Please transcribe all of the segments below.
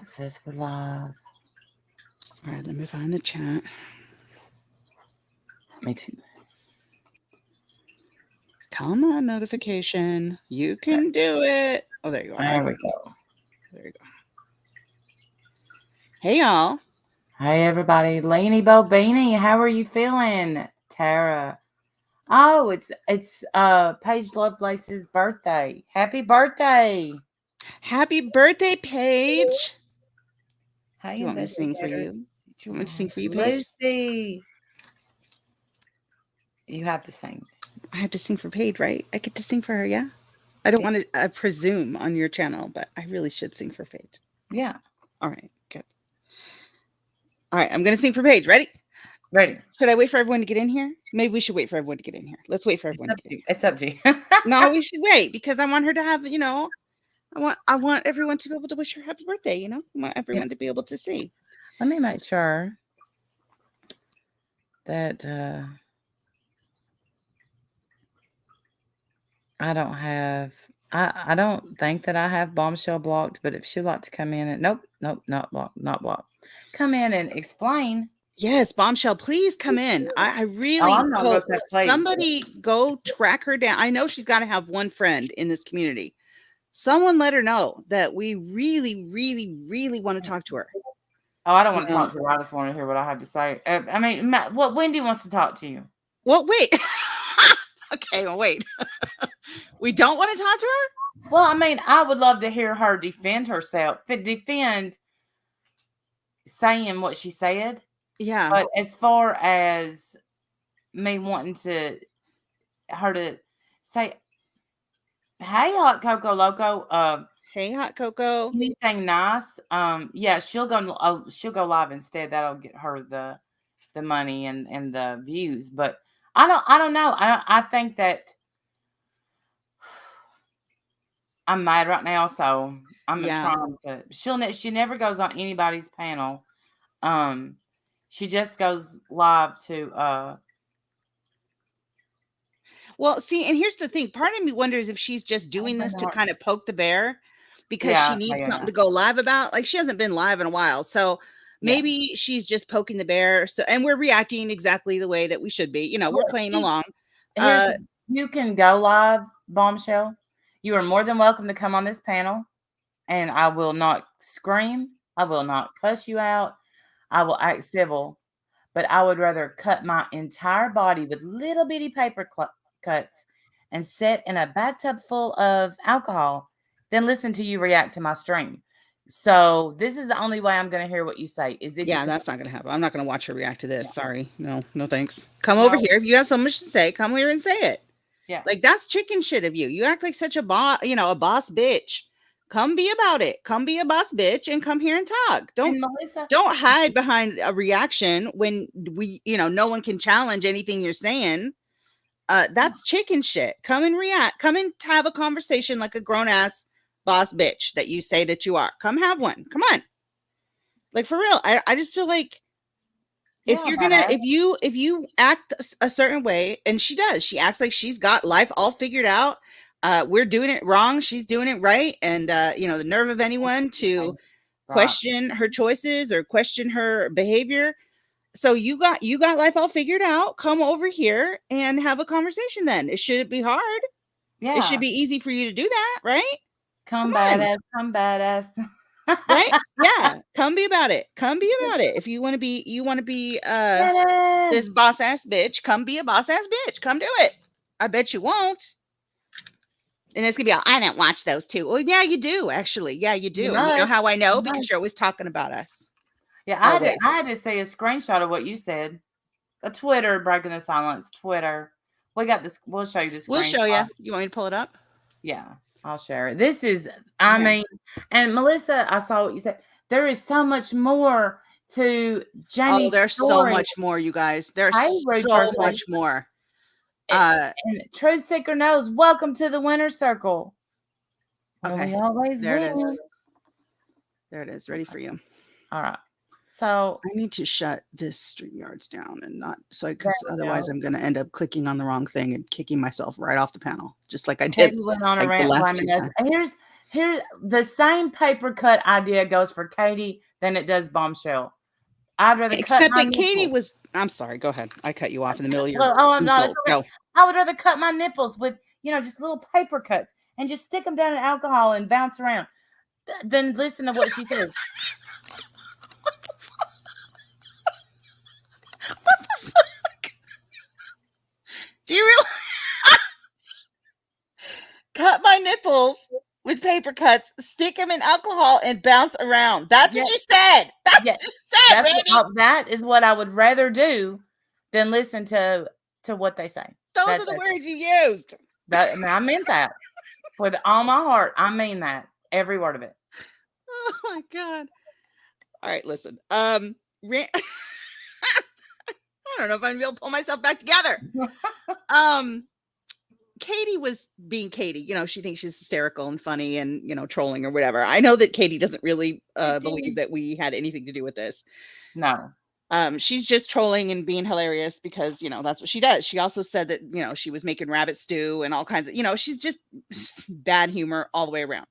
chat says we're live. All right, let me find the chat. Me too. Come on, notification. You can do it. Oh, there you are. There we go. There you go. Hey, y'all. Hey, everybody. Lainey Bobini, how are you feeling? Tara. Oh, it's Paige Lovelace's birthday. Happy birthday. Happy birthday, Paige. Hey, Do you want me to sing for you? Do you want me to sing for you, Paige? Lucy. You have to sing. I have to sing for Paige, right? I get to sing for her, yeah? I don't want to presume on your channel, but I really should sing for Paige. Yeah. All right, good. All right, I'm going to sing for Paige. Ready? Ready. Should I wait for everyone to get in here? Maybe we should wait for everyone to get in here. Let's wait for everyone to get in here. It's up to you. No, we should wait because I want her to have, I want everyone to be able to wish her happy birthday, I want everyone to be able to see. Let me make sure that I don't think that I have Bombshell blocked, but if she'd like to come in and nope, not blocked. Come in and explain. Yes, Bombshell, please come in. I really hope somebody go track her down. I know she's got to have one friend in this community. Someone let her know that we really, really, really want to talk to her. Oh, I don't want to talk to her. I just want to hear what I have to say. I mean, Wendy wants to talk to you. Well, wait. Okay, well, wait. We don't want to talk to her? Well, I mean, I would love to hear her defend herself. Defend saying what she said. Yeah. But as far as me wanting her to say, hey, Hot Coco Loco. Hey, Hot Coco. Anything nice? Yeah, she'll go live instead. That'll get her the money and the views. But I don't know. I think that I'm mad right now, so I'm trying to. She never goes on anybody's panel. She just goes live to. Well, see, and here's the thing. Part of me wonders if she's just doing this to kind of poke the bear because she needs something to go live about. Like she hasn't been live in a while, so maybe she's just poking the bear. So, and we're reacting exactly the way that we should be. We're playing along. You can go live, Bombshell. You are more than welcome to come on this panel, and I will not scream. I will not cuss you out. I will act civil, but I would rather cut my entire body with little bitty paper cuts and sit in a bathtub full of alcohol than listen to you react to my stream. So this is the only way I'm going to hear what you say. That's not going to happen. I'm not going to watch her react to this. Yeah. Sorry. No thanks. Come over here. If you have so much to say, come here and say it. Yeah. Like that's chicken shit of you. You act like such a boss, a boss bitch. Come be about it. Come be a boss bitch and come here and talk. Don't hide behind a reaction when no one can challenge anything you're saying. That's chicken shit. Come and react. Come and have a conversation like a grown ass boss bitch that you say that you are. Come have one. Come on. Like for real. I just feel like if you act a certain way, and she does, she acts like she's got life all figured out. We're doing it wrong. She's doing it right. And, the nerve of anyone to question her choices or question her behavior. So you got life all figured out. Come over here and have a conversation then. It shouldn't be hard. Yeah. It should be easy for you to do that, right? Come badass. Right? Yeah. Come be about it. Come be about it. If you want to be this boss ass bitch, come be a boss ass bitch. Come do it. I bet you won't. And it's gonna be I didn't watch those two. Well, yeah, you do actually. Yeah, you do. You know how I know? Because you're always talking about us. Yeah, I had to say a screenshot of what you said. A Twitter breaking the silence. Twitter. We got this. We'll show you this. We'll show you. You want me to pull it up? Yeah, I'll share it. This is. I mean, and Melissa, I saw what you said. There is so much more to Jaime's there's so much more, you guys. There's so much more. And Truth Seeker knows. Welcome to the winner's circle. Okay. We always there win. It is. There it is. Ready for you. All right. So I need to shut this StreamYards down and not because otherwise I'm going to end up clicking on the wrong thing and kicking myself right off the panel, just like I did. Went on a rant. Here, the same paper cut idea goes for Katie than it does Bombshell. I'd rather cut Except my that Katie nipples. was. I'm sorry. Go ahead. I cut you off in the middle of your Well, oh no, it's insult. okay. Go. I would rather cut my nipples with, just little paper cuts and just stick them down in alcohol and bounce around than listen to what she says. What the fuck? Do you really cut my nipples with paper cuts, stick them in alcohol, and bounce around? That's what you said. That's what you said, Randy. That is what I would rather do than listen to what they say. Those are the words you used. I meant that with all my heart. I mean that, every word of it. Oh my God. All right, listen. I don't know if I'm gonna be able to pull myself back together. Katie was being Katie. She thinks she's hysterical and funny and, trolling or whatever. I know that Katie doesn't really believe that we had anything to do with this. No. She's just trolling and being hilarious because, that's what she does. She also said that, she was making rabbit stew and all kinds of, she's just bad humor all the way around.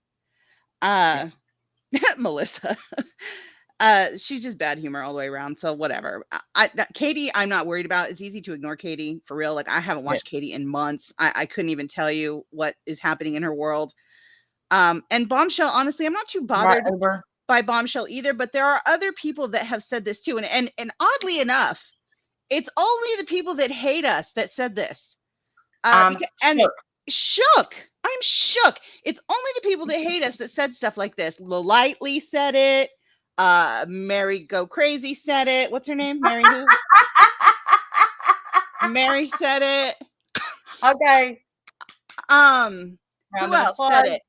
Melissa. She's just bad humor all the way around. So whatever. Katie, I'm not worried about. It's easy to ignore Katie for real. Like I haven't watched Katie in months. I couldn't even tell you what is happening in her world. And Bombshell, honestly, I'm not too bothered by Bombshell either, but there are other people that have said this too. And oddly enough, it's only the people that hate us that said this. Shook. I'm shook. It's only the people that hate us that said stuff like this. Lightly said it. Mary Go Crazy said it. What's her name? Mary who? Mary said it. Okay. Who else said it?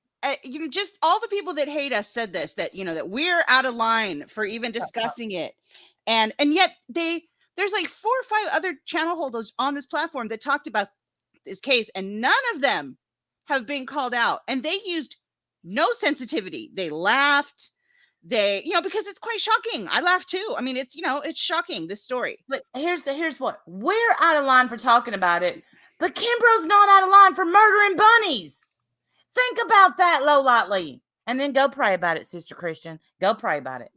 Just all the people that hate us said this, that that we're out of line for even discussing it. And yet there's like 4 or 5 other channel holders on this platform that talked about this case, and none of them have been called out, and they used no sensitivity. They laughed. They, because it's quite shocking. I laughed too. I mean, it's, it's shocking, this story. But here's what. We're out of line for talking about it, but Kimbrough's not out of line for murdering bunnies. Think about that, Lowlightly. And then go pray about it, Sister Christian. Go pray about it.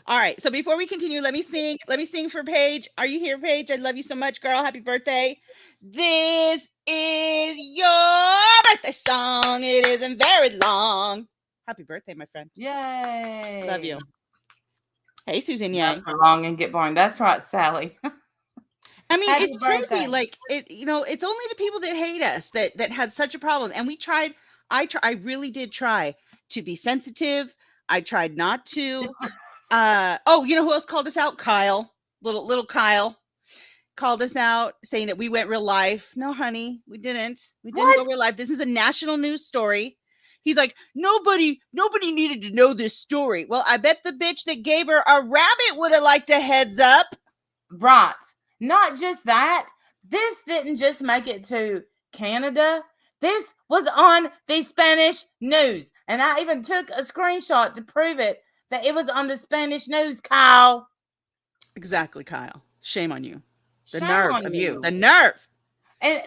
All right. So before we continue, let me sing for Paige. Are you here, Paige? I love you so much, girl. Happy birthday. This is your birthday song. It isn't very long. Happy birthday, my friend. Yay. Love you. Hey, Susan Yang. For long and get boring. That's right, Sally. I mean, it's crazy. Like it's only the people that hate us that had such a problem. And we tried. I really did try to be sensitive. I tried not to. Oh, you know who else called us out? Kyle. Little Kyle called us out saying that we went real life. No, honey, we didn't. We didn't go real life. This is a national news story. He's like, nobody needed to know this story. Well, I bet the bitch that gave her a rabbit would have liked a heads up. Right. Not just that. This didn't just make it to Canada. This was on the Spanish news. And I even took a screenshot to prove it, that it was on the Spanish news, Kyle. Exactly, Kyle. Shame on you. The nerve of you. The nerve. And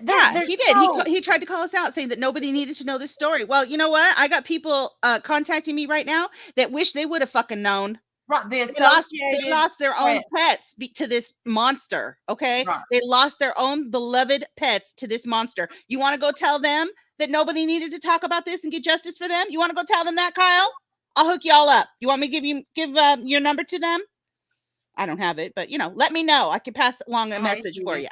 he did. He tried to call us out saying that nobody needed to know this story. Well, you know what? I got people contacting me right now that wish they would have fucking known. Right. They lost their own pets to this monster. Okay. Right. They lost their own beloved pets to this monster. You want to go tell them that nobody needed to talk about this and get justice for them? You want to go tell them that, Kyle? I'll hook y'all up. You want me to give your number to them? I don't have it, but let me know. I can pass along a message for you.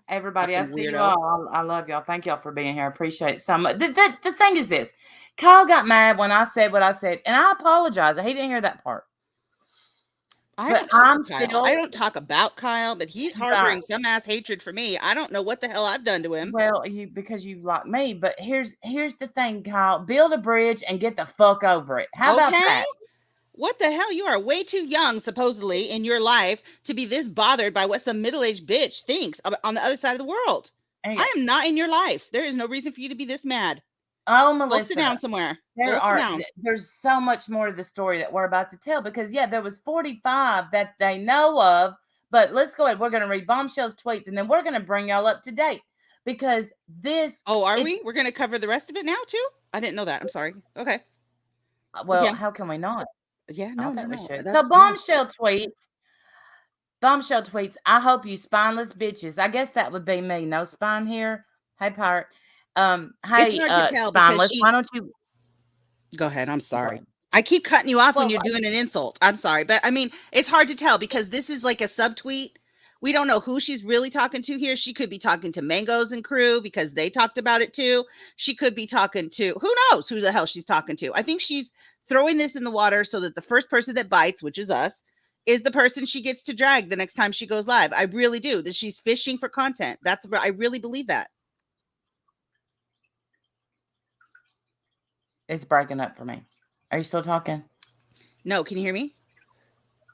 Everybody, I see you all. I love y'all. Thank y'all for being here. I appreciate it so much. The thing is this. Kyle got mad when I said what I said, and I apologize. He didn't hear that part. I don't talk about Kyle, but he's harboring some ass hatred for me. I don't know what the hell I've done to him. Well, because you like me, but here's the thing, Kyle. Build a bridge and get the fuck over it. How about that? What the hell? You are way too young, supposedly, in your life to be this bothered by what some middle-aged bitch thinks on the other side of the world. I am not in your life. There is no reason for you to be this mad. Oh, Melissa. Go sit down somewhere. There's so much more to the story that we're about to tell because, there was 45 that they know of. But let's go ahead. We're going to read Bombshell's tweets, and then we're going to bring y'all up to date because this... Oh, are we? We're going to cover the rest of it now, too? I didn't know that. I'm sorry. Okay. You Well, can. how can we not? Yeah, I no, no, think we no. should. So That's yeah. Bombshell tweets, I hope you spineless bitches. I guess that would be me. No spine here. Hey, Pirate. It's Hey, hard to tell because spineless. Why she don't you go ahead. I'm go sorry. ahead? I keep cutting you off when Well, you're doing an insult. I'm sorry. But I mean, it's hard to tell because this is like a subtweet. We don't know who she's really talking to here. She could be talking to Mangoes and crew because they talked about it too. She could be talking to who knows who the hell she's talking to. I think she's throwing this in the water so that the first person that bites, which is us, is the person she gets to drag the next time she goes live. I really do. That she's fishing for content. That's I really believe that. it's breaking up for me. Are you still talking? No, can you hear me?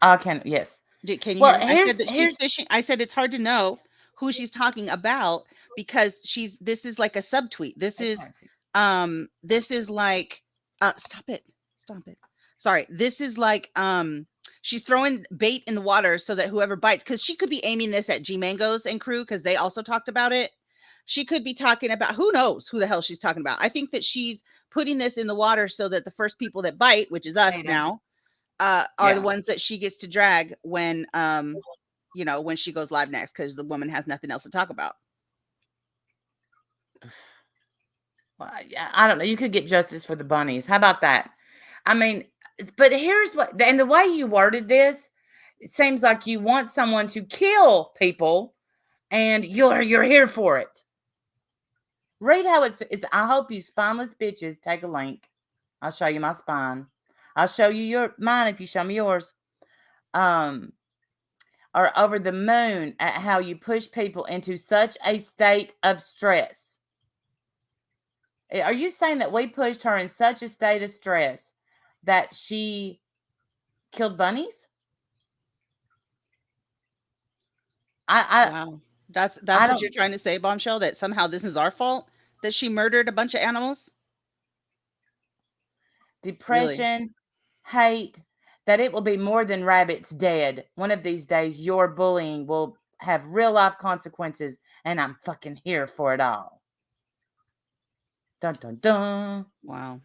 I can. Yes. Can you Well, hear me? I said that she's here's. fishing. I said it's hard to know who she's talking about because this is like a subtweet. Hey, Patsy. This is like stop it. Stop it. Sorry. This is like she's throwing bait in the water so that whoever bites, because she could be aiming this at G Mangoes and crew because they also talked about it. She could be talking about who knows who the hell she's talking about. I think that she's putting this in the water so that the first people that bite, which is us Ada. now, are the Yeah. ones that she gets to drag when when she goes live next because the woman has nothing else to talk about. Well, I don't know. You could get justice for the bunnies. How about that? I mean, but here's what, and the way you worded this, it seems like you want someone to kill people, and you're here for it. Read how it's. I hope you spineless bitches take a link. I'll show you my spine. I'll show you mine if you show me yours. Are over the moon at how you push people into such a state of stress. Are you saying that we pushed her in such a state of stress that she killed bunnies? Wow. That's I what you're don't. trying to say, Bombshell, that somehow this is our fault that she murdered a bunch of animals? Really? Depression, hate, that it will be more than rabbits dead. One of these days, your bullying will have real life consequences, and I'm fucking here for it all. Dun dun dun. Wow.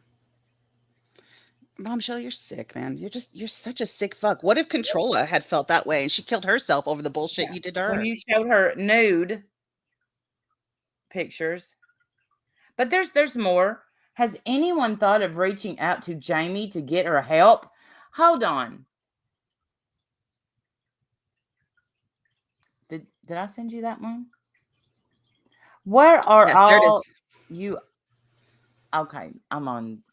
Bombshell, you're sick, man. You're such a sick fuck. What if Controlla had felt that way and she killed herself over the bullshit Yeah. you did to When her? you showed her nude pictures, but there's more. Has anyone thought of reaching out to Jaime to get her help? Hold on. Did I send you that one? Where are Yes, there it all is. you? Okay, I'm on.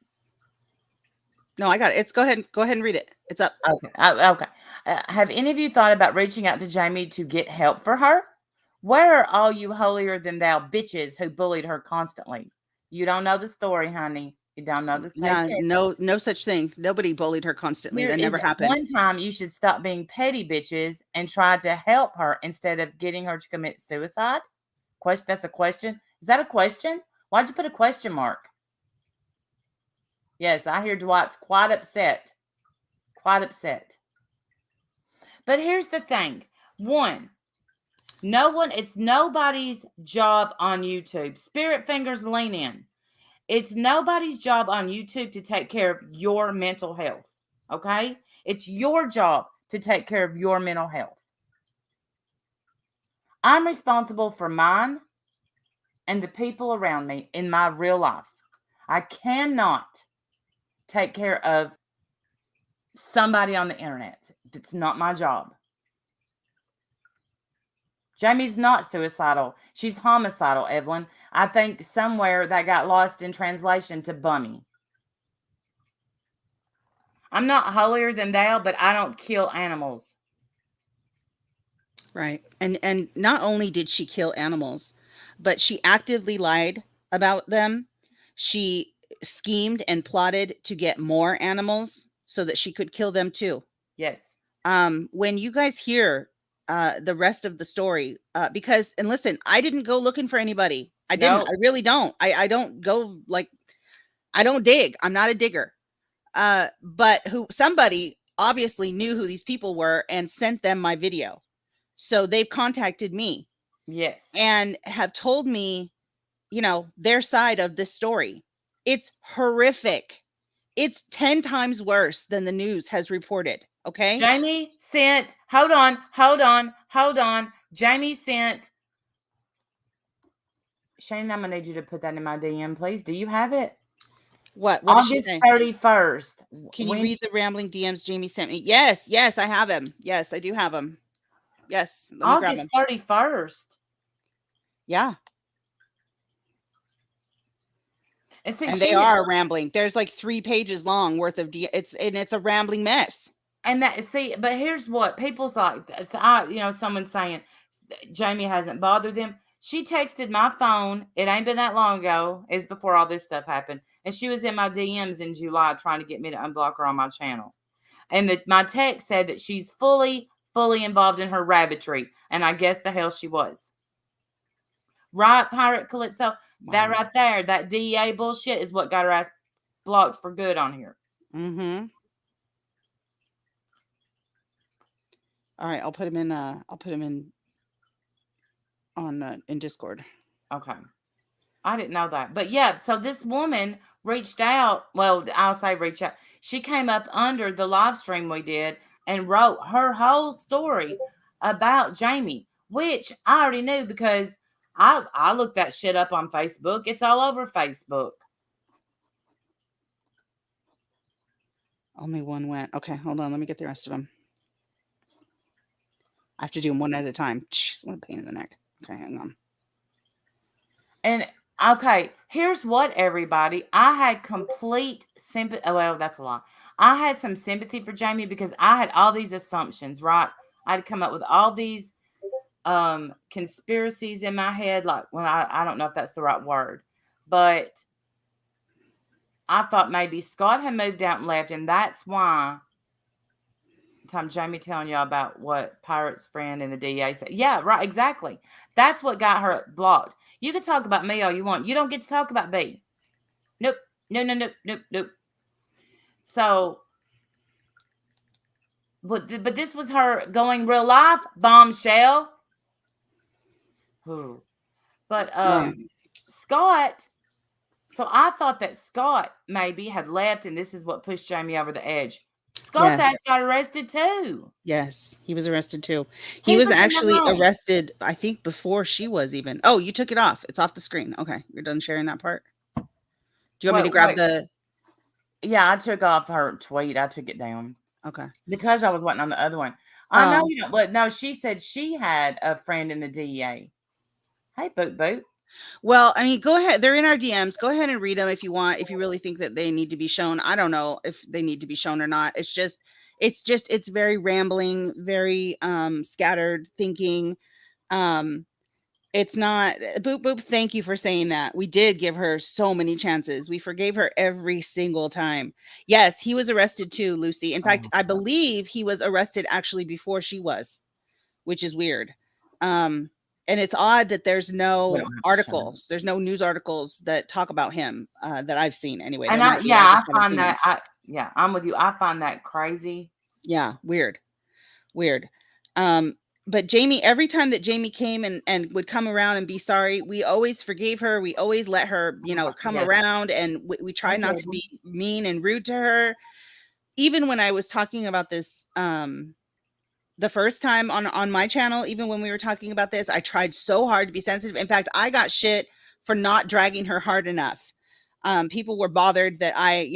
No, I got it. It's go ahead and read it. It's up. Okay, okay. Have any of you thought about reaching out to Jaime to get help for her? Where are all you holier than thou bitches who bullied her constantly? You don't know the story, honey. You don't know this Yeah, paycheck. no such thing. Nobody bullied her constantly. Here That is never happened. one time you should stop being petty bitches and try to help her instead of getting her to commit suicide. Question. That's a question. Is that a question? Why'd you put a question mark? Yes, I hear Dwight's quite upset. Quite upset. But here's the thing. One, it's nobody's job on YouTube. Spirit fingers lean in. It's nobody's job on YouTube to take care of your mental health. Okay? It's your job to take care of your mental health. I'm responsible for mine and the people around me in my real life. I cannot take care of somebody on the internet. It's not my job. Jamie's not suicidal. She's homicidal, Evelyn. I think somewhere that got lost in translation to bunny. I'm not holier than thou, but I don't kill animals. Right. And not only did she kill animals, but she actively lied about them. She schemed and plotted to get more animals so that she could kill them too. Yes. When you guys hear the rest of the story, because and listen, I didn't go looking for anybody. I didn't. No. I really don't. I don't go like I don't dig. I'm not a digger. But somebody obviously knew who these people were and sent them my video. So they've contacted me. Yes. And have told me, their side of this story. It's horrific. It's 10 times worse than the news has reported, okay? Jaime sent, hold on. Jaime sent, Shane, I'm gonna need you to put that in my DM, please. Do you have it? What did she August say? 31st. Can you When read the rambling DMs Jamie sent me? Yes, yes, I have him. Yes, I do have him. Yes, let me grab August him. 31st. Yeah. And see, And they she did, are rambling. There's like 3 pages long worth of it's a rambling mess. and that, see, but here's what people's like. So someone saying Jaime hasn't bothered them. She texted my phone. It ain't been that long ago. It's before all this stuff happened. And she was in my DMs in July trying to get me to unblock her on my channel. And my text said that she's fully involved in her rabbitry. And I guess the hell she was. Right, Pirate Calypso? That Wow. right there, that DEA bullshit is what got her ass blocked for good on here. Mm-hmm. All right, I'll put him in on in Discord. Okay. I didn't know that. But yeah, so this woman reached out. Well, I'll say reach out. She came up under the live stream we did and wrote her whole story about Jaime, which I already knew because I looked that shit up on Facebook. It's all over Facebook. Only one went. Okay, hold on. Let me get the rest of them. I have to do them one at a time. Jeez, what a pain in the neck. Okay, hang on. And okay, here's what, everybody. I had complete sympathy. Well, that's a lie. I had some sympathy for Jaime because I had all these assumptions, right? I'd come up with all these conspiracies in my head. Like, well, I don't know if that's the right word, but I thought maybe Scott had moved out and left, and that's why. Time Jaime telling y'all about what Pirate's friend and the DA said. Yeah, right, exactly. That's what got her blocked. You can talk about me all you want. You don't get to talk about B. Nope. Nope. So, but this was her going real life bombshell. Ooh. But Right. Scott. So I thought that Scott maybe had left, and this is what pushed Jaime over the edge. Scott's ass Yes. got arrested too. Yes, he was arrested too. He He was was in the actually home. arrested, I think, before she was even. Oh, you took it off. It's off the screen. Okay, you're done sharing that part. Do you want me to grab Wait. the? Yeah, I took off her tweet. I took it down Okay. because I was waiting on the other one. I know Oh, you don't. But no, she said she had a friend in the DEA. Hey, Boot Boot. well, I mean, go ahead. They're in our DMs. Go ahead and read them if you want. If you really think that they need to be shown, I don't know if they need to be shown or not. It's very rambling, very scattered thinking. Um, It's not Boop Boop, thank you for saying that. We did give her so many chances. We forgave her every single time. Yes, he was arrested too, Lucy. In fact, Oh, I believe he was arrested actually before she was, which is weird. And it's odd that there's we no don't have to show it. articles. There's no news articles that talk about him that I've seen anyway. And There might be. I I just haven't find seen them. that I'm with you. I find that crazy. Yeah, weird. Weird. Um, but Jamie, every time that Jamie came and would come around and be sorry, we always forgave her. We always let her, come Yes. around, and we try Hey, not to baby. be mean and rude to her. Even when I was talking about this, the first time on my channel, even when we were talking about this, I tried so hard to be sensitive. In fact, I got shit for not dragging her hard enough. People were bothered that I,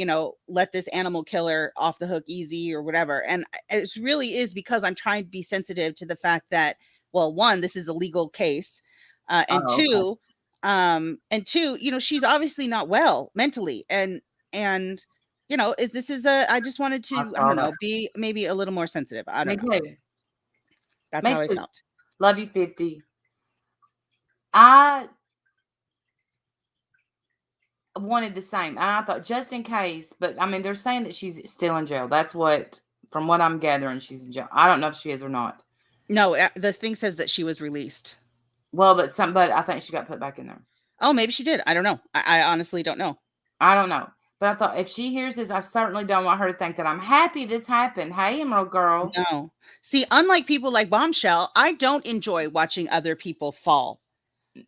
let this animal killer off the hook easy or whatever. And it really is because I'm trying to be sensitive to the fact that, well, one, this is a legal case. And Oh, okay. two, she's obviously not well mentally. And, this is I just wanted I to, I saw don't that. know, be maybe a little more sensitive. I Me don't know. too. That's Me how I too. felt. Love you, 50. I wanted the same. And I thought just in case, but I mean, they're saying that she's still in jail. That's what, from what I'm gathering, she's in jail. I don't know if she is or not. No, the thing says that she was released. Well, but I think she got put back in there. Oh, maybe she did. I don't know. I honestly don't know. I don't know. But I thought if she hears this, I certainly don't want her to think that I'm happy this happened. Hey, Emerald Girl. No. See, unlike people like Bombshell, I don't enjoy watching other people fall.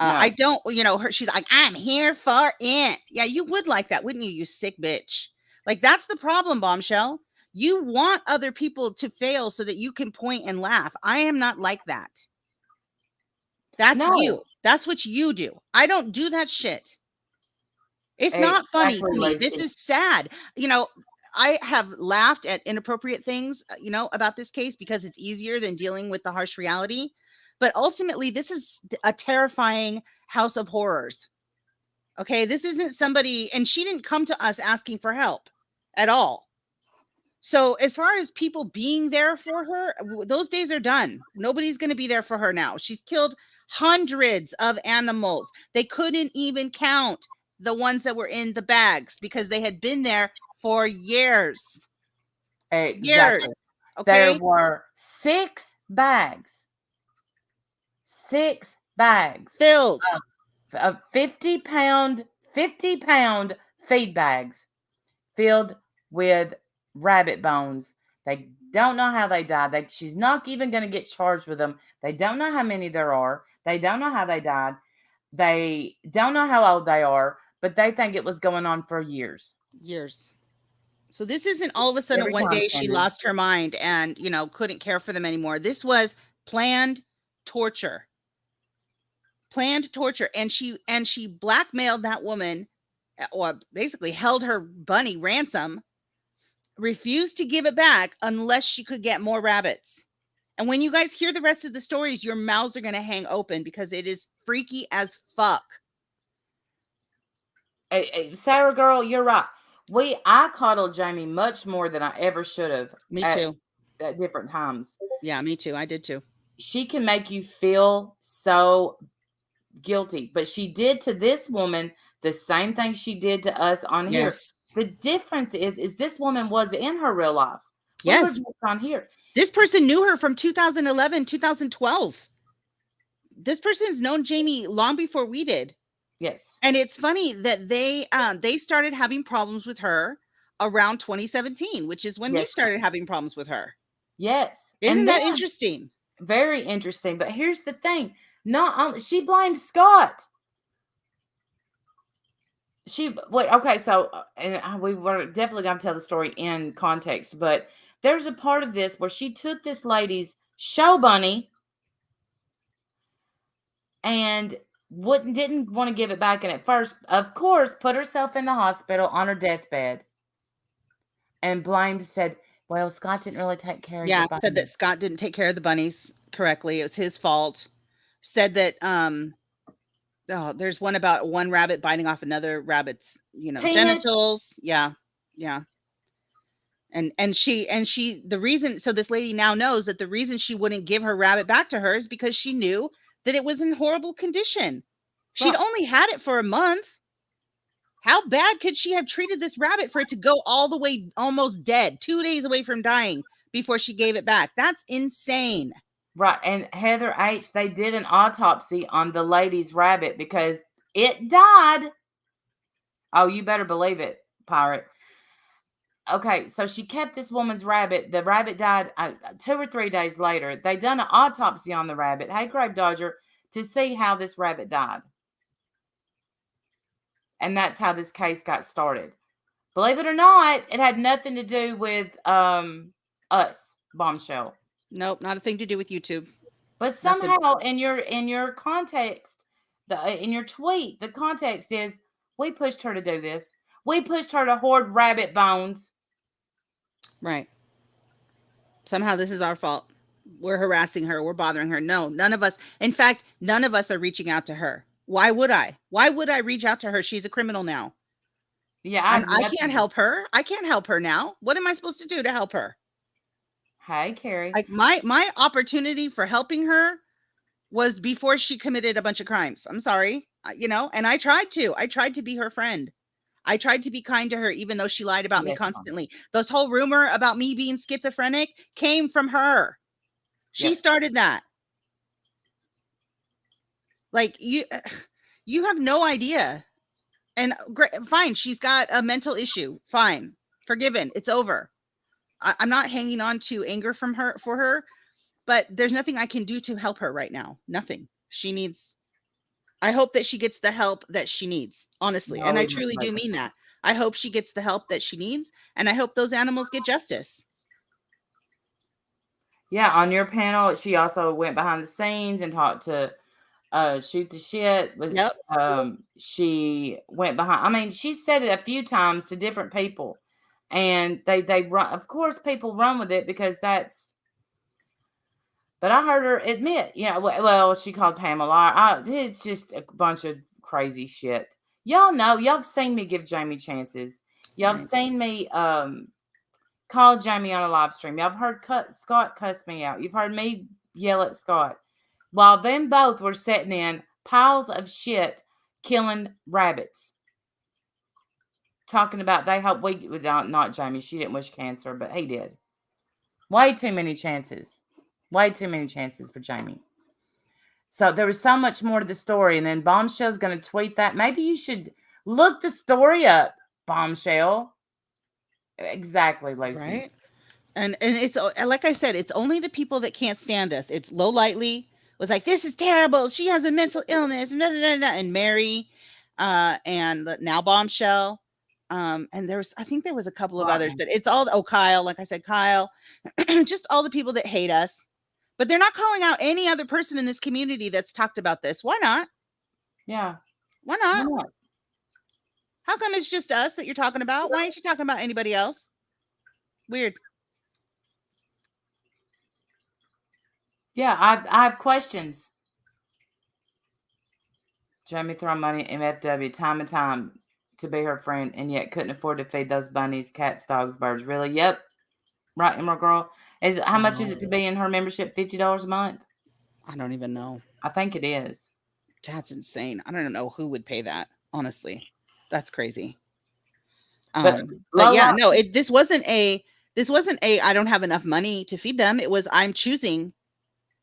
I No. don't, she's like, I'm here for it. Yeah, you would like that, wouldn't you? You sick bitch. Like, that's the problem, Bombshell. You want other people to fail so that you can point and laugh. I am not like that. That's No. you. That's what you do. I don't do that shit. It's not funny Exactly, to me. This Lucy. is sad. I have laughed at inappropriate things, about this case because it's easier than dealing with the harsh reality. But ultimately, this is a terrifying house of horrors. Okay, this isn't somebody, and she didn't come to us asking for help at all. So, as far as people being there for her, those days are done. Nobody's going to be there for her now. She's killed hundreds of animals. They couldn't even count the ones that were in the bags because they had been there for years. Years. Exactly. There Okay. were 6 bags. 6 bags Filled. of 50-pound feed bags filled with rabbit bones. They don't know how they died. She's not even going to get charged with them. They don't know how many there are. They don't know how they died. They don't know how old they are, but they think it was going on for years. Years. So this isn't all of a sudden Every one time, day she Sandy. lost her mind and, couldn't care for them anymore. This was planned torture. Planned torture. And she blackmailed that woman, or basically held her bunny ransom, refused to give it back unless she could get more rabbits. And when you guys hear the rest of the stories, your mouths are going to hang open because it is freaky as fuck. Sarah girl, you're right. I coddled Jamie much more than I ever should have. Me too. At different times. Yeah, me too. I did too. She can make you feel so guilty, but she did to this woman the same thing she did to us on here. Yes. The difference is this woman was in her real life. We were Yes. just on here. This person knew her from 2011, 2012. This person's known Jamie long before we did. Yes. And it's funny that they started having problems with her around 2017, which is when we Yes. started having problems with her. Yes. Isn't And that interesting? Very interesting. But here's the thing. She blamed Scott. Okay, so and we were definitely going to tell the story in context, but there's a part of this where she took this lady's show bunny and didn't want to give it back, and at first, of course, put herself in the hospital on her deathbed and said, well, Scott didn't really take care of your bunny. Said that Scott didn't take care of the bunnies correctly. It was his fault. Said that there's one about one rabbit biting off another rabbit's, Penis. genitals. Yeah. And she the reason, so this lady now knows that the reason she wouldn't give her rabbit back to her is because she knew that it was in horrible condition. She'd only had it for a month. How bad could she have treated this rabbit for it to go all the way almost dead, 2 days away from dying before she gave it back? That's insane. Right. And Heather H., they did an autopsy on the lady's rabbit because it died. Oh, you better believe it, pirate. Okay, so she kept this woman's rabbit. The rabbit died 2 or 3 days later. They done an autopsy on the rabbit, hey, Grave Dodger, to see how this rabbit died. And that's how this case got started. Believe it or not, it had nothing to do with us, Bombshell. Nope, not a thing to do with YouTube. But somehow in your context, in your tweet, the context is we pushed her to do this. We pushed her to hoard rabbit bones. Right. Somehow this is our fault. We're harassing her. We're bothering her. No, none of us. In fact, none of us are reaching out to her. Why would I? Why would I reach out to her? She's a criminal now. Yeah, I can't help her. I can't help her now. What am I supposed to do to help her? Hi, Carrie. Like my opportunity for helping her was before she committed a bunch of crimes. I'm sorry, and I tried to be her friend. I tried to be kind to her, even though she lied about me constantly. This whole rumor about me being schizophrenic came from her. She started that. Like, you have no idea. And fine, she's got a mental issue. Fine, forgiven. It's over. I'm not hanging on to anger for her, but there's nothing I can do to help her right now. Nothing. She needs I hope that she gets the help that she needs, honestly, and No, I even truly do further. mean that. I hope she gets the help that she needs, and I hope those animals get justice. Yeah, on your panel, she also went behind the scenes and talked to Shoot the Shit, but Yep. she went behind. I mean, she said it a few times to different people, and they run. Of course, people run with it because that's. But I heard her admit, well, she called Pamela. It's just a bunch of crazy shit. Y'all know, y'all have seen me give Jamie chances. Y'all have Right. seen me call Jamie on a live stream. Y'all have heard Scott cuss me out. You've heard me yell at Scott. While them both were sitting in piles of shit killing rabbits. Talking about they hope we, not Jamie, she didn't wish cancer, but he did. Way too many chances. Way too many chances for Jamie. So there was so much more to the story. And then Bombshell's going to tweet that. Maybe you should look the story up, Bombshell. Exactly, Lacey. Right. And it's like I said, it's only the people that can't stand us. It's Low Lightly was like, this is terrible. She has a mental illness. And Mary, and now Bombshell. And I think there was a couple of others, Right. but it's all, Kyle, like I said, Kyle, just all the people that hate us. But they're not calling out any other person in this community that's talked about this. Why not? Yeah. Why Why not? not? How come it's just us that you're talking about? Why ain't you talking about anybody else? Weird. Yeah, I have questions. Jamie throwing money at MFW time and time to be her friend, and yet couldn't afford to feed those bunnies, cats, dogs, birds. Really? Yep. Right, Emerald Girl. How much is Wow. it to be in her membership? $50 a month? I don't even know. I think it is. That's insane. I don't know who would pay that, honestly. That's crazy. But But yeah, Lola, no, this wasn't a I don't have enough money to feed them. It was I'm choosing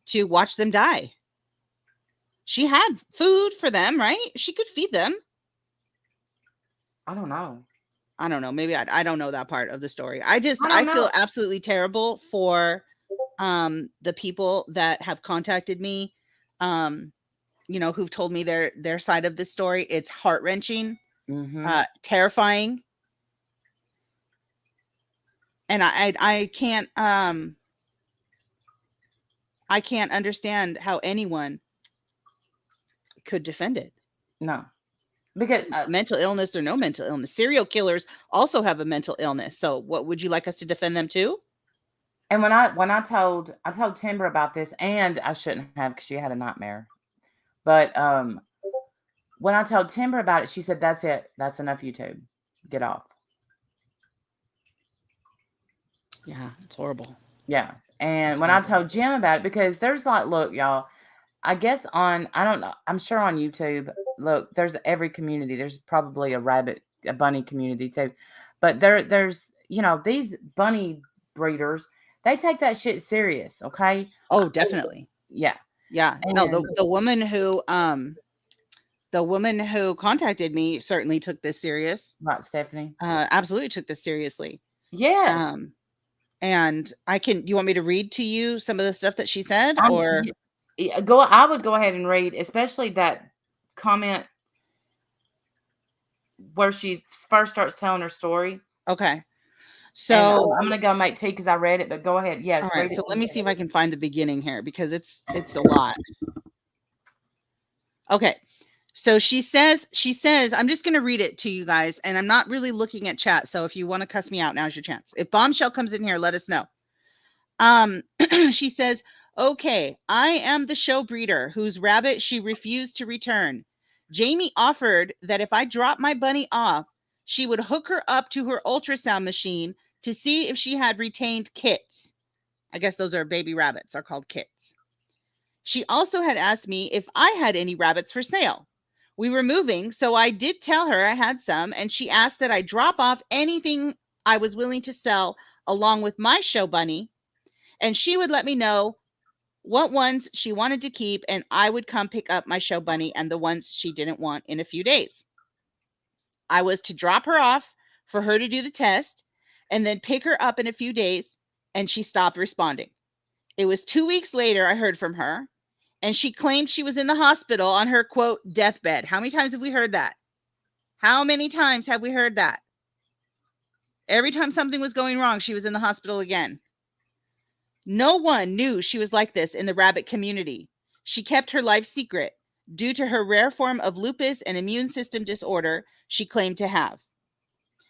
to watch them die. She had food for them, right? She could feed them. I don't know. I don't know. Maybe I don't know that part of the story. I I don't feel know. absolutely terrible for the people that have contacted me, um who've told me their side of the story. It's heart-wrenching, Mm-hmm. terrifying, and I can't understand how anyone could defend it. No, because Mental illness or no mental illness. Serial killers also have a mental illness. So what, would you like us to defend them too? and when I told Timber about this, and I shouldn't have because she had a nightmare. But when I told Timber about it, she said, "That's it. That's enough. YouTube, get off." Yeah, it's horrible. Yeah. It's And when I horrible. told Jim about it, because there's like, look, y'all, I guess I don't know, I'm sure on YouTube, look, there's every community. There's probably a bunny community too. But there's, these bunny breeders, they take that shit serious, okay? Oh, definitely. Yeah. Yeah. No, And the woman who contacted me certainly took this serious. right, Stephanie. Absolutely took this seriously. Yes. Um, and you want me to read to you some of the stuff that she said, I'm or? I would go ahead and read, especially that comment where she first starts telling her story. Okay. And So, I'm gonna go make tea because I read it, but go ahead. all Yes, right. read it. So let me see if I can find the beginning here, because it's a lot. Okay. So she says, I'm just going to read it to you guys, and I'm not really looking at chat. So if you want to cuss me out, now's your chance. If Bombshell comes in here, let us know. She says, okay, I am the show breeder whose rabbit she refused to return. Jamie offered that if I drop my bunny off, she would hook her up to her ultrasound machine to see if she had retained kits. I guess those are baby rabbits, are called kits. She also had asked me if I had any rabbits for sale. We were moving, so I did tell her I had some, and she asked that I drop off anything I was willing to sell along with my show bunny, and she would let me know what ones she wanted to keep, and I would come pick up my show bunny and the ones she didn't want in a few days. I was to drop her off for her to do the test and then pick her up in a few days, and she stopped responding. It was 2 weeks later I heard from her, And she claimed she was in the hospital on her, quote, deathbed. How many times have we heard that? How many times have we heard that? Every time something was going wrong, she was in the hospital again. No one knew she was like this in the rabbit community. She kept her life secret due to her rare form of lupus and immune system disorder she claimed to have.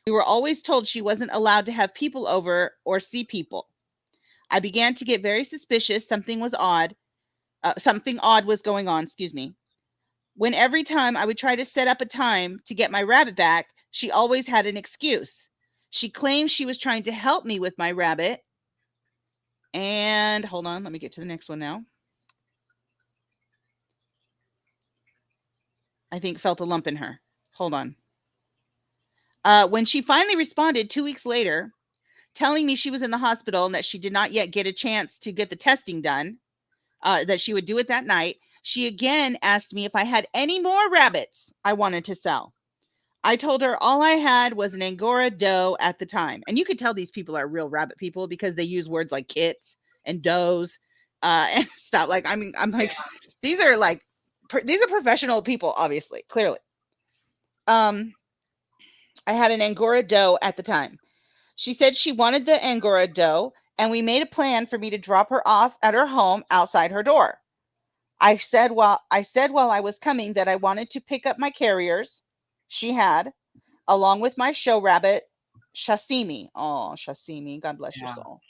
We were always told she wasn't allowed to have people over or see people. I began to get very suspicious. Something odd was going on, excuse me. When every time I would try to set up a time to get my rabbit back, she always had an excuse. She claimed she was trying to help me with my rabbit. And hold on, let me get to the next one now. I think felt a lump in her. Hold on. When she finally responded 2 weeks later, telling me she was in the hospital and that she did not yet get a chance to get the testing done, that she would do it that night, she again asked me if I had any more rabbits I wanted to sell. I told her all I had was an Angora doe at the time. And you could tell these people are real rabbit people because they use words like kits and does and stuff. Like, I mean, I'm like, these are professional people, obviously, clearly. I had an Angora doe at the time. She said she wanted the Angora doe, and we made a plan for me to drop her off at her home outside her door. I said while I was coming that I wanted to pick up my carriers she had, along with my show rabbit, Shasimi. Oh, Shasimi, God bless your soul.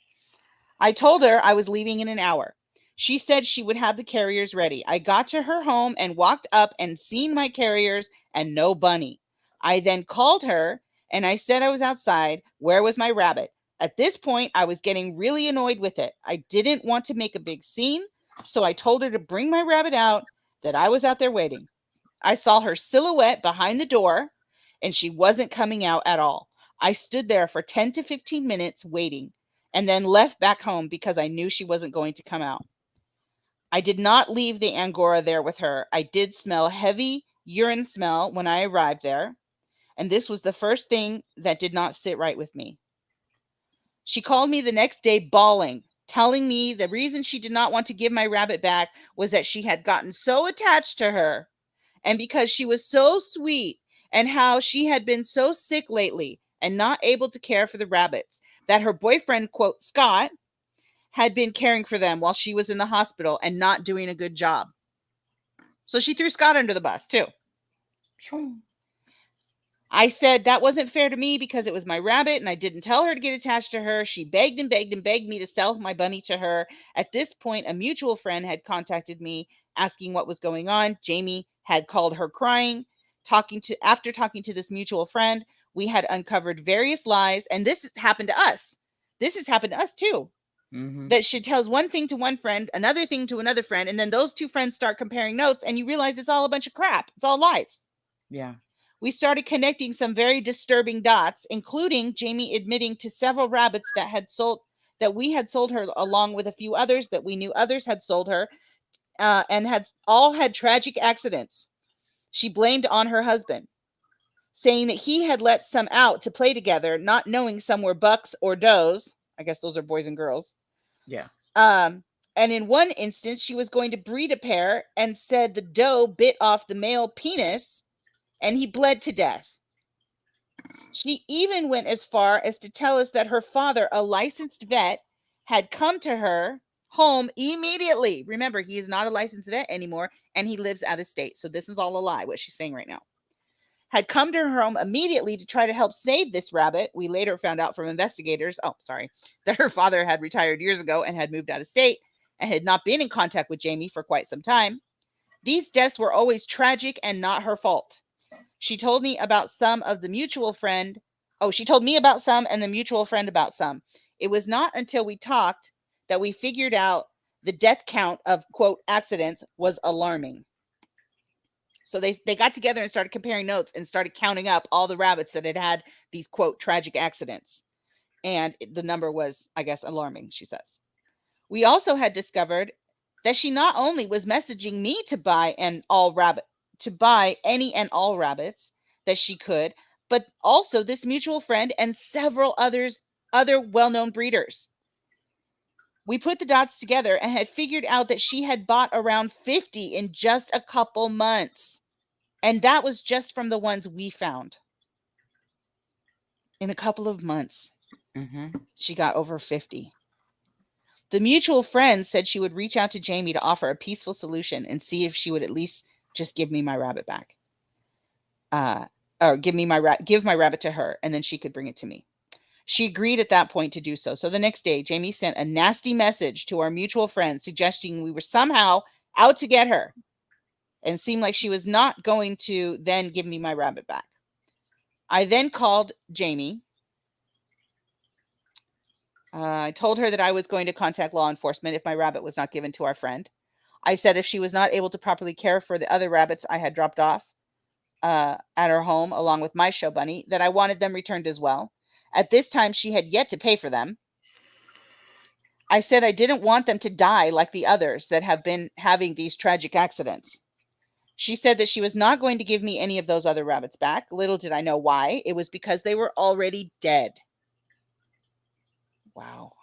I told her I was leaving in an hour. She said she would have the carriers ready. I got to her home and walked up and seen my carriers and no bunny. I then called her and I said I was outside. Where was my rabbit? At this point, I was getting really annoyed with it. I didn't want to make a big scene, so I told her to bring my rabbit out, that I was out there waiting. I saw her silhouette behind the door, and she wasn't coming out at all. I stood there for 10 to 15 minutes waiting and then left back home because I knew she wasn't going to come out. I did not leave the Angora there with her. I did smell heavy urine smell when I arrived there, and this was the first thing that did not sit right with me. She called me the next day bawling, telling me the reason she did not want to give my rabbit back was that she had gotten so attached to her, and because she was so sweet, and how she had been so sick lately and not able to care for the rabbits, that her boyfriend, quote, Scott, had been caring for them while she was in the hospital and not doing a good job. So she threw Scott under the bus too. I said that wasn't fair to me because it was my rabbit and I didn't tell her to get attached to her. She begged and begged and begged me to sell my bunny to her. At this point, a mutual friend had contacted me asking what was going on. Jamie had called her crying. After talking to this mutual friend, we had uncovered various lies, and this has happened to us. This has happened to us too. Mm-hmm. That she tells one thing to one friend, another thing to another friend, and then those two friends start comparing notes, and you realize it's all a bunch of crap. It's all lies. Yeah. We started connecting some very disturbing dots, including Jamie admitting to several rabbits that we had sold her, along with a few others that we knew others had sold her, and had tragic accidents. She blamed on her husband, saying that he had let some out to play together, not knowing some were bucks or does. I guess those are boys and girls. Yeah. And in one instance, she was going to breed a pair and said the doe bit off the male penis and he bled to death. She even went as far as to tell us that her father, a licensed vet, had come to her home immediately. Remember, he is not a licensed vet anymore, and he lives out of state. So this is all a lie, what she's saying right now. Had come to her home immediately to try to help save this rabbit. We later found out from investigators, that her father had retired years ago and had moved out of state and had not been in contact with Jamie for quite some time. These deaths were always tragic and not her fault. She told me about some of the mutual friend. Oh, she told me about some and the mutual friend about some. It was not until we talked that we figured out the death count of, quote, accidents was alarming. So they got together and started comparing notes and started counting up all the rabbits that had these, quote, tragic accidents. And the number was, I guess, alarming, she says. We also had discovered that she not only was messaging me to buy any and all rabbits that she could, but also this mutual friend and several other well-known breeders. We put the dots together and had figured out that she had bought around 50 in just a couple months. And that was just from the ones we found. In a couple of months, she got over 50. The mutual friend said she would reach out to Jaime to offer a peaceful solution and see if she would at least just give me my rabbit back. Or give my rabbit to her, and then she could bring it to me. She agreed at that point to do so. So the next day, Jaime sent a nasty message to our mutual friend suggesting we were somehow out to get her, and seemed like she was not going to then give me my rabbit back. I then called Jaime. I told her that I was going to contact law enforcement if my rabbit was not given to our friend. I said if she was not able to properly care for the other rabbits I had dropped off at her home along with my show bunny, that I wanted them returned as well. At this time, she had yet to pay for them. I said I didn't want them to die like the others that have been having these tragic accidents. She said that she was not going to give me any of those other rabbits back. Little did I know why. It was because they were already dead. Wow.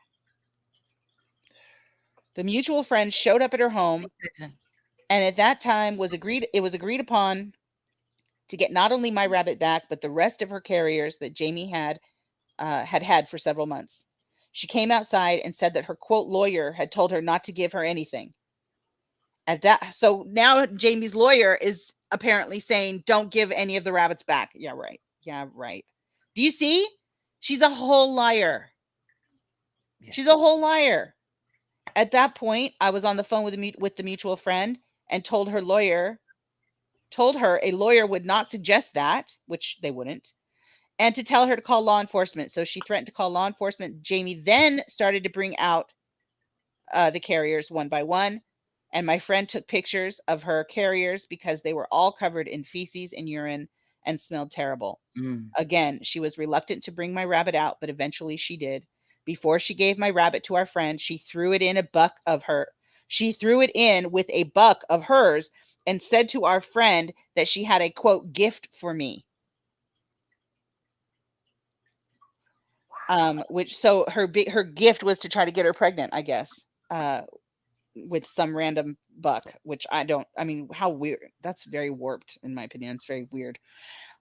The mutual friend showed up at her home, and at that time it was agreed upon to get not only my rabbit back, but the rest of her carriers that Jaime had for several months. She came outside and said that her quote lawyer had told her not to give her anything. So now Jamie's lawyer is apparently saying, don't give any of the rabbits back. Yeah, right. Yeah, right. Do you see? She's a whole liar. Yes. She's a whole liar. At that point, I was on the phone with the mutual friend and told her a lawyer would not suggest that, which they wouldn't, and to tell her to call law enforcement. So she threatened to call law enforcement. Jaime then started to bring out the carriers one by one. And my friend took pictures of her carriers because they were all covered in feces and urine and smelled terrible. Again, she was reluctant to bring my rabbit out, but eventually she did. Before she gave my rabbit to our friend, she threw it in with a buck of hers and said to our friend that she had a quote gift for me. Which so her gift was to try to get her pregnant, I guess. With some random buck, which how weird. That's very warped in my opinion. It's very weird.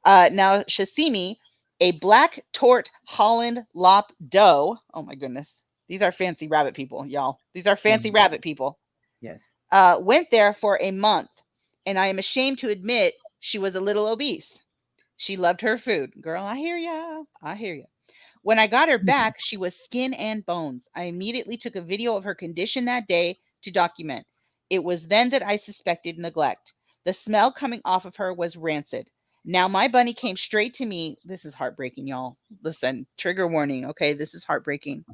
Now Shasimi, a black tort Holland Lop doe. Oh my goodness. These are fancy rabbit people, y'all. These are fancy rabbit people. Yes. Went there for a month, and I am ashamed to admit she was a little obese. She loved her food. Girl, I hear ya. I hear ya. When I got her back, she was skin and bones. I immediately took a video of her condition that day to document. It was then that I suspected neglect. The smell coming off of her was rancid. Now my bunny came straight to me. This is heartbreaking, y'all. Listen, trigger warning, okay? This is heartbreaking.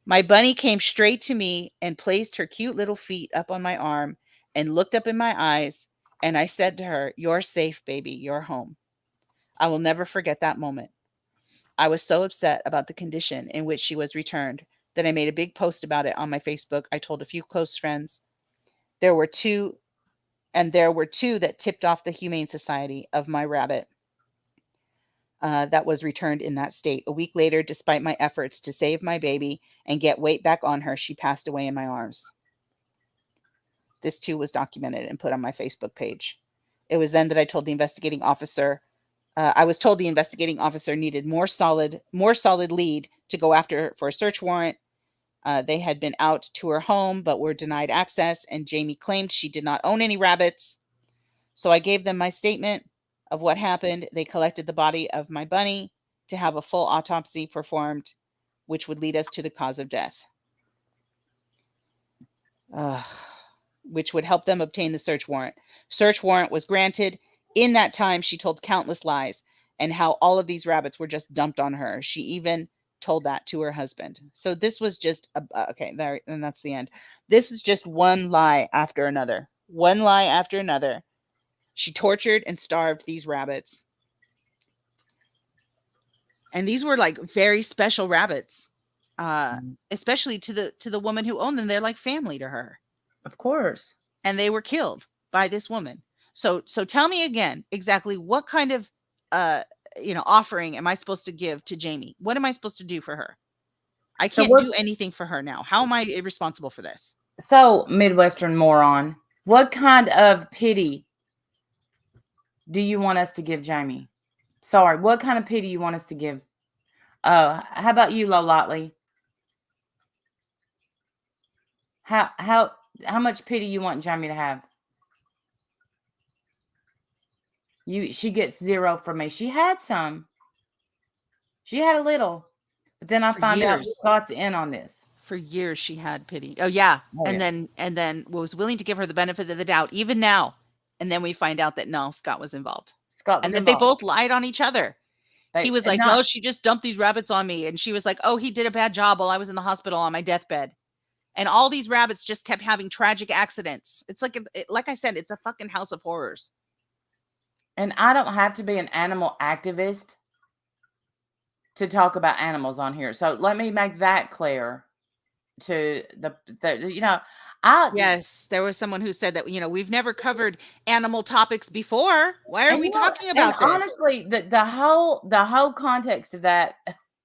My bunny came straight to me and placed her cute little feet up on my arm and looked up in my eyes, and I said to her, "You're safe, baby. You're home." I will never forget that moment. I was so upset about the condition in which she was returned that I made a big post about it on my Facebook. I told a few close friends. There were two that tipped off the Humane Society of my rabbit that was returned in that state. A week later, despite my efforts to save my baby and get weight back on her, she passed away in my arms. This too was documented and put on my Facebook page. It was then that I told the investigating officer I was told the investigating officer needed more solid lead to go after for a search warrant. They had been out to her home, but were denied access, and Jaime claimed she did not own any rabbits. So I gave them my statement of what happened. They collected the body of my bunny to have a full autopsy performed, which would lead us to the cause of death, which would help them obtain the search warrant. Search warrant was granted. In that time, she told countless lies and how all of these rabbits were just dumped on her. She even told that to her husband. So this was just okay, there, and that's the end. This is just one lie after another. One lie after another. She tortured and starved these rabbits. And these were like very special rabbits. Especially to the woman who owned them. They're like family to her. Of course. And they were killed by this woman. So tell me again exactly what kind of offering am I supposed to give to Jaime? What am I supposed to do for her? I So can't what? do anything for her now. How am I responsible for this? So Midwestern moron, what kind of pity do you want us to give Jamie? Sorry, what kind of pity you want us to give? How about you, Lolatly? How how how much pity you want Jamie to have? She gets 0 from me. She had some. She had a little. But then I For find out years. Scott's in on this. For years she had pity. Oh yeah. Oh yeah. And then was willing to give her the benefit of the doubt even now. And then we find out that no, Scott was involved. Scott And was that they involved. both lied on each other. He They was like, not "No, she just dumped these rabbits on me." And she was like, "Oh, he did a bad job while I was in the hospital on my deathbed." And all these rabbits just kept having tragic accidents. It's like like I said, it's a fucking house of horrors. and I don't have to be an animal activist to talk about animals on here. So let me make that clear to the I Yes, there was someone who said that, we've never covered animal topics before. Why are and we talking and about this? honestly, the whole context of that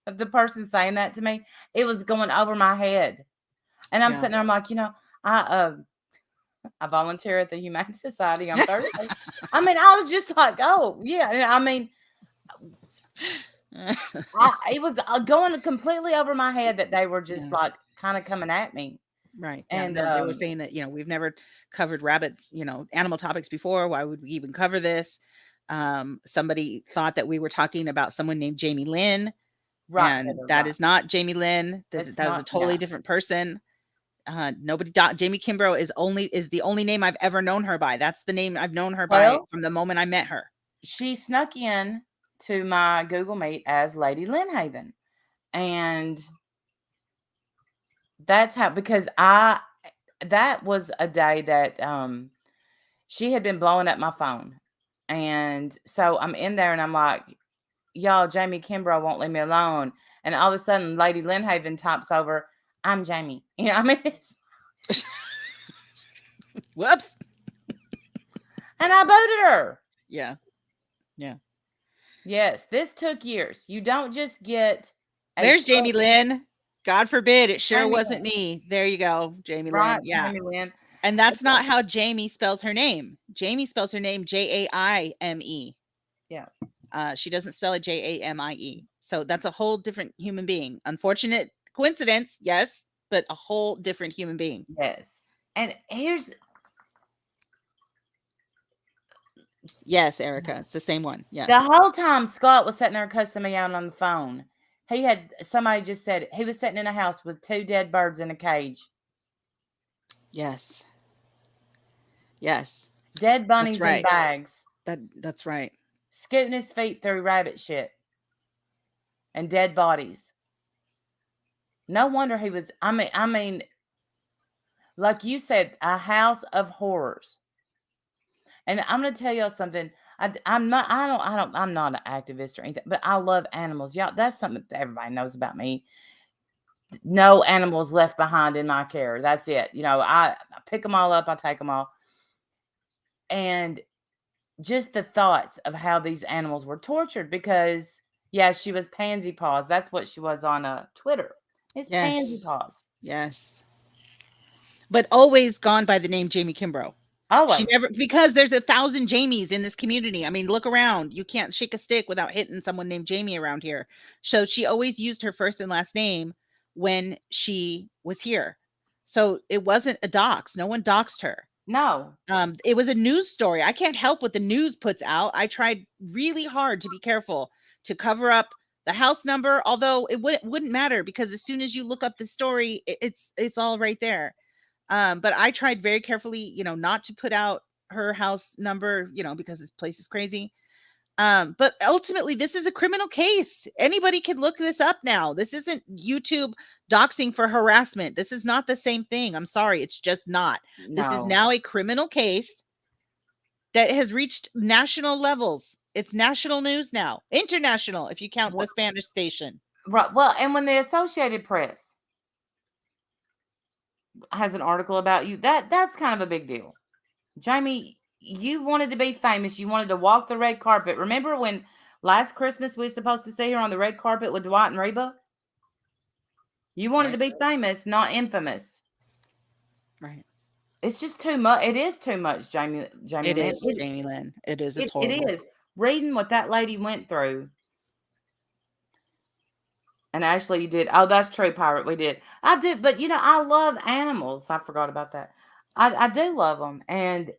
of the person saying that to me, it was going over my head. And I'm Yeah. sitting there, I'm like, I volunteer at the Humane Society on Thursday. I mean, I was just like, oh yeah. I mean, it was going completely over my head that they were just Yeah. like kind of coming at me. Right. Yeah. And No, they were saying that, we've never covered rabbit, animal topics before. Why would we even cover this? Somebody thought that we were talking about someone named Jamie Lynn, right, and Heather, that right. is not Jamie Lynn. It's That is a not, totally yeah. different person. Jamie Kimbrough is the only name I've ever known her by. That's the name I've known her by Well, from the moment I met her. she snuck in to my Google Meet as Lady Lynnhaven. And that's how, because that was a day that she had been blowing up my phone. And so I'm in there and I'm like, y'all, Jaime Kimbrough won't leave me alone. And all of a sudden, Lady Lynnhaven types over, I'm Jamie. I mean, Whoops. and I booted her. Yeah. Yeah. Yes, this took years. You don't just get a There's Jamie Lynn. God forbid it sure Jamie wasn't Lynn, me. There you go, Jamie right? Lynn. Yeah. Jamie Lynn. And that's not how Jamie spells her name. Jamie spells her name Jaime. Yeah. She doesn't spell it Jamie. So that's a whole different human being. Unfortunate coincidence, yes, but a whole different human being. Yes. And here's Yes, Erica, it's the same one. Yes. the whole time Scott was sitting there cussing me out on the phone. Somebody just said he was sitting in a house with 2 dead birds in a cage. Yes. Yes. Dead bunnies That's in right. bags. That's right. Scooting his feet through rabbit shit. And dead bodies. No wonder he was I mean, like you said, a house of horrors. And I'm gonna tell y'all something. I'm not I'm not an activist or anything, but I love animals. Y'all, that's something that everybody knows about me. No animals left behind in my care. That's it. I pick them all up, I take them all. And just the thoughts of how these animals were tortured because yeah, she was pansy paws. That's what she was on Twitter. It's pansy Yes. paws. Yes. But always gone by the name Jamie Kimbrough. She Always. never, because there's 1,000 Jamies in this community. I mean, look around. You can't shake a stick without hitting someone named Jamie around here. So she always used her first and last name when she was here. So it wasn't a dox. No one doxed her. No. It was a news story. I can't help what the news puts out. I tried really hard to be careful to cover up the house number, although it wouldn't matter because as soon as you look up the story, it's all right there. But I tried very carefully, not to put out her house number, because this place is crazy. But ultimately, this is a criminal case. Anybody can look this up now. This isn't YouTube doxing for harassment. This is not the same thing. I'm sorry. It's just not. This is No. now a criminal case that has reached national levels. It's national news now, international, if you count the Spanish station. Right. Well, and when the Associated Press has an article about you, that's kind of a big deal. Jamie, you wanted to be famous. You wanted to walk the red carpet. Remember when last Christmas we were supposed to see her on the red carpet with Dwight and Reba? You wanted to Right. be famous, not infamous. Right. It's just too much. It is too much, Jamie It Lynn. is, Jamie Lynn. It is. It's It horrible. is. Reading what that lady went through. And Ashley, you did. Oh, that's true, Pirate. We did. I do, but I love animals. I forgot about that. I do love them. And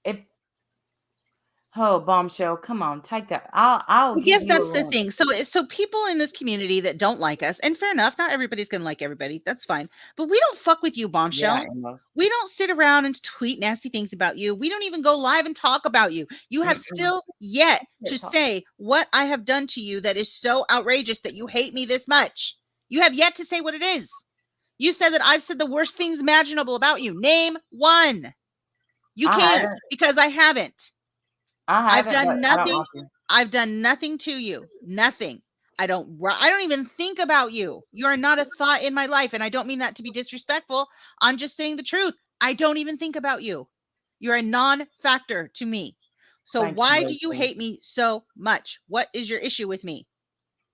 if Bombshell, come on, take that. I'll I give guess you a that's the run. thing. So people in this community that don't like us, and fair enough, not everybody's gonna like everybody. That's fine. But we don't fuck with you, Yeah, Bombshell. Emma. We don't sit around and tweet nasty things about you. We don't even go live and talk about you. You have Mm-mm. still yet to Can't talk. say what I have done to you that is so outrageous that you hate me this much. You have yet to say what it is. You said that I've said the worst things imaginable about you. Name one. You I can't haven't. because I haven't. I I've haven't, but done I don't nothing. like you. I've done nothing to you. Nothing. I don't even think about you. You are not a thought in my life, and I don't mean that to be disrespectful. I'm just saying the truth. I don't even think about you. You're a non-factor to me. So Thank you, why do you Lucy. hate me so much? What is your issue with me?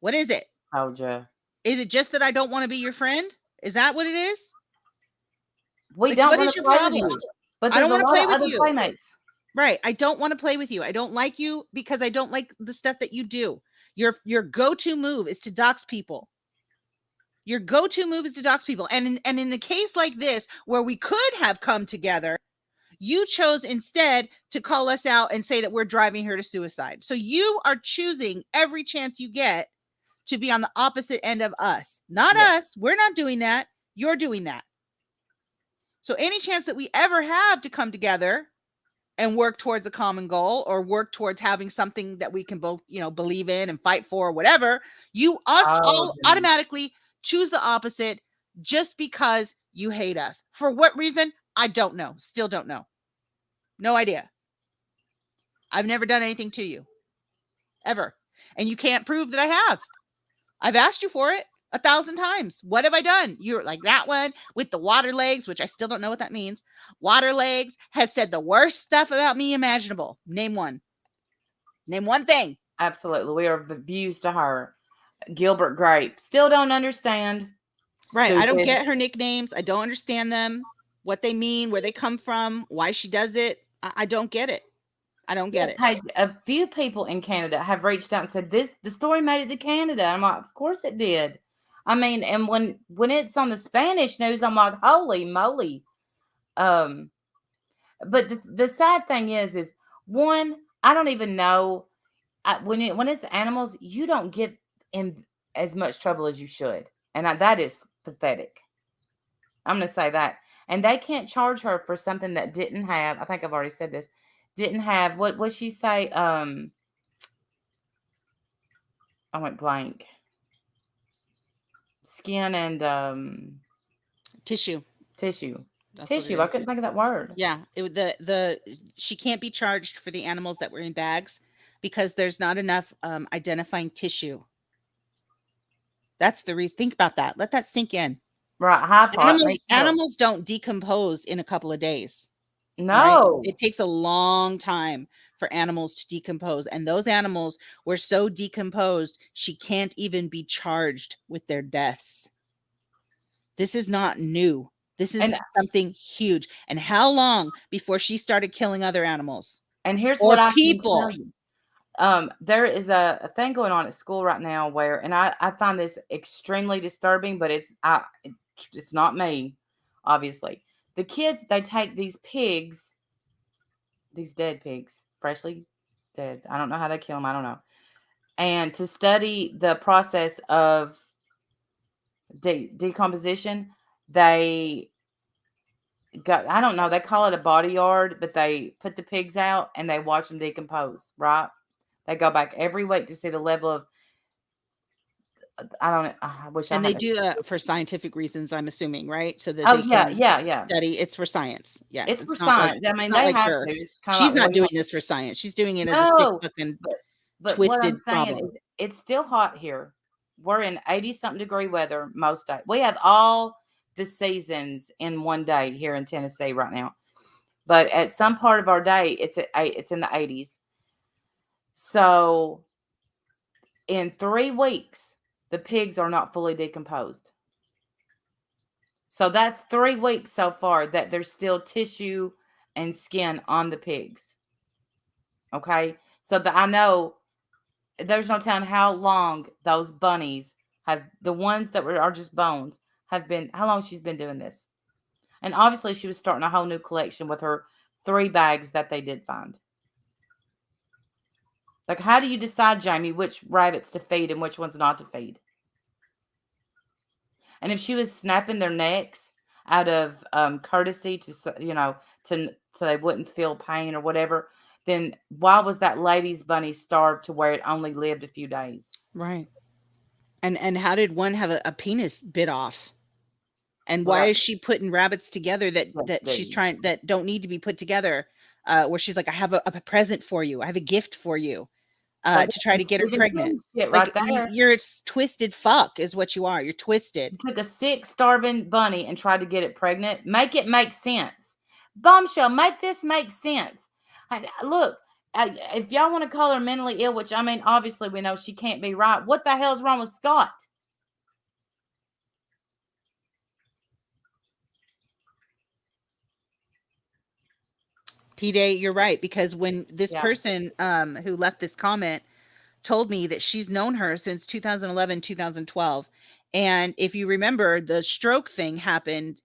What is it? Told you. Is it just that I don't want to be your friend? Is that what it is? We Like, don't what want is to your play with problem? you, but I there's don't a want to lot play of with other you. playmates. Right. I don't want to play with you. I don't like you because I don't like the stuff that you do. Your go-to move is to dox people. Your go-to move is to dox people. And in a case like this, where we could have come together, you chose instead to call us out and say that we're driving her to suicide. So you are choosing every chance you get to be on the opposite end of us. Not Yes. us. We're not doing that. You're doing that. So any chance that we ever have to come together and work towards a common goal or work towards having something that we can both, believe in and fight for or whatever, you us Oh, all Jimmy. automatically choose the opposite just because you hate us. For what reason? I don't know. Still don't know. No idea. I've never done anything to you ever. And you can't prove that I have. I've asked you for it 1,000 times. What have I done? You're like that one with the water legs, which I still don't know what that means. Water legs has said the worst stuff about me imaginable. Name one. Name one thing. Absolutely. We are views to her. Gilbert Grape. Still don't understand. Right. I don't Stupid. get her nicknames. I don't understand them, what they mean, where they come from, why she does it. I don't get it. I don't get Yeah, it. Paige, a few people in Canada have reached out and said the story made it to Canada. I'm like, of course it did. I mean, and when it's on the Spanish news, I'm like, holy moly. Um, but the sad thing is one, I don't even know when it's animals, you don't get in as much trouble as you should, and that is pathetic. I'm going to say that, and they can't charge her for something that didn't have. I think I've already said this. Didn't have what she say? I went blank. Skin and Tissue. tissue. That's what it Tissue. I is. couldn't think of that word. Yeah, the she can't be charged for the animals that were in bags because there's not enough identifying tissue. That's the reason. Think about that. Let that sink in. Right, high part. Animals Me too. animals don't decompose in a couple of days, right? No. It takes a long time for animals to decompose, and those animals were so decomposed she can't even be charged with their deaths. This is not new. This is And something huge. And how long before she started killing other animals and here's or what I can tell people? you. There is a thing going on at school right now where, and I find this extremely disturbing, but it's not me, obviously. The kids, they take these pigs, these dead pigs, freshly dead. I don't know how they kill them. I don't know. And to study the process of decomposition, they I don't know, they call it a body yard, but they put the pigs out and they watch them decompose, right? They go back every week to see the level of I don't I wish I And they had a do that for scientific reasons, I'm assuming, right? So that Oh, they yeah, can yeah, yeah. study. It's for science. Yes, It's for science. I it's mean, not they like have her. to. It's kinda She's like not we doing don't this for science. She's doing it as a sick No, fucking but what I'm twisted saying problem. is it's still hot here. We're in 80 something degree weather most days. We have all the seasons in one day here in Tennessee right now. But at some part of our day, it's in the 80s. So in 3 weeks, the pigs are not fully decomposed. So that's 3 weeks so far that there's still tissue and skin on the pigs. Okay? So that I know there's no telling how long those bunnies have, the ones that are just bones, have been, how long she's been doing this. And obviously she was starting a whole new collection with her 3 bags that they did find. Like, how do you decide, Jamie, which rabbits to feed and which ones not to feed? And if she was snapping their necks out of courtesy to, so they wouldn't feel pain or whatever, then why was that lady's bunny starved to where it only lived a few days? Right. And how did one have a penis bit off? And Well, why that is she putting rabbits together yes, that she's the trying that don't need to be put together? Where she's like, I have a present for you. I have a gift for you. well, To try to that's get her Stephen pregnant. King shit Like right there. you're twisted fuck is what you are. You're twisted. You took a sick, starving bunny and tried to get it pregnant. Make it make sense. Bombshell, make this make sense. Look, if y'all want to call her mentally ill, which I mean, obviously we know she can't be right. What the hell's wrong with Scott? P-Day, you're right, because when this Yeah, person who left this comment told me that she's known her since 2011, 2012. And if you remember, the stroke thing happened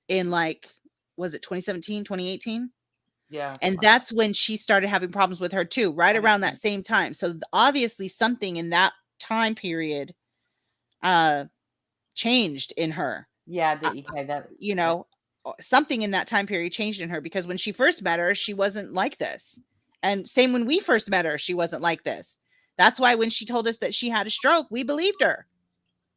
in like, was it 2017, 2018? yeah, And something like that's when she started having problems with her too, right that. around that same time. So obviously something in that time period uh changed in her. Yeah, Uh, the EK that you yeah. know, something in that time period changed in her, because when she first met her, she wasn't like this. And same when we first met her, she wasn't like this. That's why when she told us that she had a stroke, we believed her.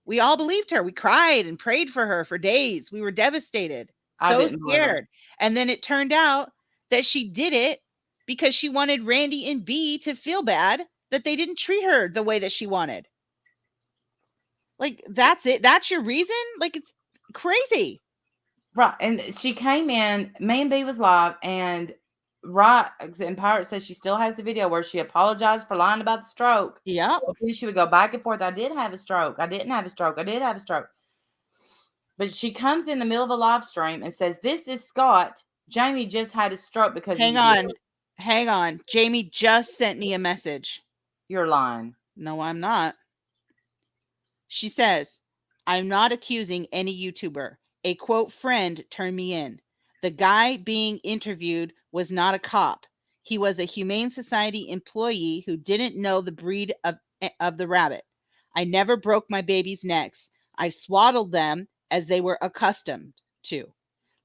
We all believed her. We cried and prayed for her for days. We were devastated, I so didn't believe her. scared. And then it turned out that she did it because she wanted Randy and B to feel bad that they didn't treat her the way that she wanted. Like, that's it. That's your reason? Like, it's crazy. Right, and she came in, me and B was live, and right, and Pirate says she still has the video where she apologized for lying about the stroke. Yep. And then she would go back and forth. I did have a stroke. I didn't have a stroke. I did have a stroke. But she comes in the middle of a live stream and says, "This is Scott. Jamie just had a stroke because of Hang you." on. Hang on. Jamie just sent me a message. You're lying. No, I'm not. She says, I'm not accusing any YouTuber. A quote friend turned me in. The guy being interviewed was not a cop. He was a Humane Society employee who didn't know the breed of the rabbit. I never broke my babies' necks. I swaddled them as they were accustomed to.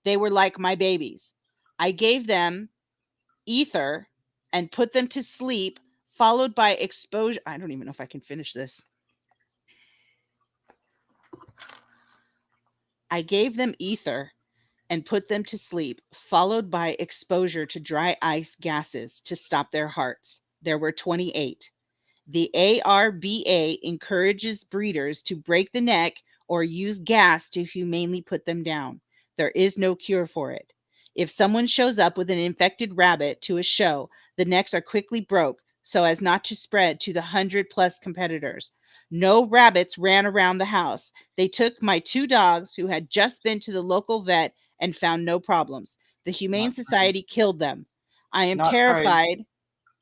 They were like my babies. I gave them ether and put them to sleep, followed by exposure. I don't even know if I can finish this. I gave them ether and put them to sleep, followed by exposure to dry ice gases to stop their hearts. There were 28. The ARBA encourages breeders to break the neck or use gas to humanely put them down. There is no cure for it. If someone shows up with an infected rabbit to a show, the necks are quickly broke so as not to spread to the 100+ competitors. No rabbits ran around the house. They took my 2 dogs who had just been to the local vet and found no problems. The Humane Not true. Society killed them. I am Not true. terrified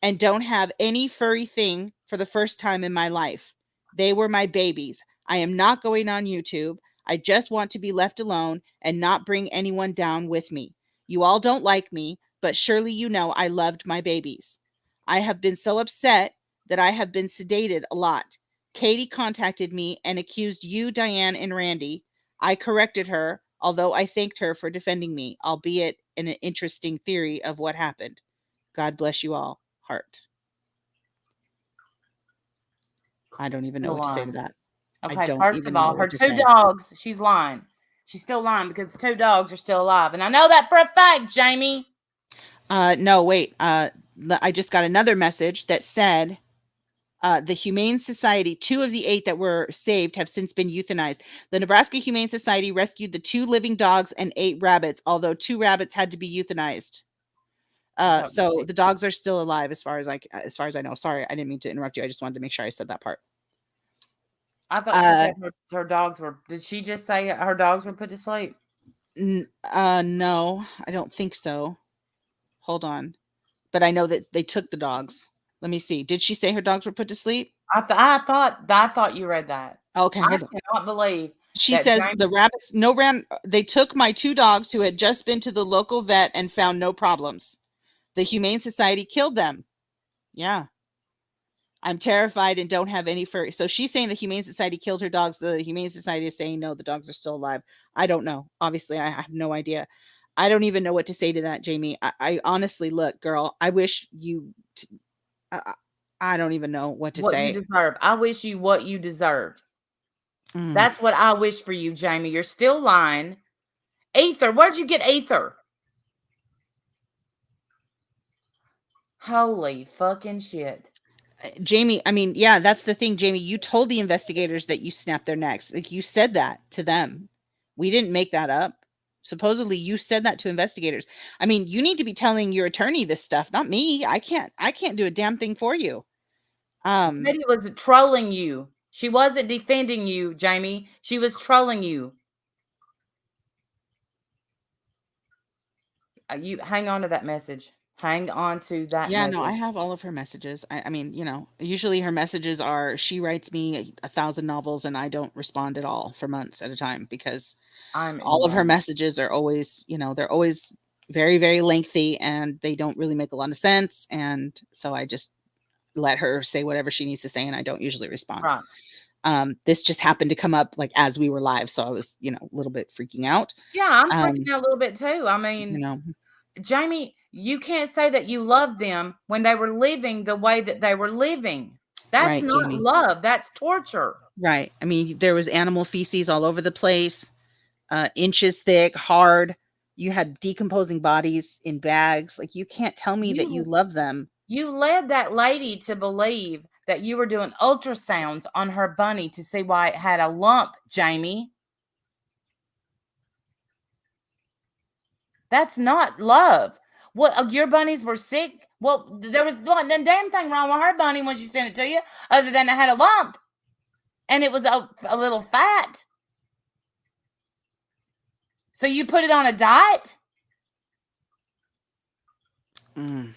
and don't have any furry thing for the first time in my life. They were my babies. I am not going on YouTube. I just want to be left alone and not bring anyone down with me. You all don't like me, but surely you know I loved my babies. I have been so upset that I have been sedated a lot. Katie contacted me and accused you, Diane, and Randy. I corrected her, although I thanked her for defending me, albeit in an interesting theory of what happened. God bless you all. Heart. I don't even know Still what to say to lying. that. I Okay, don't first of even know all, her what to 2 say. dogs, she's lying. She's still lying because the 2 dogs are still alive. And I know that for a fact, Jamie. No, wait. I just got another message that said the Humane Society, 2 of the 8 that were saved have since been euthanized. The Nebraska Humane Society rescued the 2 living dogs and 8 rabbits, although 2 rabbits had to be euthanized. I thought So the dogs are still alive as far as I know. Sorry, I didn't mean to interrupt you. I just wanted to make sure I said that part. I thought she Uh, said her dogs were, did she just say her dogs were put to sleep? No, I don't think so. Hold on. But I know that they took the dogs. Let me see. Did she say her dogs were put to sleep? I thought you read that. Okay, I hold on. cannot believe She that says James the rabbits no ran they took my 2 dogs who had just been to the local vet and found no problems. The Humane Society killed them. Yeah. I'm terrified and don't have any fur. So she's saying the Humane Society killed her dogs. The Humane Society is saying no, the dogs are still alive. I don't know. Obviously, I have no idea. I don't even know what to say to that, Jamie. I honestly, look, girl, I wish you. I, I I don't even know what to what you say. deserve. I wish you what you deserved. Mm. That's what I wish for you, Jamie. You're still lying. Ether, where'd you get ether? Holy fucking shit. Jamie, I mean, yeah, that's the thing, Jamie. You told the investigators that you snapped their necks. Like you said that to them. We didn't make that up. Supposedly you said that to investigators. I mean, you need to be telling your attorney this stuff, not me. I can't do a damn thing for you. Um Betty was trolling you. She wasn't defending you, Jamie. She was trolling you. You hang on to that message. Hang on to that yeah, no, I message. have all of her messages. I mean, usually her messages are she writes me a thousand novels and I don't respond at all for months at a time because I'm all of her embarrassed. messages are always, they're always very, very lengthy and they don't really make a lot of sense. And so I just let her say whatever she needs to say and I don't usually respond. Right. This just happened to come up like as we were live. So I was, a little bit freaking out. Yeah, I'm Um, freaking out a little bit too. I you mean, know, Jamie, you can't say that you love them when they were living the way that they were living. That's right, not Jamie. love. That's torture. Right. I mean, there was animal feces all over the place, inches thick, hard. You had decomposing bodies in bags. Like, you can't tell me that you You love them. you led that lady to believe that you were doing ultrasounds on her bunny to see why it had a lump, Jamie. That's not love. What your bunnies were sick? Well, there was one the damn thing wrong with her bunny when she sent it to you, other than it had a lump and it was a little fat. So you put it on a diet? Mm,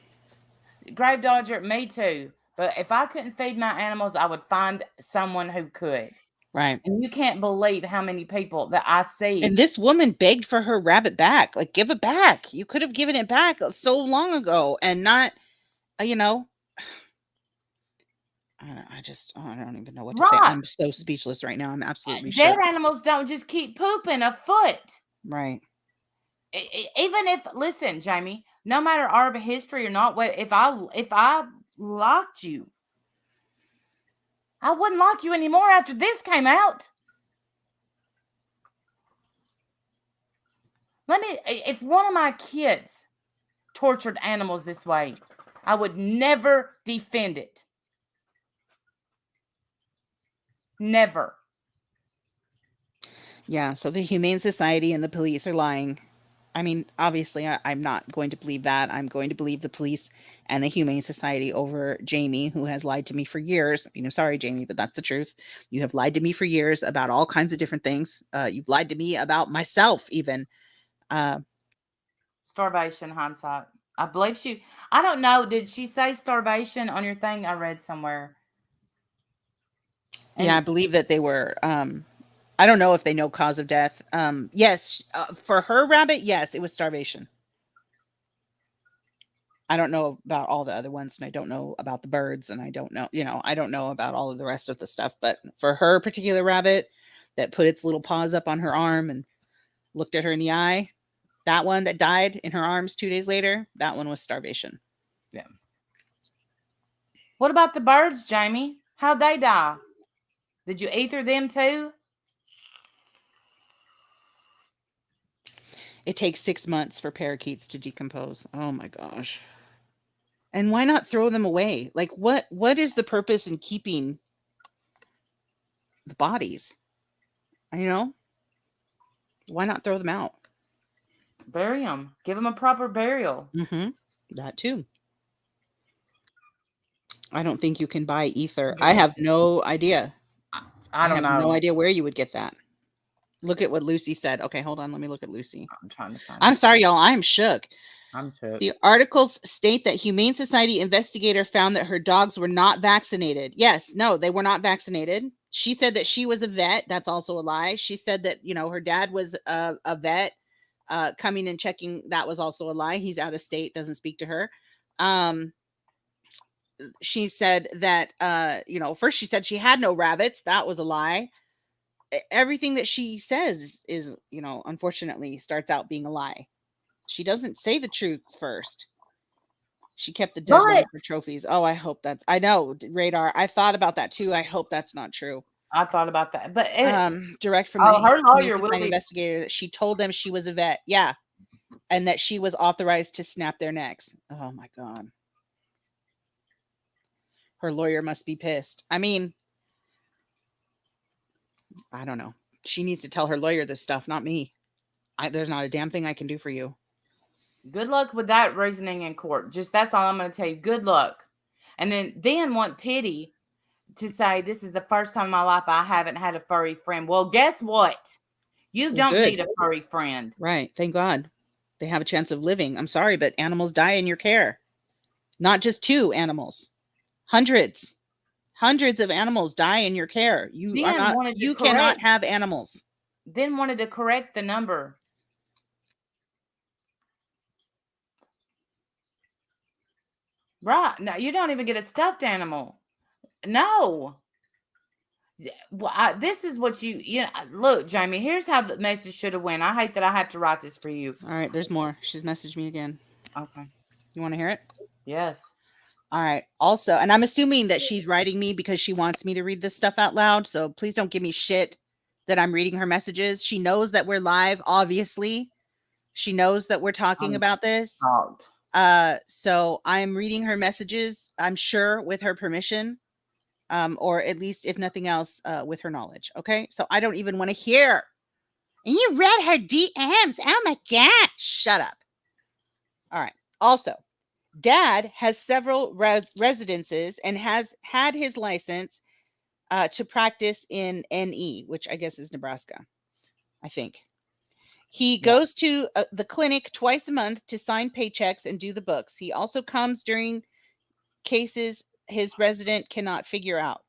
Grave Dodger, me too. But if I couldn't feed my animals, I would find someone who could. right. And you can't believe how many people that I And see. this woman begged for her rabbit back. Like, give it back. You could have given it back so long ago and not, uh, you know, I don't even know what to say. Right. I'm so speechless right now. I'm absolutely Dead shook. animals don't just keep pooping a foot. Right. Even if, listen, Jamie, no matter our history or not, if I locked you, I wouldn't lock you anymore after this came out. If one of my kids tortured animals this way, I would never defend it. Never. Yeah. So the Humane Society and the police are lying. I mean, obviously, I'm not going to believe that. I'm going to believe the police and the Humane Society over Jamie, who has lied to me for years. Sorry, Jamie, but that's the truth. You have lied to me for years about all kinds of different things. You've lied to me about myself, even. Uh, Starvation hindsight. I believe I don't know. Did she say starvation on your thing? I read somewhere. yeah, I And believe that they were. I don't know if they know cause of death. Yes, for her rabbit, yes, it was starvation. I don't know about all the other ones, and I don't know about the birds, and I don't know, I don't know about all of the rest of the stuff. But for her particular rabbit that put its little paws up on her arm and looked at her in the eye, that one that died in her arms 2 days later, that one was starvation. yeah. What about the birds, Jamie? How'd they die? Did you ether them too? It takes 6 months for parakeets to decompose. Oh my gosh. And why not throw them away? Like what is the purpose in keeping the bodies? You know? Why not throw them out? Bury them. Give them a proper burial. Mhm. That too. I don't think you can buy ether. I Yeah. have no idea. I I don't have no know. idea where you would get that. Look at what Lucy said. Okay, hold on. Let me look at Lucy. I'm trying to find I'm it. sorry, y'all. I'm shook. I'm shook. The articles state that Humane Society investigator found that her dogs were not vaccinated. Yes, no, they were not vaccinated. She said that she was a vet. That's also a lie. She said that, her dad was a vet coming and checking. That was also a lie. He's out of state, doesn't speak to her. She said that, first she said she had no rabbits. That was a lie. Everything that she says is, unfortunately starts out being a lie. She doesn't say the truth first. She kept the dead one for trophies. Oh, I hope that's. I know, Radar. I thought about that too. I hope that's not true. I thought about that, but direct from the her Humane lawyer will Society be. investigator that she told them she was a vet. Yeah, and that she was authorized to snap their necks. Oh my god. Her lawyer must be pissed. I mean, I don't know. She needs to tell her lawyer this stuff, not me. There's not a damn thing I can do for you. Good luck with that reasoning in court. Just that's all I'm going to tell you. Good luck. And then want pity to say this is the first time in my life I haven't had a furry friend. Well, guess what? You don't need a furry friend. Right. Thank God. They have a chance of living. I'm sorry, but animals die in your care. Not just 2 animals. Hundreds of animals die in your care. You cannot have animals. Then wanted to correct the number. Right. No, you don't even get a stuffed animal. No. Well, this is what look, Jamie, here's how the message should have went. I hate that I have to write this for you. All right, there's more. She's messaged me again. Okay. You want to hear it? Yes. All right. Also, and I'm assuming that she's writing me because she wants me to read this stuff out loud. So please don't give me shit that I'm reading her messages. She knows that we're live, obviously. She knows that we're talking about this. So I'm reading her messages, I'm sure, with her permission. Or at least, if nothing else, with her knowledge. Okay. So I don't even want to hear. And you read her DMs. Oh my God. Shut up. All right. Also, Dad has several residences and has had his license to practice in NE, which I guess is Nebraska, I think. He goes to the clinic twice a month to sign paychecks and do the books. He also comes during cases his resident cannot figure out.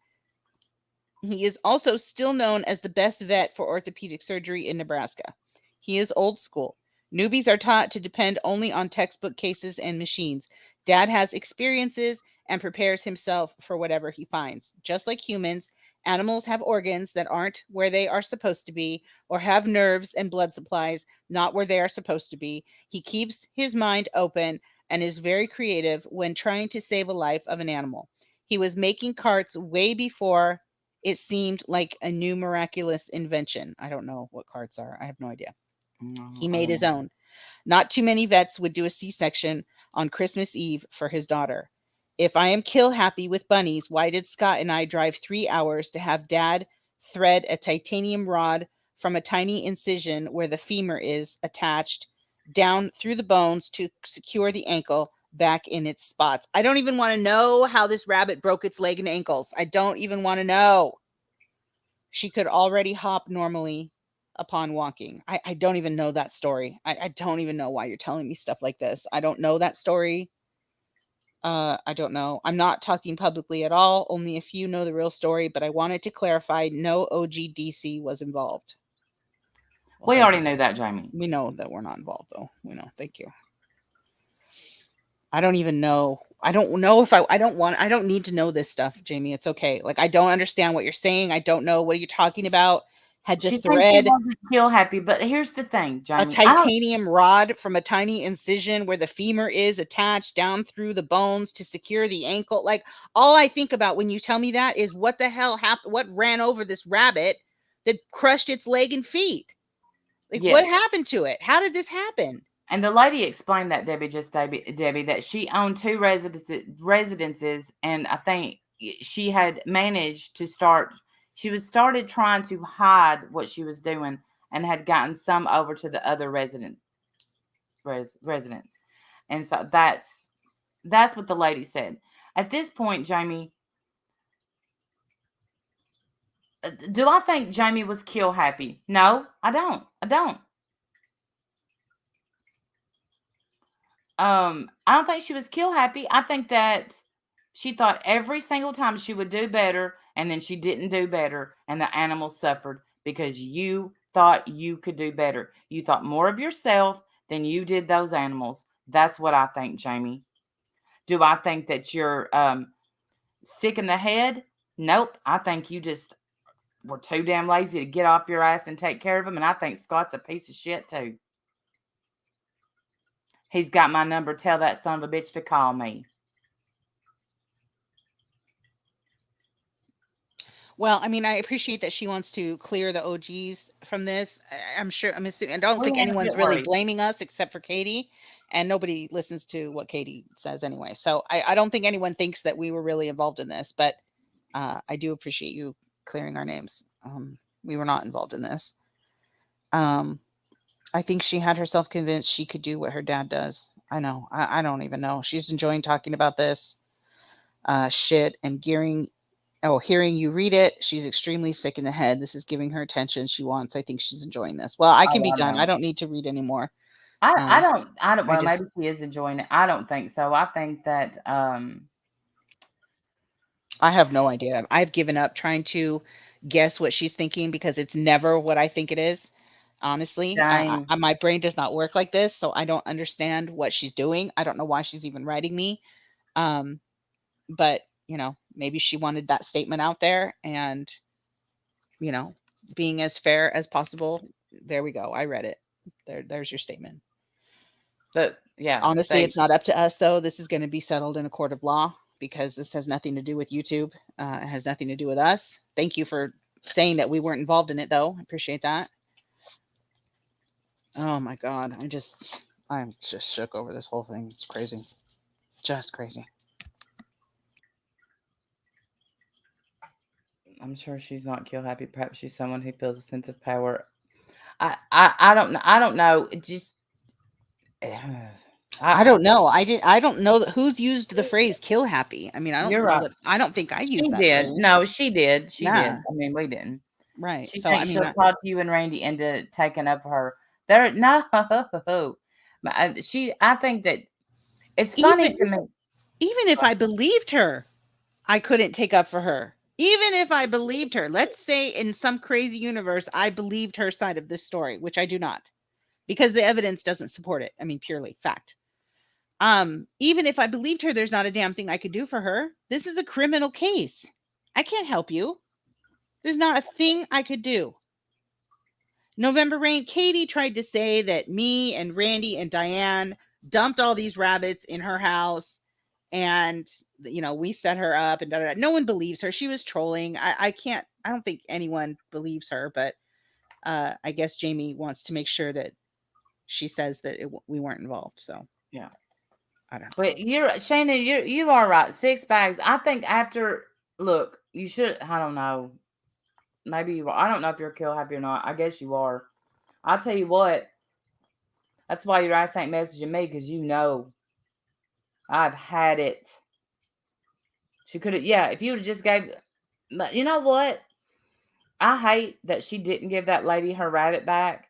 He is also still known as the best vet for orthopedic surgery in Nebraska. He is old school. Newbies are taught to depend only on textbook cases and machines. Dad has experiences and prepares himself for whatever he finds. Just like humans, animals have organs that aren't where they are supposed to be, or have nerves and blood supplies not where they are supposed to be. He keeps his mind open and is very creative when trying to save a life of an animal. He was making carts way before it seemed like a new miraculous invention. I don't know what carts are. I have no idea. He made his own. Not too many vets would do a C-section on Christmas Eve for his daughter. If I am kill happy with bunnies, why did Scott and I drive 3 hours to have Dad thread a titanium rod from a tiny incision where the femur is attached down through the bones to secure the ankle back in its spots? I don't even want to know how this rabbit broke its leg and ankles. I don't even want to know. She could already hop normally upon walking. I don't even know that story. I don't even know why you're telling me stuff like this. I don't know that story. I don't know. I'm not talking publicly at all. Only a few know the real story, but I wanted to clarify no OGDC was involved. Well, we already knew that, Jamie. We know that we're not involved, though. We know. Thank you. I don't even know. I don't know if I don't need to know this stuff, Jamie. It's okay. Like, I don't understand what you're saying. I don't know what you're talking about. Had to thread feel happy, but here's the thing, Jamie. A titanium rod from a tiny incision where the femur is attached down through the bones to secure the ankle. Like, all I think about when you tell me that is what the hell happened? What ran over this rabbit that crushed its leg and feet? Like, what happened to it? How did this happen? And the lady explained that, Debbie, that she owned 2 residences, and I think she had managed to started trying to hide what she was doing and had gotten some over to the other residents. And so that's what the lady said. At this point, Jamie, Do I think Jamie was kill happy? No, I don't. I don't. I don't think she was kill happy. I think that she thought every single time she would do better, and then she didn't do better, and the animals suffered because you thought you could do better. You thought more of yourself than you did those animals. That's what I think, Jamie. Do I think that you're sick in the head? Nope. I think you just were too damn lazy to get off your ass and take care of them. And I think Scott's a piece of shit too. He's got my number. Tell that son of a bitch to call me. Well, I mean, I appreciate that she wants to clear the OGs from this. I'm sure, I'm assuming, I don't We think ain't a anyone's bit really worried. blaming us except for Katie, and nobody listens to what Katie says anyway. So I don't think anyone thinks that we were really involved in this, but I do appreciate you clearing our names. We were not involved in this. Um, I think she had herself convinced she could do what her dad does. I know. I don't even know. She's enjoying talking about this shit and hearing you read it. She's extremely sick in the head. This is giving her attention she wants. I think she's enjoying this. Well, I can Oh, be I done. I know. don't need to read anymore. I Um, don't. I don't. I Well, just maybe she is enjoying it. I don't think so. I think that I have no idea. I've given up trying to guess what she's thinking because it's never what I think it is. Honestly, dang. my brain does not work like this, so I don't understand what she's doing. I don't know why she's even writing me. Um, but maybe she wanted that statement out there, and you know, being as fair as possible. There we go. I read it. There's your statement. But yeah, Honestly, they. it's not up to us though. This is going to be settled in a court of law because this has nothing to do with YouTube. It has nothing to do with us. Thank you for saying that we weren't involved in it though. I appreciate that. Oh my god, I'm just shook over this whole thing. It's crazy. Just crazy. I'm sure she's not kill happy. Perhaps she's someone who feels a sense of power. I don't know. I don't know. It just. I I. don't know. I don't know that who's used the phrase kill happy. I mean, I don't You're know right. that I don't think I use She that did. phrase. No, she did. She did. Yeah, I mean, we didn't. right. She So I thinks mean, she'll talk you and Randy into taking up for her. There, no. I think that it's funny even to me. even if I believed her, I couldn't take up for her. Even if I believed her, let's say in some crazy universe, I believed her side of this story, which I do not, because the evidence doesn't support it. I mean, purely fact. Even if I believed her, there's not a damn thing I could do for her. This is a criminal case. I can't help you. There's not a thing I could do. November Rain, Katie tried to say that me and Randy and Diane dumped all these rabbits in her house and we set her up and da, da, da. No one believes her. She was trolling. I don't think anyone believes her, but I guess Jamie wants to make sure that she says that we weren't involved. So Yeah. I don't know. But you're Shayna, you are right. 6 bags. I think after look, you should. I don't know. Maybe you are. I don't know if you're kill happy or not. I guess you are. I'll tell you what. That's why your ass ain't messaging me because you know I've had it. She could have. Yeah, if you would have just gave. But you know what? I hate that she didn't give that lady her rabbit back,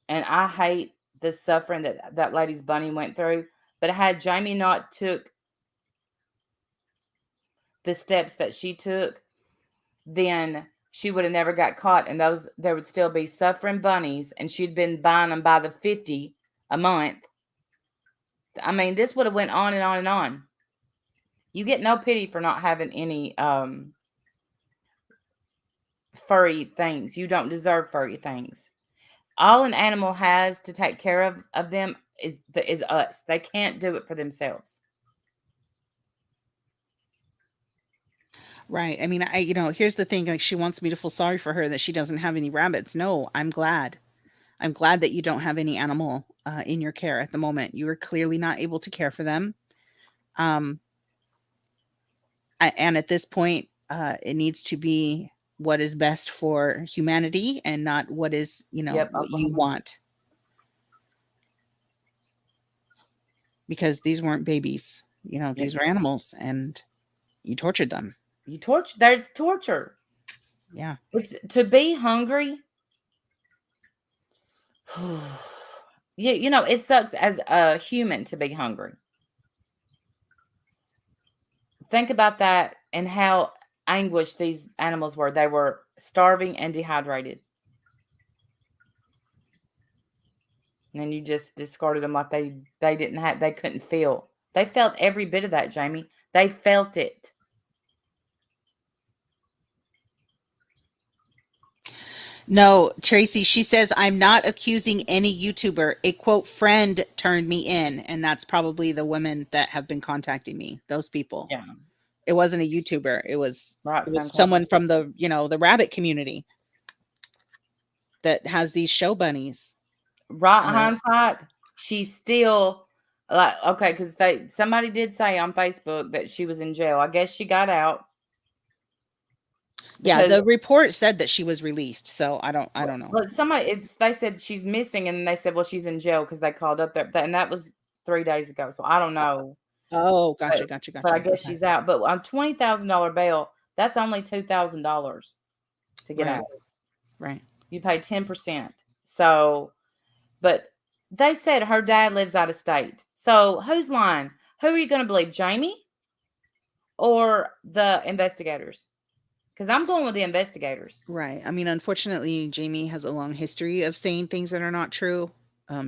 and I hate the suffering that that lady's bunny went through. But had Jamie not took the steps that she took, then she would have never got caught, and those there would still be suffering bunnies, and she'd been buying them by the 50 a month. I mean, this would have went on and on and on. You get no pity for not having any furry things. You don't deserve furry things. All an animal has to take care of them is us. They can't do it for themselves. Right. I mean, here's the thing. Like, she wants me to feel sorry for her that she doesn't have any rabbits. No, I'm glad. I'm glad that you don't have any animal in your care at the moment. You are clearly not able to care for them. Um, and at this point, it needs to be what is best for humanity and not what is, Yep, what you Oklahoma. want. Because these weren't babies, Yep. these were animals and you tortured them. You torture. There's torture. Yeah. It's to be hungry. You know, it sucks as a human to be hungry. Think about that and how anguished these animals were. They were starving and dehydrated. And you just discarded them like they didn't have, they couldn't feel. They felt every bit of that, Jamie. They felt it. No, Tracy, she says, I'm not accusing any YouTuber. A quote friend turned me in. And that's probably the women that have been contacting me, those people. Yeah. It wasn't a YouTuber. It was Right. someone from the, the rabbit community that has these show bunnies. Right, hindsight, she's still like, okay, because somebody did say on Facebook that she was in jail. I guess she got out. Yeah, the report said that she was released, so I don't know. But they said she's missing, and they said, well, she's in jail because they called up there, and that was 3 days ago. So I don't know. Oh, gotcha. But I guess she's out. But on $20,000 bail, that's only $2,000 to get out. Right. You pay 10%. So, but they said her dad lives out of state. So who's lying? Who are you going to believe, Jamie or the investigators? Because I'm going with the investigators. Right. I mean, unfortunately, Jamie has a long history of saying things that are not true,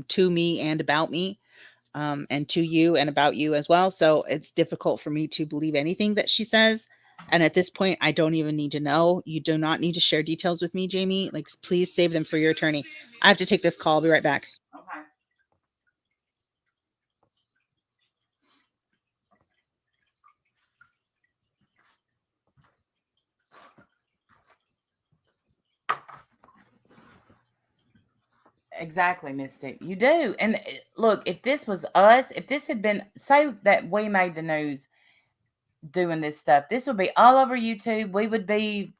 to me and about me, and to you and about you as well. So it's difficult for me to believe anything that she says. And at this point, I don't even need to know. You do not need to share details with me, Jamie. Like, please save them for your attorney. I have to take this call. I'll be right back. Okay. Exactly, Mystic. You do. And look, if this was us, if this had been, say that we made the news doing this stuff, this would be all over YouTube. We would be,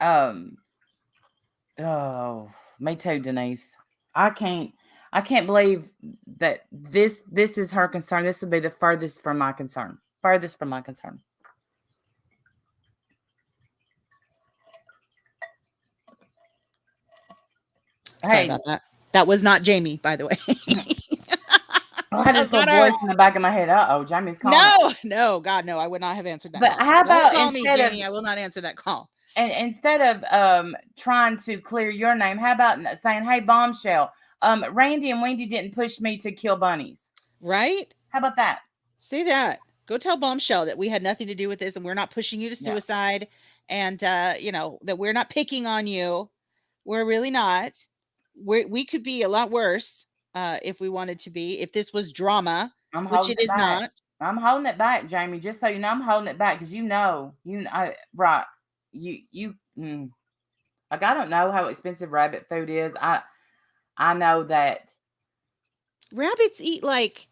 oh, me too, Denise. I can't believe that this is her concern. This would be the furthest from my concern. Furthest from my concern. Sorry about that. That was not Jamie, by the way. I just saw a voice in the back of my head. Uh-oh, Jamie's calling. No, God, no, I would not have answered that But call. How about Don't call me, Jamie. I will not answer that call. And instead of trying to clear your name, how about saying, hey, Bombshell, Randy and Wendy didn't push me to kill bunnies. Right? How about that? Say that. Go tell Bombshell that we had nothing to do with this and we're not pushing you to suicide. And, that we're not picking on you. We're really not. We could be a lot worse if we wanted to be, if this was drama, which it is not. I'm holding it back, Jamie, just so you know. I'm holding it back because right. Like, I don't know how expensive rabbit food is. I know that rabbits eat like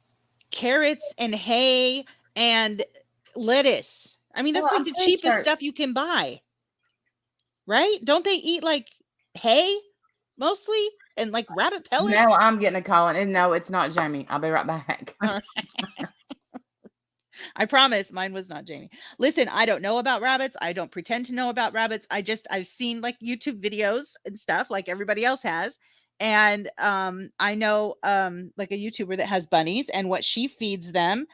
carrots and hay and lettuce. I mean, that's like the cheapest stuff you can buy. Right? Don't they eat like hay mostly and like rabbit pellets? No, I'm getting a call, and no, it's not Jamie. I'll be right back. All right. I promise mine was not Jamie. Listen, I don't know about rabbits. I don't pretend to know about rabbits. I've seen like YouTube videos and stuff like everybody else has. And I know like a YouTuber that has bunnies, and what she feeds them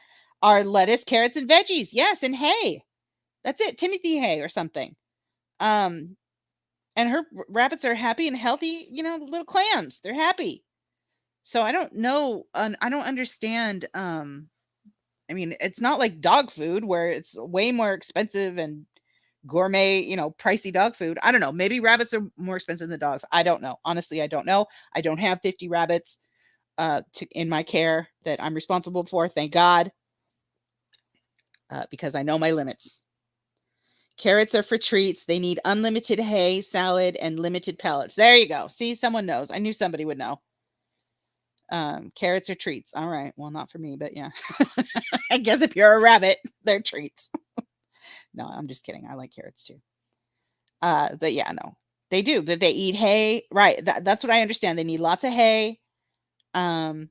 are lettuce, carrots, and veggies. Yes, and hay. That's it. Timothy hay or something. And her rabbits are happy and healthy, little clams. They're happy. So I don't know. I don't understand. I mean, it's not like dog food where it's way more expensive and gourmet, pricey dog food. I don't know. Maybe rabbits are more expensive than dogs. I don't know. Honestly, I don't know. I don't have 50 rabbits in my care that I'm responsible for. Thank God. Because I know my limits. Carrots are for treats. They need unlimited hay, salad, and limited pellets. There you go. See, someone knows. I knew somebody would know. Carrots are treats. All right. Well, not for me, but yeah. I guess if you're a rabbit, they're treats. No, I'm just kidding. I like carrots too. But yeah, no. They do. That they eat hay. Right. That's what I understand. They need lots of hay. And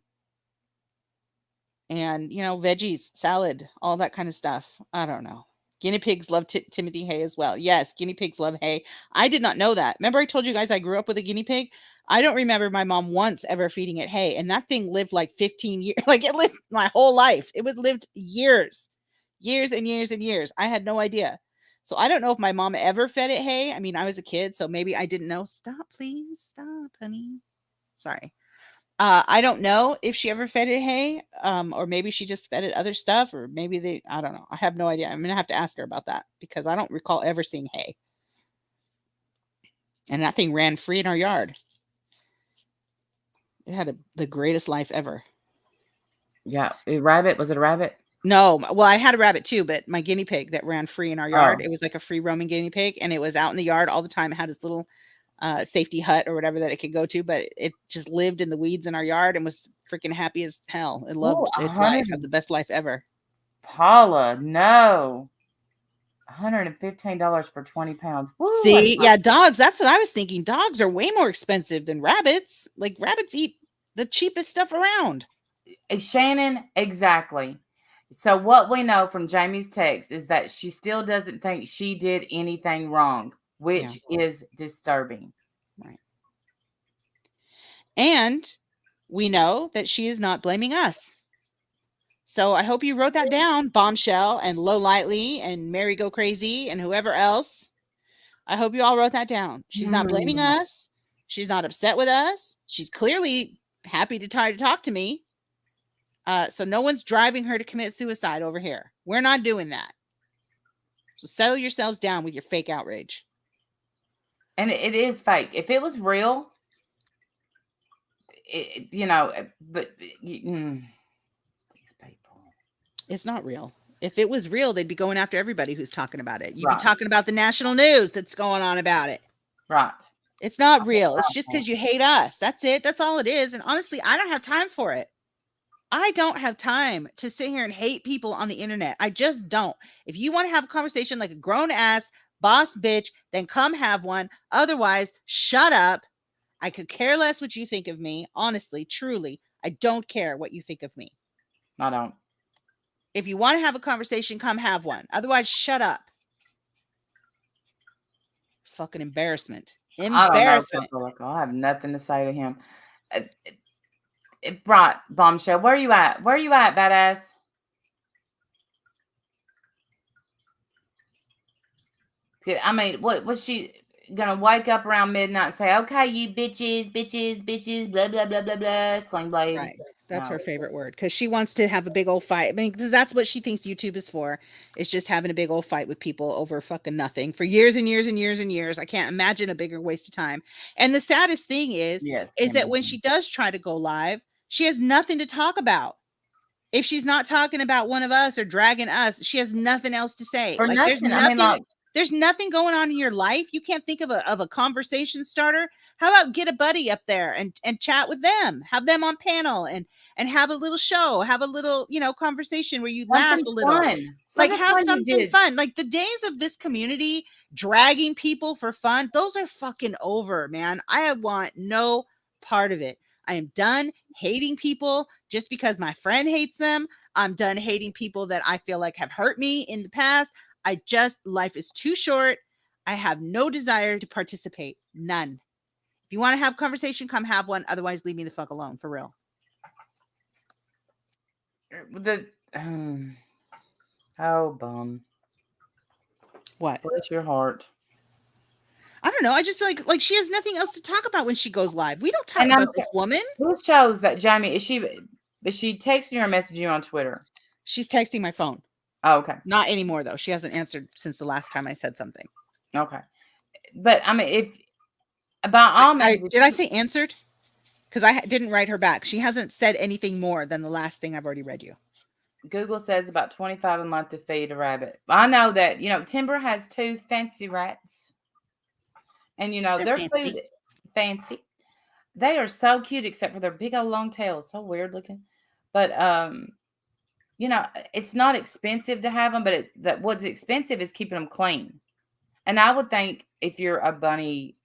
veggies, salad, all that kind of stuff. I don't know. Guinea pigs love Timothy hay as well. Yes, guinea pigs love hay. I did not know that. Remember I told you guys I grew up with a guinea pig? I don't remember my mom once ever feeding it hay, and that thing lived like 15 years. Like it lived my whole life. It was lived years. Years and years and years. I had no idea. So I don't know if my mom ever fed it hay. I mean, I was a kid, so maybe I didn't know. Stop, please. Stop, honey. Sorry. I don't know if she ever fed it hay, or maybe she just fed it other stuff, or maybe I don't know. I have no idea. I'm gonna have to ask her about that because I don't recall ever seeing hay. And that thing ran free in our yard. It had the greatest life ever. Yeah, a rabbit. Was it a rabbit? No, well, I had a rabbit too, but my guinea pig that ran free in our yard. Oh. It was like a free roaming guinea pig, and it was out in the yard all the time. It had its little safety hut or whatever that it could go to, but it just lived in the weeds in our yard and was freaking happy as hell. It loved its life, had the best life ever. Paula, no. $115 for 20 pounds. Woo, see, yeah, dogs. That's what I was thinking. Dogs are way more expensive than rabbits. Like rabbits eat the cheapest stuff around. Shannon, exactly. So what we know from Jamie's text is that she still doesn't think she did anything wrong, which is disturbing. Right. And we know that she is not blaming us. So I hope you wrote that down, Bombshell and Low Lightly and Mary Go Crazy and whoever else. I hope you all wrote that down. She's not blaming us. She's not upset with us. She's clearly happy to try to talk to me. So no one's driving her to commit suicide over here. We're not doing that. So settle yourselves down with your fake outrage. And it is fake. If it was real, you know, but these people. It's not real. If it was real, they'd be going after everybody who's talking about it. You'd be talking about the national news that's going on about it. Right. It's not real. It's just because you hate us. That's it. That's all it is. And honestly, I don't have time for it. I don't have time to sit here and hate people on the internet. I just don't. If you want to have a conversation like a grown ass boss bitch, then come have one. Otherwise, shut up. I could care less what you think of me. Honestly, truly, I don't care what you think of me. I don't. If you want to have a conversation, come have one. Otherwise, shut up. Fucking embarrassment. Embarrassment. I have nothing to say to him. Right, Bombshell. Where are you at? Where are you at, badass? I mean, what was she gonna wake up around midnight and say, "Okay, you bitches, bitches, bitches, blah blah blah blah blah, sling blade"? Right. That's her favorite word because she wants to have a big old fight. I mean, that's what she thinks YouTube is for. It's just having a big old fight with people over fucking nothing for years and years and years and years. I can't imagine a bigger waste of time. And the saddest thing is that when she does try to go live, she has nothing to talk about. If she's not talking about one of us or dragging us, she has nothing else to say. Or like nothing. I mean, there's nothing going on in your life. You can't think of a conversation starter. How about get a buddy up there and chat with them, have them on panel and have a little show, have a little, conversation where you laugh a little, like have something fun. Like the days of this community dragging people for fun, those are fucking over, man. I want no part of it. I am done hating people just because my friend hates them. I'm done hating people that I feel like have hurt me in the past. Life is too short. I have no desire to participate. None. If you want to have a conversation, come have one. Otherwise, leave me the fuck alone, for real. Oh, bum. What? Bless your heart. I don't know. I just like she has nothing else to talk about when she goes live. We don't talk about this woman. Who shows that Jamie? Is she texting you or messaging you on Twitter? She's texting my phone. Oh, okay. Not anymore though. She hasn't answered since the last time I said something. Okay. But I mean, if about all did I say answered? Because I didn't write her back. She hasn't said anything more than the last thing I've already read you. Google says about $25 a month to feed a rabbit. I know that, Timber has 2 fancy rats. And, their food fancy. They are so cute except for their big old long tails. So weird looking. But, it's not expensive to have them, but what's expensive is keeping them clean. And I would think if you're a bunny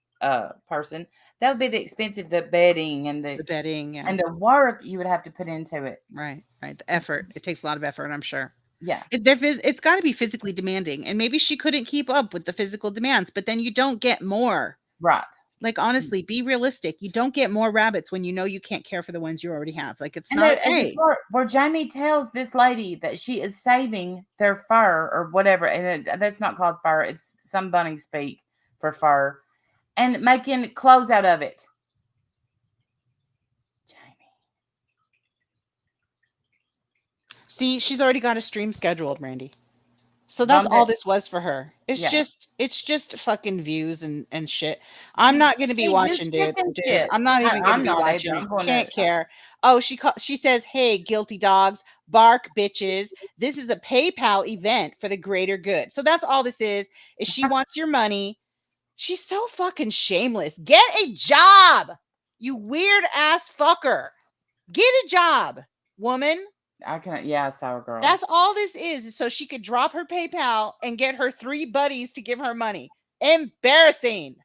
person, that would be the expensive, the bedding and the bedding and the work you would have to put into it. Right. The effort. It takes a lot of effort, I'm sure. Yeah. It's got to be physically demanding, and maybe she couldn't keep up with the physical demands, but then you don't get more. Right. Like, honestly, be realistic. You don't get more rabbits when you know you can't care for the ones you already have. Like, it's And not there's a okay. part where Jamie tells this lady that she is saving their fur or whatever, and that's not called fur. It's some bunny speak for fur, and making clothes out of it. Jamie. See, she's already got a stream scheduled, Randy. So that's all Bombshell. this was for her. Yeah. It's just fucking views and shit. I'm not gonna be Hey, you watching, dude. chicken Dude, shit. I'm not even gonna I'm be not either. watching it. I'm going Can't to. care. Oh, she says, "Hey, guilty dogs, bark, bitches. This is a PayPal event for the greater good." So that's all this is she wants your money. She's so fucking shameless. Get a job, you weird ass fucker. Get a job, woman. I can. Yeah, sour girl. That's all this is so she could drop her PayPal and get her 3 buddies to give her money. Embarrassing.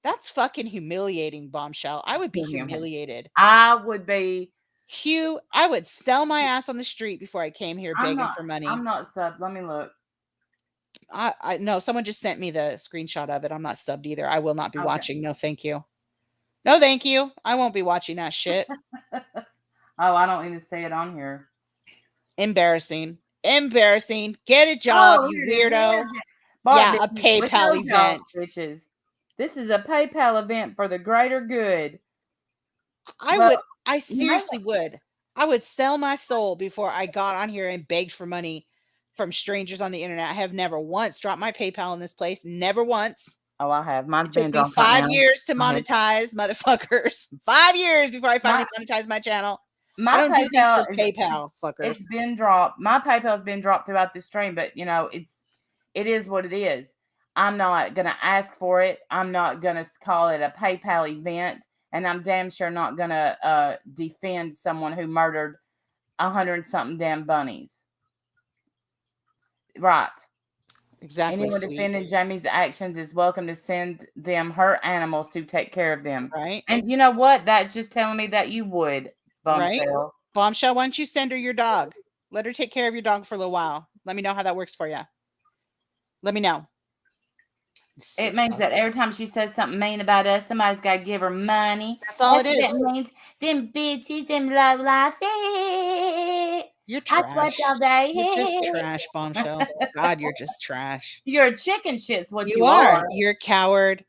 That's fucking humiliating, Bombshell. I would be humiliated. I would be. Hugh, I would sell my ass on the street before I came here I'm begging not. for money. I'm not subbed. Let me look. I no, someone just sent me the screenshot of it. I'm not subbed either. I will not be watching. No, thank you. No, thank you. I won't be watching that shit. Oh, I don't even see it on here. Embarrassing. Embarrassing. Get a job, you weirdo. Yeah, a PayPal event. Bitches. This is a PayPal event for the greater good. I seriously would. I would sell my soul before I got on here and begged for money from strangers on the internet. I have never once dropped my PayPal in this place. Never once. Oh, I have. Mine's It took me 5 years to monetize, motherfuckers. 5 years before I finally monetized my channel. I don't do things for PayPal, fuckers. It's been dropped. My PayPal's been dropped throughout the stream, but it is what it is. I'm not gonna ask for it. I'm not gonna call it a PayPal event, and I'm damn sure not gonna defend someone who murdered 100-something damn bunnies. Right. Exactly. Anyone defending Jamie's actions is welcome to send them her animals to take care of them. Right. And you know what? That's just telling me that you would, Bombshell. Right? Bombshell, why don't you send her your dog? Let her take care of your dog for a little while. Let me know how that works for you. Let me know. It means that every time she says something mean about us, somebody's got to give her money. That's all it is. That means them bitches, them low lives. You're trash. I sweat all day. You're just trash, Bombshell. God, you're just trash. You're a chicken shit's what you are. are. You're a coward.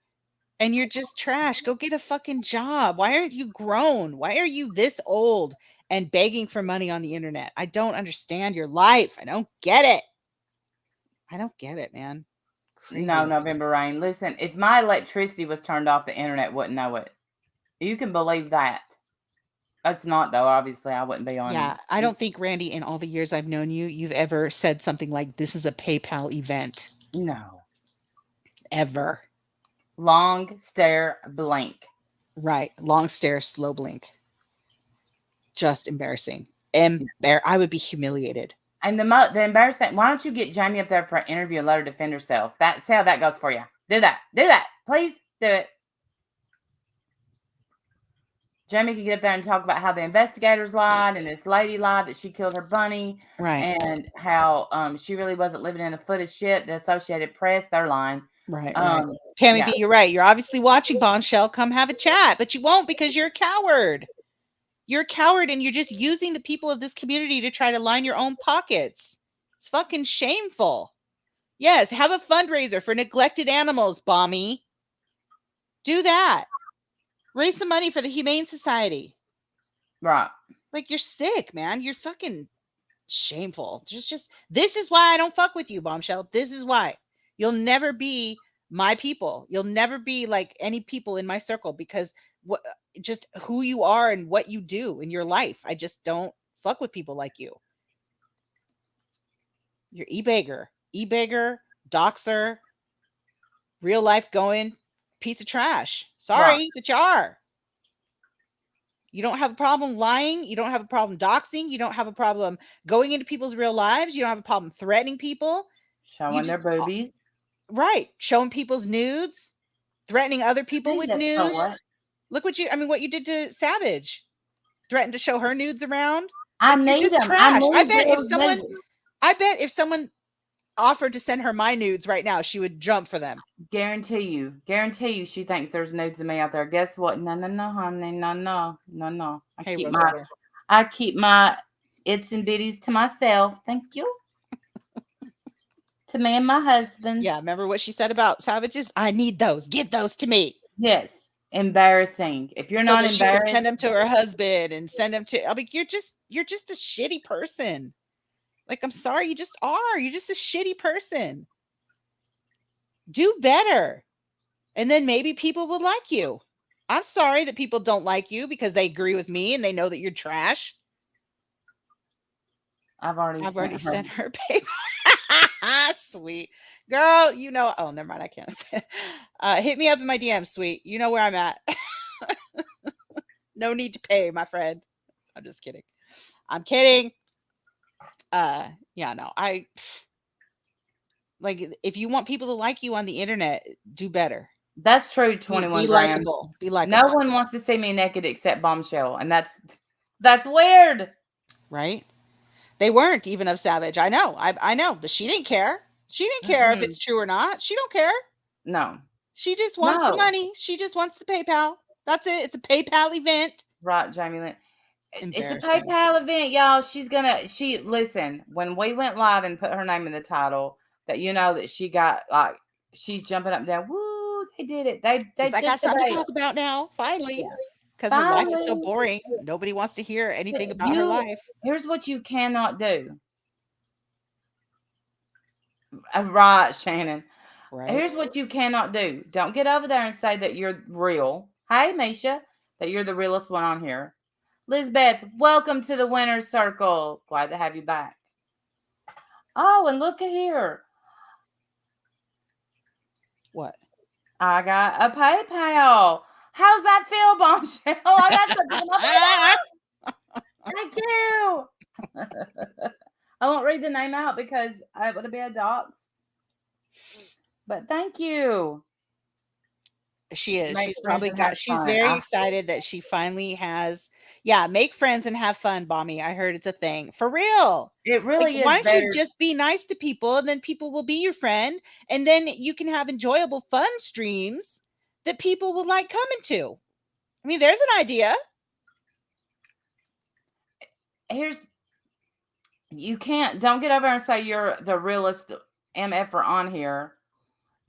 And you're just trash. Go get a fucking job. Why aren't you grown? Why are you this old and begging for money on the internet? I don't understand your life. I don't get it. I don't get it, man. Crazy. No, November Rain. Listen, if my electricity was turned off, the internet wouldn't know it. You can believe that. It's not, though. Obviously, I wouldn't be on. Yeah, I don't think, Randy, in all the years I've known you, you've ever said something like, this is a PayPal event. No. Ever. Long stare, blink. Right. Long stare, slow blink. Just embarrassing. I would be humiliated. And the embarrassing, why don't you get Jamie up there for an interview and let her defend herself? That's how that goes for you. Do that. Do that. Please do it. Jamie can get up there and talk about how the investigators lied and this lady lied that she killed her bunny. Right. And how she really wasn't living in a foot of shit. The Associated Press, they're lying. Right. Pammy B, you're right. You're obviously watching Bombshell. Come have a chat. But you won't because you're a coward. You're a coward and you're just using the people of this community to try to line your own pockets. It's fucking shameful. Yes, have a fundraiser for neglected animals, Bommy. Do that. Raise some money for the Humane Society. Right. Like, you're sick, man. You're fucking shameful. This is why I don't fuck with you, Bombshell. This is why. You'll never be my people. You'll never be like any people in my circle because just who you are and what you do in your life. I just don't fuck with people like you. You're e-bagger, doxer, real life going piece of trash. Sorry, but you are. You don't have a problem lying. You don't have a problem doxing. You don't have a problem going into people's real lives. You don't have a problem threatening people. Showing their boobies. Right. Showing people's nudes. Threatening other people with nudes. Look what you did to Savage. Threatened to show her nudes around. I need them. Trash. I bet if someone I bet if someone offered to send her my nudes right now, she would jump for them. Guarantee you, she thinks there's nudes of me out there. Guess what? No, no, no, honey, no, no, no, no. Hey, Rosewater. I keep my its and bitties to myself. Thank you. To me and my husband. Yeah, remember what she said about savages? I need those. Give those to me. Yes. Embarrassing. If you're So not that she could send embarrassed, them to her husband and send them to. I mean, you're just a shitty person. Like, I'm sorry, you just are. You're just a shitty person. Do better. And then maybe people will like you. I'm sorry that people don't like you because they agree with me and they know that you're trash. I've already sent her paper. Sweet. Girl, you know. Oh, never mind. I can't say. Hit me up in my DM, sweet. You know where I'm at. No need to pay, my friend. I'm just kidding. I'm kidding. Yeah, no. Like, if you want people to like you on the internet, do better. That's true, 21 Be grams. likable. Be likable. No one wants to see me naked except Bombshell, and that's weird. Right? They weren't even of Savage. I know. I know, but she didn't care. She didn't care if it's true or not. She don't care. No. She just wants the money. She just wants the PayPal. That's it. It's a PayPal event. Right, Jamie Lynn. It's a PayPal event, y'all. Listen, when we went live and put her name in the title, that you know that she got like she's jumping up and down. Woo, they did it. They I got something to talk about now, finally. Because her life is so boring. Nobody wants to hear anything about her life. Here's what you cannot do. Right, Shannon. Right. Here's what you cannot do. Don't get over there and say that you're real. Hey, Misha, that you're the realest one on here. Lizbeth, welcome to the winner's circle. Glad to have you back. Oh, and look at here. What? I got a PayPal. How's that feel, Bombshell? I got something. Thank you. I won't read the name out because it would be a dox. But thank you. She is. She's probably she's very excited that she finally has. Yeah, make friends and have fun, Bommy. I heard it's a thing. For real. It really is. Why don't you just be nice to people and then people will be your friend and then you can have enjoyable, fun streams that people will like coming to. I mean, there's an idea. Don't get over and say you're the realest MFer on here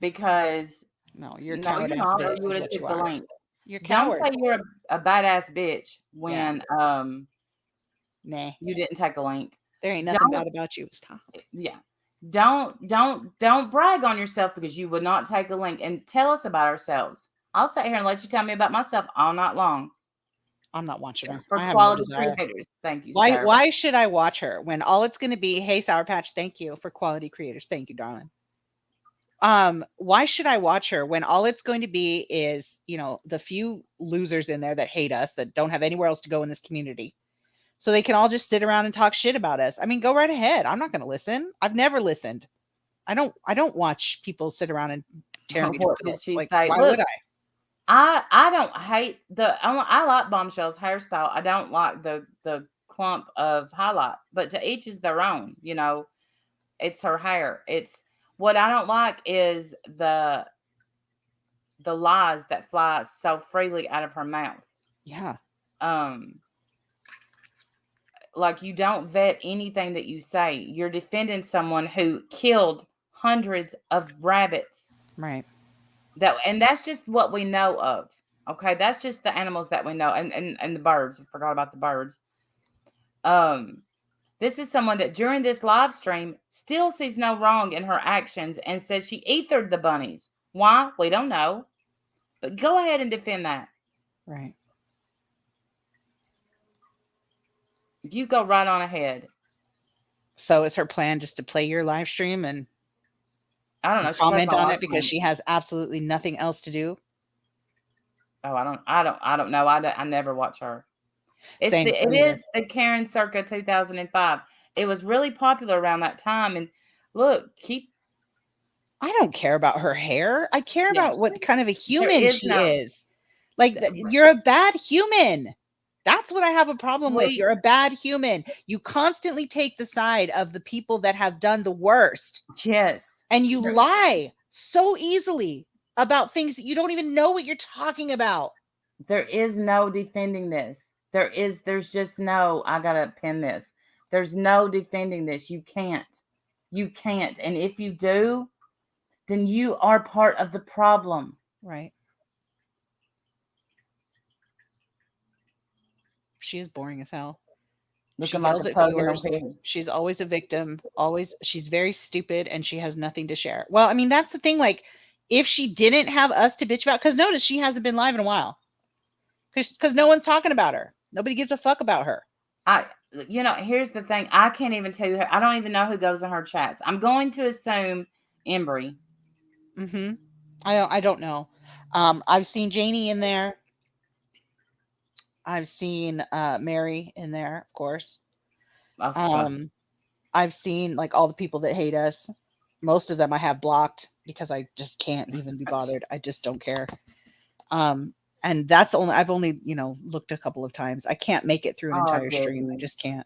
because no, you're a coward ass bitch. You would have took the link. You're coward. Don't say you're a badass bitch when nah, you didn't take a link. There ain't nothing bad about you. Stop. Yeah. Don't brag on yourself because you would not take a link and tell us about ourselves. I'll sit here and let you tell me about myself all night long. I'm not watching her. For quality creators. Thank you. Why should I watch her when all it's going to be, hey, Sour Patch, thank you for quality creators. Thank you, darling. Why should I watch her when all it's going to be is, the few losers in there that hate us, that don't have anywhere else to go in this community. So they can all just sit around and talk shit about us. I mean, go right ahead. I'm not going to listen. I've never listened. I don't watch people sit around and tear me to bits. Like, why would I? I don't hate I like Bombshell's hairstyle. I don't like the clump of highlight, but to each is their own, it's her hair. It's what I don't like is the lies that fly so freely out of her mouth. Yeah. Like you don't vet anything that you say. You're defending someone who killed hundreds of rabbits. Right. And that's just what we know of. Okay, that's just the animals that we know, and the birds. I forgot about the birds. This is someone that during this live stream still sees no wrong in her actions and says she ethered the bunnies. Why? We don't know. But go ahead and defend that. Right. You go right on ahead. So is her plan just to play your live stream and I don't know. Comment on it because she has absolutely nothing else to do. Oh, I don't know. I never watch her. It is the Karen circa 2005. It was really popular around that time. And look, I don't care about her hair. I care about what kind of a human she is. Like, you're a bad human. That's what I have a problem with. Sweet. You're a bad human. You constantly take the side of the people that have done the worst. Yes. And you lie so easily about things that you don't even know what you're talking about. There is no defending this. There's just no, I gotta pin this. There's no defending this. You can't. You can't. And if you do, then you are part of the problem. Right. She is boring as hell. She Looking like yells a at pug in a viewers. wig. She's always a victim. Always, she's very stupid and she has nothing to share. Well, I mean, that's the thing. Like, if she didn't have us to bitch about, because notice she hasn't been live in a while. Because no one's talking about her. Nobody gives a fuck about her. Here's the thing. I can't even tell you her. I don't even know who goes in her chats. I'm going to assume Embry. Mm-hmm. I don't know. I've seen Janie in there. I've seen Mary in there, of course. Oh, I've seen like all the people that hate us. Most of them I have blocked because I just can't even be bothered. I just don't care. And that's I've only, looked a couple of times. I can't make it through an entire stream. I just can't.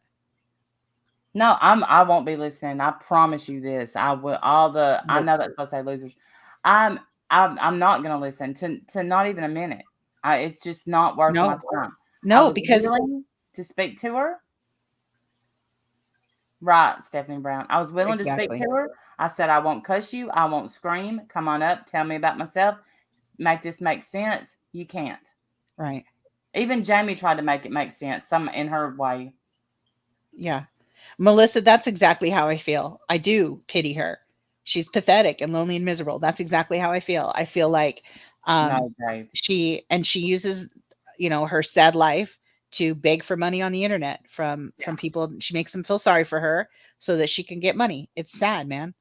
No, I won't be listening. I promise you this. I will. I know that's supposed to say losers. I'm not gonna listen to not even a minute. It's just not worth my time. No, because willing to speak to her. Right, Stephanie Brown. I was willing to speak to her. I said, I won't cuss you. I won't scream. Come on up. Tell me about myself. Make this make sense. You can't. Right. Even Jamie tried to make it make sense, some in her way. Yeah. Melissa, that's exactly how I feel. I do pity her. She's pathetic and lonely and miserable. That's exactly how I feel. I feel like she uses, her sad life to beg for money on the internet from people. She makes them feel sorry for her so that she can get money. It's sad, man.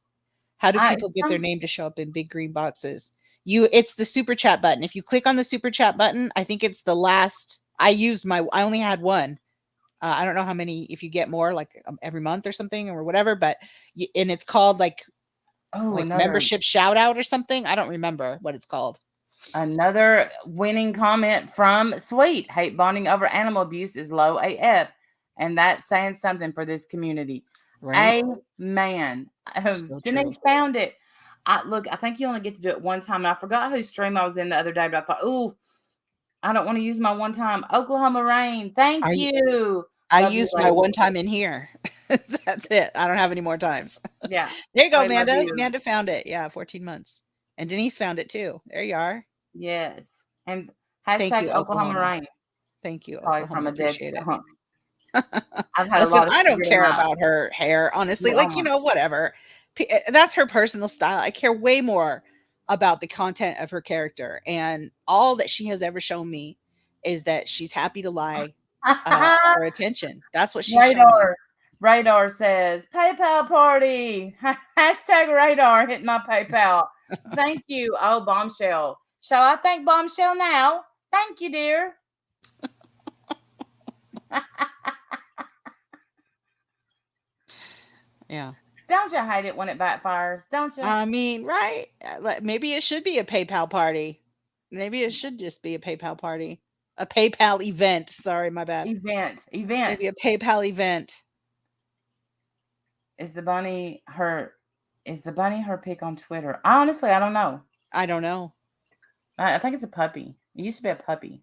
How do people get their name to show up in big green boxes? It's the super chat button. If you click on the super chat button, I think it's the last. I only had one. I don't know how many, if you get more, like every month or something or whatever, but and it's called like membership shout out or something. I don't remember what it's called. Another winning comment from Sweet. Hate bonding over animal abuse is low AF. And that's saying something for this community. Right. Amen. Denise found it. I think you only get to do it one time. And I forgot whose stream I was in the other day, but I thought, ooh, I don't want to use my one time. Oklahoma Rain. Thank you. I used my one time in here. That's it. I don't have any more times. Yeah. There you go, Amanda. Amanda found it. Yeah, 14 months. And Denise found it too. There you are. Yes. And hashtag Oklahoma Rain. Thank you, Probably from a dead skunk. I've had a lot of I don't care about her hair, honestly. Like, whatever. That's her personal style. I care way more about the content of her character. And all that she has ever shown me is that she's happy to lie for attention. That's what she's Radar says, PayPal party. Hashtag Radar hit my PayPal. Thank you. Oh, Bombshell. Shall I thank Bombshell now? Thank you, dear. Yeah. Don't you hate it when it backfires? Don't you? I mean, right? Maybe it should be a PayPal party. Maybe it should just be a PayPal party. A PayPal event. Sorry, my bad. Event. Maybe a PayPal event. Is the bunny her pick on Twitter? Honestly, I don't know. I don't know. I think it's a puppy. It used to be a puppy.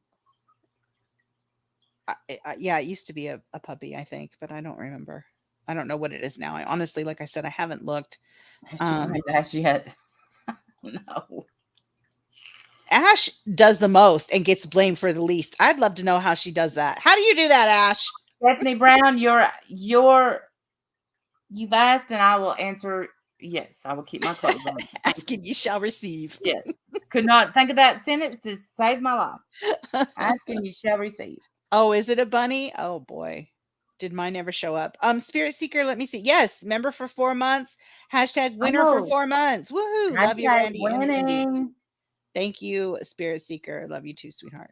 Yeah, it used to be a puppy, I think, but I don't remember. I don't know what it is now. I honestly, like I said, I haven't looked. Ash yet. No. Ash does the most and gets blamed for the least. I'd love to know how she does that. How do you do that, Ash? Stephanie Brown, you've asked and I will answer yes. I will keep my clothes on. Asking you shall receive. Yes. Could not think of that sentence to save my life. Asking you shall receive. Oh, is it a bunny? Oh boy. Did mine ever show up? Spirit Seeker, let me see. Yes, member for 4 months. Hashtag winner for 4 months. Woohoo. Love you, Randy. Winning. Thank you, Spirit Seeker. Love you too, sweetheart.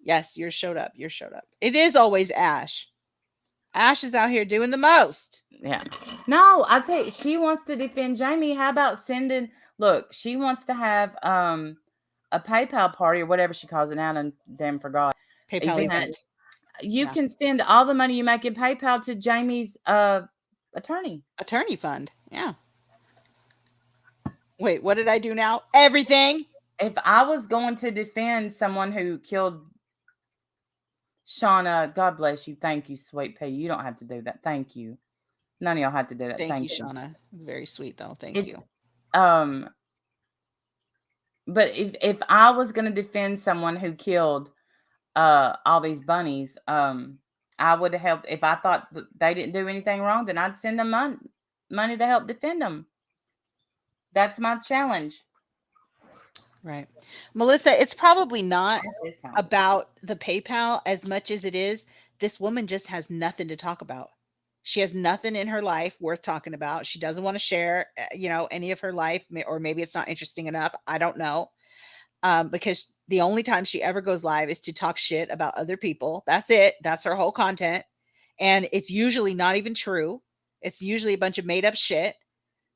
Yes, you're showed up. You're showed up. It is always Ash. Ash is out here doing the most. Yeah. No, I'll tell you, she wants to defend Jamie. How about look, she wants to have a PayPal party or whatever she calls it now and damn forgot. PayPal event. You Yeah. can send all the money you make in PayPal to Jamie's attorney. Attorney fund. Yeah. Wait, what did I do now? Everything. If I was going to defend someone who killed Shauna, God bless you. Thank you, sweet pea. You don't have to do that. Thank you. None of y'all have to do that. Thank you, Thank you. Shauna. Very sweet though. Thank It's you. um but if I was gonna defend someone who killed all these bunnies, I would help. If I thought that they didn't do anything wrong, then I'd send them money to help defend them. That's my challenge. Right. Melissa, it's probably not That is challenge. about the PayPal as much as it is this woman just has nothing to talk about. She has nothing in her life worth talking about. She doesn't want to share, any of her life, or maybe it's not interesting enough. I don't know. Because the only time she ever goes live is to talk shit about other people. That's it. That's her whole content. And it's usually not even true. It's usually a bunch of made up shit.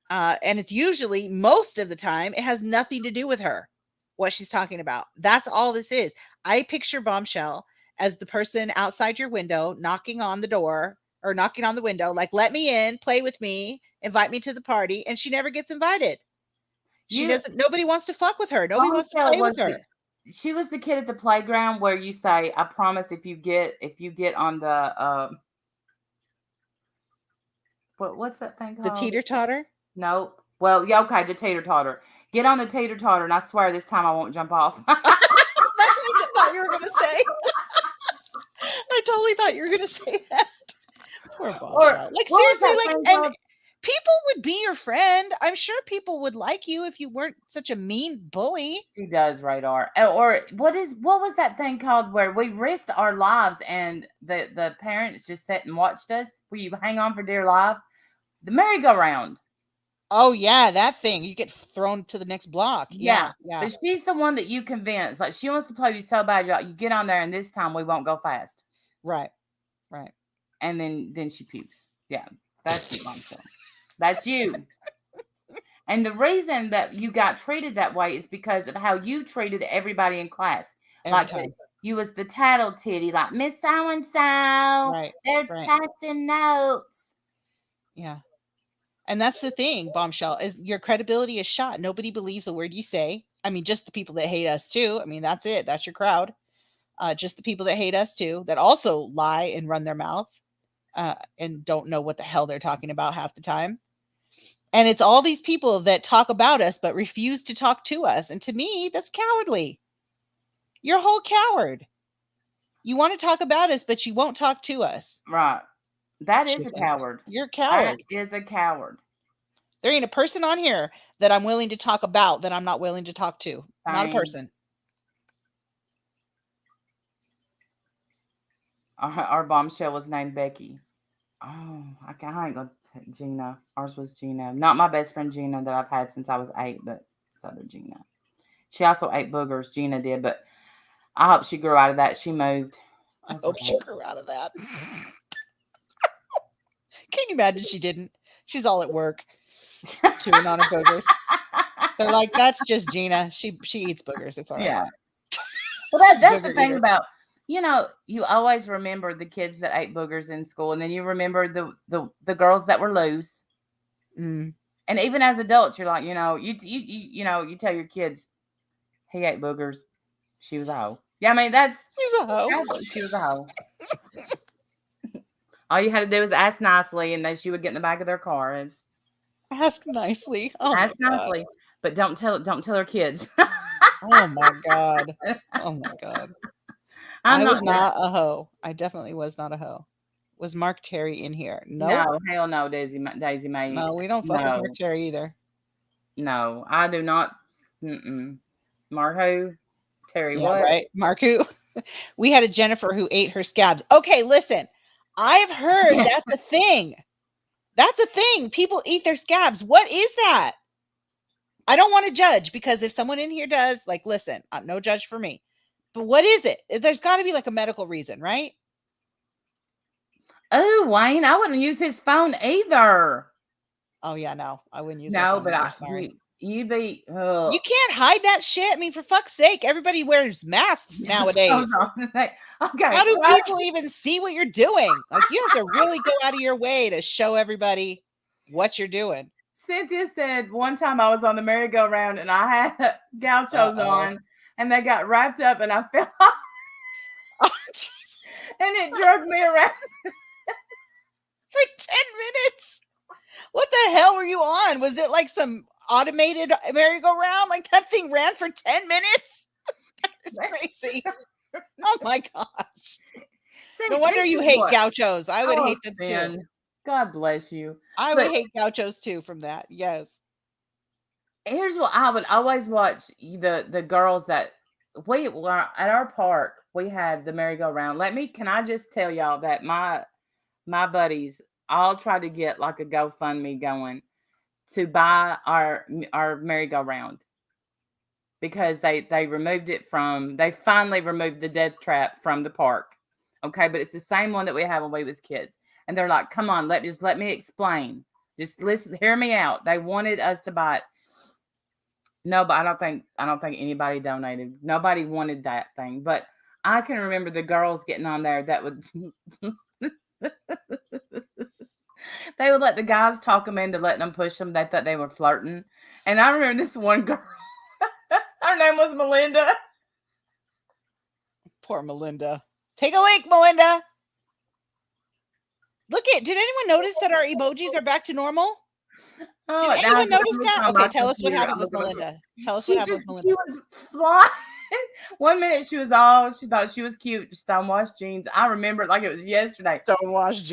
And it's usually, most of the time, it has nothing to do with her, what she's talking about. That's all this is. I picture Bombshell as the person outside your window knocking on the door or knocking on the window, like, let me in, play with me, invite me to the party. And she never gets invited. She You doesn't, nobody wants to fuck with her. Nobody wants to Bombshell play with was her. she was the kid at the playground where you say, "I promise if you get on the what's that thing The called?" teeter totter. Nope. Well, yeah, okay, the teeter totter. Get on the teeter totter, and I swear this time I won't jump off. That's what I thought you were going to say. I totally thought you were going to say that. Poor Or Bombshell. Like, what was seriously, that like, thing and called? people would be your friend. I'm sure people would like you if you weren't such a mean bully. She does radar. Or what was that thing called where we risked our lives and the parents just sat and watched us? Where you hang on for dear life? The merry-go-round. Oh, yeah, that thing. You get thrown to the next block. Yeah. Yeah, yeah. But she's the one that you convince. Like she wants to play you so bad, you're like, you get on there and this time we won't go fast. Right, right. And then she pukes. Yeah. That's you, Bombshell. That's you. And the reason that you got treated that way is because of how you treated everybody in class. Every Like time. you was the tattle titty, like Miss So and So. Right, They're right. passing notes. Yeah. And that's the thing, Bombshell, is your credibility is shot. Nobody believes a word you say. I mean, just the people that hate us too. I mean, that's it. That's your crowd. Just the people that hate us too, that also lie and run their mouth, and don't know what the hell they're talking about half the time. And it's all these people that talk about us but refuse to talk to us. And to me, that's cowardly. You're a whole coward. You want to talk about us, but you won't talk to us. Right. That is a Chicken. coward. You're a That coward. is a coward. There ain't a person on here that I'm willing to talk about that I'm not willing to talk to. Not a Same. person. Our Bombshell was named Becky. Oh, I ain't gonna Gina. Ours was Gina. Not my best friend Gina that I've had since I was 8, but it's other Gina. She also ate boogers. Gina did, but I hope she grew out of that. She moved. I That's hope she right. grew out of that. Can you imagine she didn't? She's all at work chewing on her boogers. They're like, that's just Gina. She eats boogers. It's all right. Yeah. Well, She's a that's the booger thing eater. about you always remember the kids that ate boogers in school, and then you remember the girls that were loose. Mm. And even as adults, you're like, you tell your kids, he ate boogers. She was a hoe. Yeah, I mean She's a hoe. she was a hoe. All you had to do was ask nicely, and then she would get in the back of their car. It's Ask nicely. Oh ask my God. nicely, but don't tell her kids. Oh my God. Oh my God. I'm I not was not a hoe. I definitely was not a hoe. Was Mark Terry in here? Nope. No, hell no, Daisy May. No, we don't fuck with Mark No, Terry either. no, I do not. Mm-mm. Marho, Terry, Yeah, what? right. Mark who? We had a Jennifer who ate her scabs. Okay, listen. I've heard that's a thing. That's a thing. People eat their scabs. What is that? I don't want to judge, because if someone in here does, like, listen, no judge for me. But what is it? There's got to be like a medical reason, right? Oh, Wayne, I wouldn't use his phone either. Oh yeah, no, I wouldn't use their No, phone but either. Sorry. You be You can't hide that shit. I mean, for fuck's sake, everybody wears masks nowadays. Okay. How do people even see what you're doing? Like, you have to really go out of your way to show everybody what you're doing. Cynthia said one time I was on the merry-go-round and I had gauchos on and they got wrapped up and I fell off. Oh, and it drug me around for 10 minutes. What the hell were you on? Was it like some automated merry-go-round? Like, that thing ran for 10 minutes? It's crazy. Oh my gosh. See, no wonder you hate gauchos. I would hate them too. God bless you. I would hate gauchos too from that. Yes. Here's what I would always watch the girls that we were at our park. We had the merry-go-round. Can I just tell y'all that my buddies all tried to get like a GoFundMe going to buy our merry-go-round because they finally removed the death trap from the park. Okay, but it's the same one that we had when we was kids. And they're like, come on, let me explain. Just listen, hear me out. They wanted us to buy it. No, but I don't think anybody donated. Nobody wanted that thing. But I can remember the girls getting on there that would they would let the guys talk them into letting them push them. They thought they were flirting. And I remember this one girl, her name was Melinda. Poor Melinda. Take a leak, Melinda. Did anyone notice that our emojis are back to normal? Did anyone notice that? Okay, tell us what happened with Melinda. Tell us what happened with Melinda. She was flying. 1 minute she thought she was cute, stonewashed jeans. I remember it like it was yesterday. Stonewashed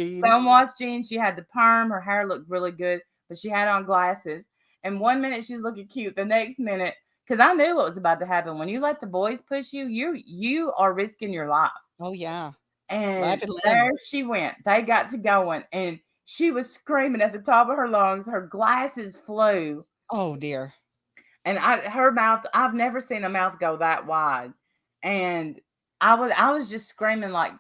jeans. She had the perm. Her hair looked really good, but she had on glasses. And 1 minute she's looking cute. The next minute, because I knew what was about to happen. When you let the boys push you, you are risking your life. Oh yeah. And there she went. They got to going, and she was screaming at the top of her lungs. Her glasses flew. Oh dear. And her mouth, I've never seen a mouth go that wide. And I was just screaming like,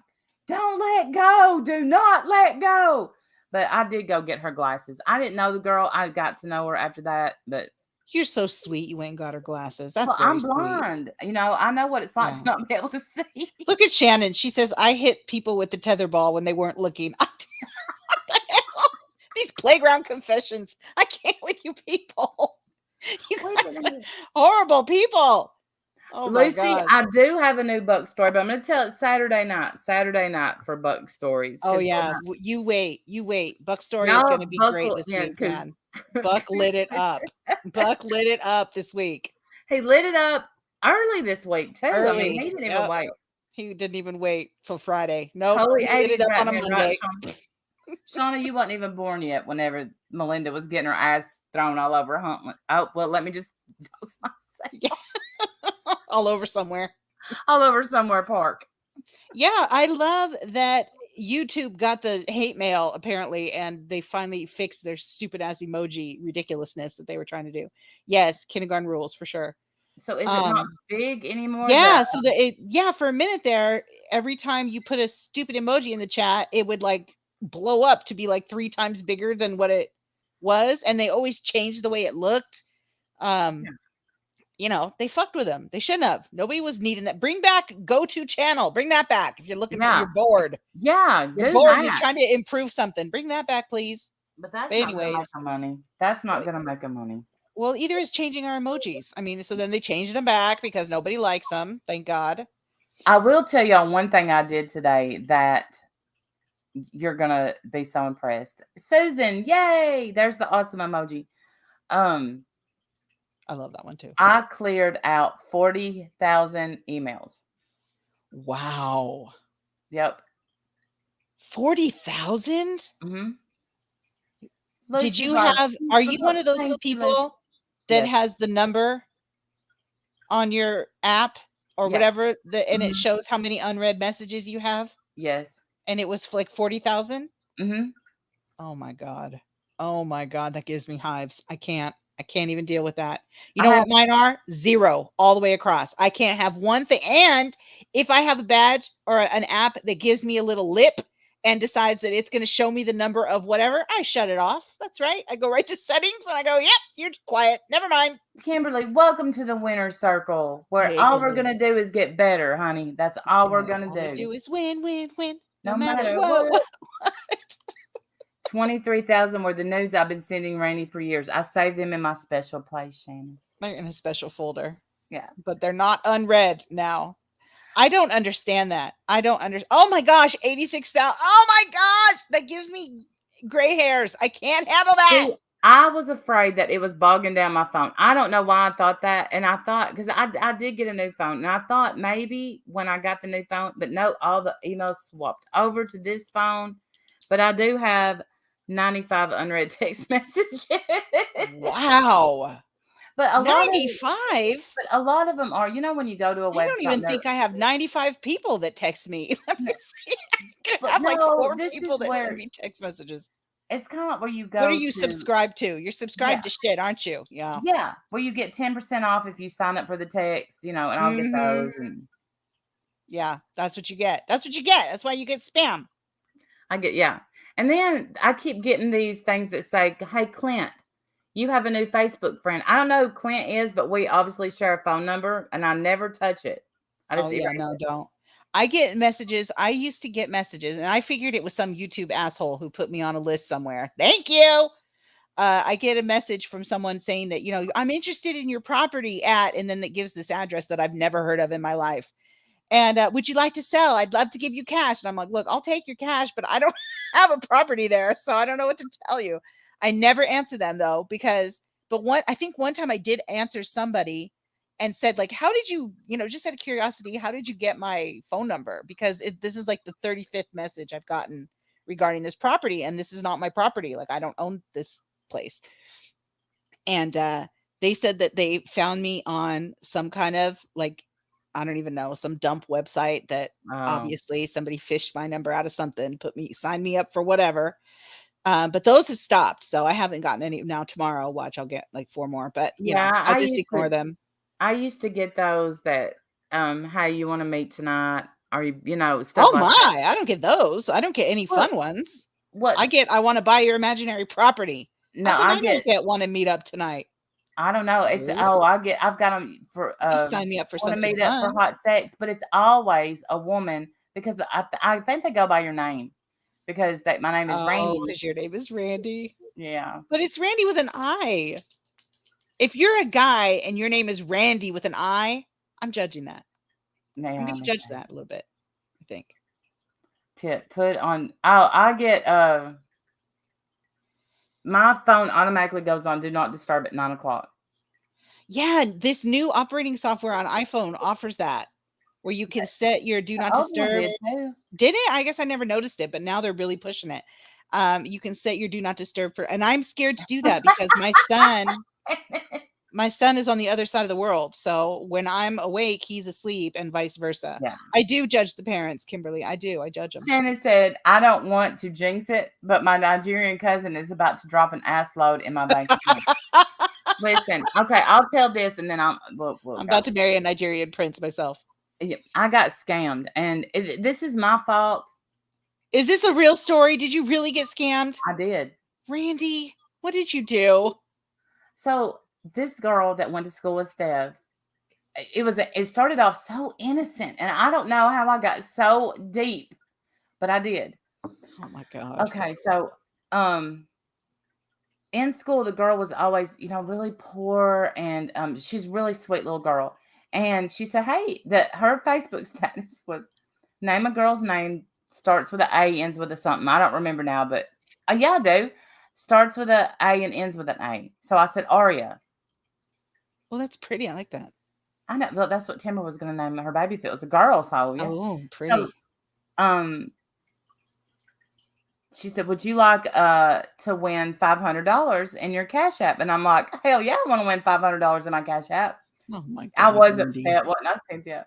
don't let go. Do not let go. But I did go get her glasses. I didn't know the girl. I got to know her after that. But you're so sweet. You went and got her glasses. That's I'm blind. Sweet. I know what it's like to not be able to see. Look at Shannon. She says, I hit people with the tetherball when they weren't looking. These playground confessions. I can't with you people. You guys are horrible people. Oh, Lucy, I do have a new Buck story, but I'm going to tell it Saturday night for Buck stories. Oh yeah, you wait. Buck story is going to be great this week, man. Buck lit it up. Buck lit it up this week. He lit it up early this week too. I mean, he didn't even wait. He didn't even wait till Friday. No, nope, he lit it up on a Monday. Shauna, you wasn't even born yet whenever Melinda was getting her ass thrown all over Huntland. Oh, well, let me just all over somewhere. All over somewhere park. Yeah, I love that YouTube got the hate mail apparently, and they finally fixed their stupid ass emoji ridiculousness that they were trying to do. Yes, kindergarten rules for sure. So is it not big anymore? Yeah, so for a minute there, every time you put a stupid emoji in the chat, it would like blow up to be like 3 times bigger than what it was, and they always changed the way it looked. They fucked with them. They shouldn't have. Nobody was needing that. Bring back go-to channel. Bring that back if you're looking for you're bored. Yeah, you're bored. You're trying to improve something. Bring that back, please. But that's not gonna make money. That's not gonna make money. Well, either is changing our emojis. I mean, so then they changed them back because nobody likes them. Thank God. I will tell y'all one thing I did today that you're gonna be so impressed. Susan, yay! There's the awesome emoji. I love that one too. I cleared out 40,000 emails. Wow. Yep. 40,000? Mm-hmm. Did you have? Are you one of those people that has the number on your app or whatever, and it shows how many unread messages you have? Yes. And it was like 40,000? Mm-hmm. Oh my God. Oh my God. That gives me hives. I can't even deal with that. You know what mine are? 0 all the way across. I can't have one thing. And if I have a badge or an app that gives me a little lip and decides that it's going to show me the number of whatever, I shut it off. That's right. I go right to settings and I go, yep, you're quiet. Never mind. Kimberly, welcome to the winner's circle, where all we're Hey. going to do is get better, honey. That's all we're going All we to do. do is win, win, win. No No matter matter what. what. 23,000 were the nudes I've been sending Rainey for years. I saved them in my special place, Shannon. They're in a special folder. Yeah. But they're not unread now. I don't understand that. I don't understand. Oh my gosh, 86,000. Oh my gosh, that gives me gray hairs. I can't handle that. See, I was afraid that it was bogging down my phone. I don't know why I thought that. And I thought, because I did get a new phone. And I thought maybe when I got the new phone, but no, all the emails swapped over to this phone. But I do have 95 unread text messages. Wow. But 95? But a lot of them are, when you go to a website. I don't even think I have 95 people that text me. Let me see. I have no, like 4 this people is that where send me text messages. It's kind of like where you go. What are you subscribed to? You're subscribed to shit, aren't you? Yeah. Yeah. Where you get 10% off if you sign up for the text, and I'll get those. And yeah, that's what you get. That's what you get. That's why you get spam. I get, yeah. And then I keep getting these things that say, hey, Clint, you have a new Facebook friend. I don't know who Clint is, but we obviously share a phone number, and I never touch it. I just no, don't. I get messages. I used to get messages, and I figured it was some YouTube asshole who put me on a list somewhere. Thank you. I get a message from someone saying that, I'm interested in your property at, and then it gives this address that I've never heard of in my life. And would you like to sell? I'd love to give you cash. And I'm like, look, I'll take your cash, but I don't have a property there. So I don't know what to tell you. I never answer them though, I think one time I did answer somebody and said like, how did you, just out of curiosity, how did you get my phone number? Because this is like the 35th message I've gotten regarding this property. And this is not my property. Like I don't own this place. And they said that they found me on some kind of like, I don't even know, some dump website that obviously somebody fished my number out of something, signed me up for whatever. But those have stopped. So I haven't gotten any. Now tomorrow, watch, I'll get like 4 more, but I just ignore them. I used to get those that, hey, you want to meet tonight? Or, stuff like that. I don't get those. I don't get any fun ones. What I want to buy your imaginary property. No, I don't get want to meet up tonight. I don't know. It's I've got them for sign me up for something. Meet up for hot sex, but it's always a woman because I think they go by your name because my name is Randy. Because your name is Randy. Yeah, but it's Randy with an I. If you're a guy and your name is Randy with an I, I'm judging that. I'm going to judge that a little bit. I think. Put on. I get my phone automatically goes on do not disturb at 9:00. Yeah, this new operating software on iPhone offers that, where you can set your do not disturb. Did it? I guess I never noticed it, but now they're really pushing it. You can set your do not disturb and I'm scared to do that because my son is on the other side of the world. So when I'm awake, he's asleep and vice versa. Yeah. I do judge the parents, Kimberly. I do. I judge them. Shannon said, I don't want to jinx it, but my Nigerian cousin is about to drop an ass load in my bank account. Listen, okay, I'll tell this and then I'm about to marry a Nigerian prince myself. I got scammed and this is my fault. Is this a real story? Did you really get scammed? I did. Randy, what did you do? So this girl that went to school with Steph, it started off so innocent and I don't know how I got so deep, but I did. Oh my God. Okay. So, in school, the girl was always, really poor and, she's a really sweet little girl. And she said, hey, her Facebook status was name a girl's name, starts with an A, ends with a something. I don't remember now, but yeah, I do. Starts with an A and ends with an A. So I said, Aria. Well, that's pretty. I like that. I know. Well, that's what Timber was going to name her baby if it was a girl. So yeah. Oh, pretty. So, she said, would you like to win $500 in your Cash App? And I'm like, hell yeah, I want to win $500 in my Cash App. Oh my God. I was upset. Wasn't I, Cynthia?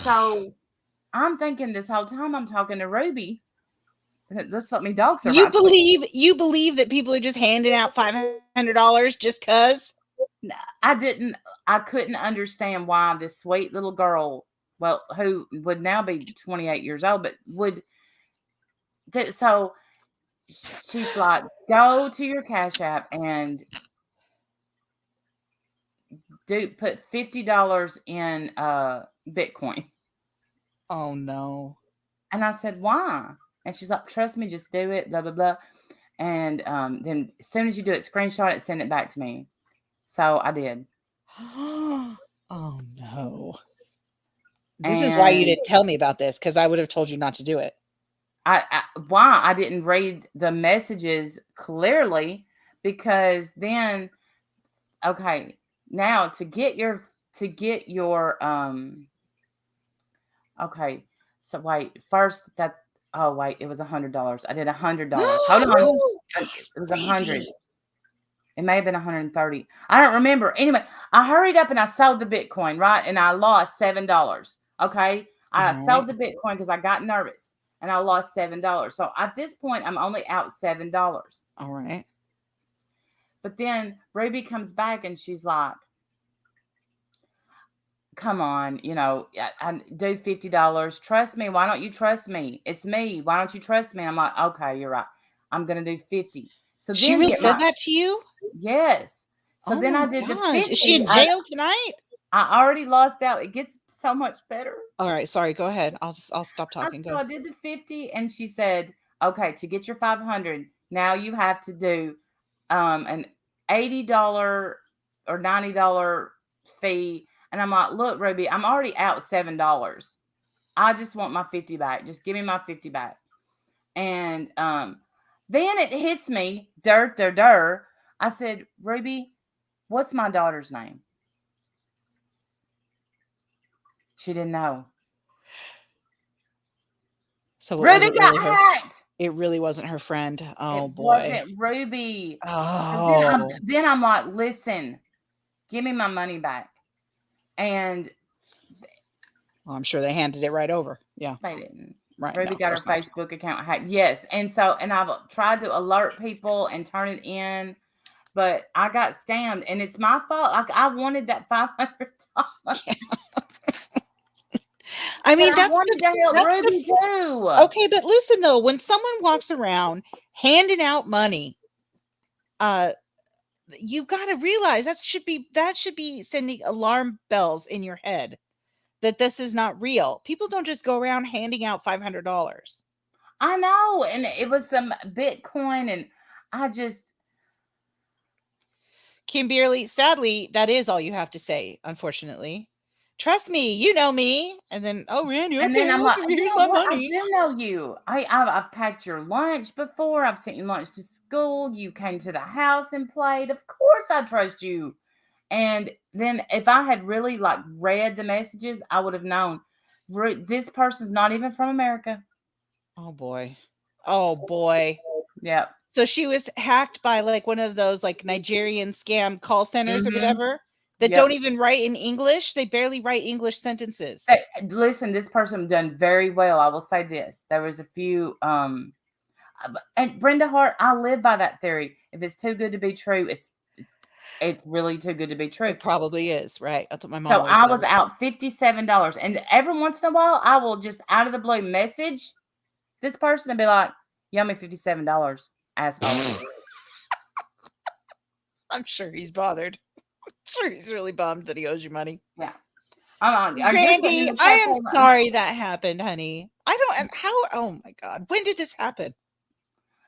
So I'm thinking this whole time I'm talking to Ruby. Just let me dogs her. You believe that people are just handing out $500 just because? I couldn't understand why this sweet little girl, who would now be 28 years old, but So she's like, go to your Cash App and put $50 in Bitcoin. Oh no. And I said, why? And she's like, trust me, just do it, blah, blah, blah. And then as soon as you do it, screenshot it, send it back to me. So I did. Oh no. This is why you And didn't tell me about this, because I would have told you not to do it. why I didn't read the messages clearly, because then, okay, now to get your okay, so wait, first that, oh wait, it was $100. I did $100. Hold on. It was 100. It may have been 130. I don't remember. Anyway, I hurried up and I sold the Bitcoin, right? And I lost $7. Okay. I sold the Bitcoin because I got nervous and I lost $7. So at this point, I'm only out $7. All right. But then Ruby comes back and she's like, come on, I do $50. Trust me. Why don't you trust me? It's me. Why don't you trust me? I'm like, okay, you're right. I'm going to do 50. So She then really said that to you? Yes. So Oh then my I did the gosh. 50. Is she in jail tonight? I already lost out. It gets so much better. All right, sorry, go ahead. I'll stop talking. So I did the 50 and she said, okay, to get your 500, now you have to do an $80 or $90 fee. And I'm like, look, Ruby, I'm already out $7. I just want my 50 back. Just give me my 50 back. And then it hits me, I said, Ruby, what's my daughter's name? She didn't know. So Ruby got hacked. It really wasn't her friend. Oh boy. It wasn't Ruby. Oh. Then I'm like, listen, give me my money back. And well, I'm sure they handed it right over. Yeah. They didn't. Right. Ruby got her Facebook account hacked. Yes. And I've tried to alert people and turn it in, but I got scammed and it's my fault. Like, I wanted that $500. Yeah. I mean, I wanted to help Ruby too. Okay, but listen though, when someone walks around handing out money, you got to realize that should be sending alarm bells in your head that this is not real. People don't just go around handing out $500. I know, and it was some Bitcoin, and I just. Kimberly, sadly, that is all you have to say, unfortunately. Trust me, you know me. And then, oh, Randy, okay, then I'm like, here's my money. I do know you. I've packed your lunch before. I've sent you lunch to school. You came to the house and played. Of course I trust you. And then if I had really read the messages, I would have known this person's not even from America. Oh boy. Oh boy. Yeah. So she was hacked by one of those Nigerian scam call centers or whatever that don't even write in English. They barely write English sentences. Hey, listen, this person done very well. I will say this. There was a few and Brenda Hart, I live by that theory. If it's too good to be true, it's really too good to be true. It probably is, right? That's what my mom So I was out $57. And every once in a while, I will just out of the blue message this person and be like, you owe me $57, asshole. I'm sure he's bothered. I'm sure he's really bummed that he owes you money. Yeah. Randy, I am sorry that happened, honey. Oh my God. When did this happen?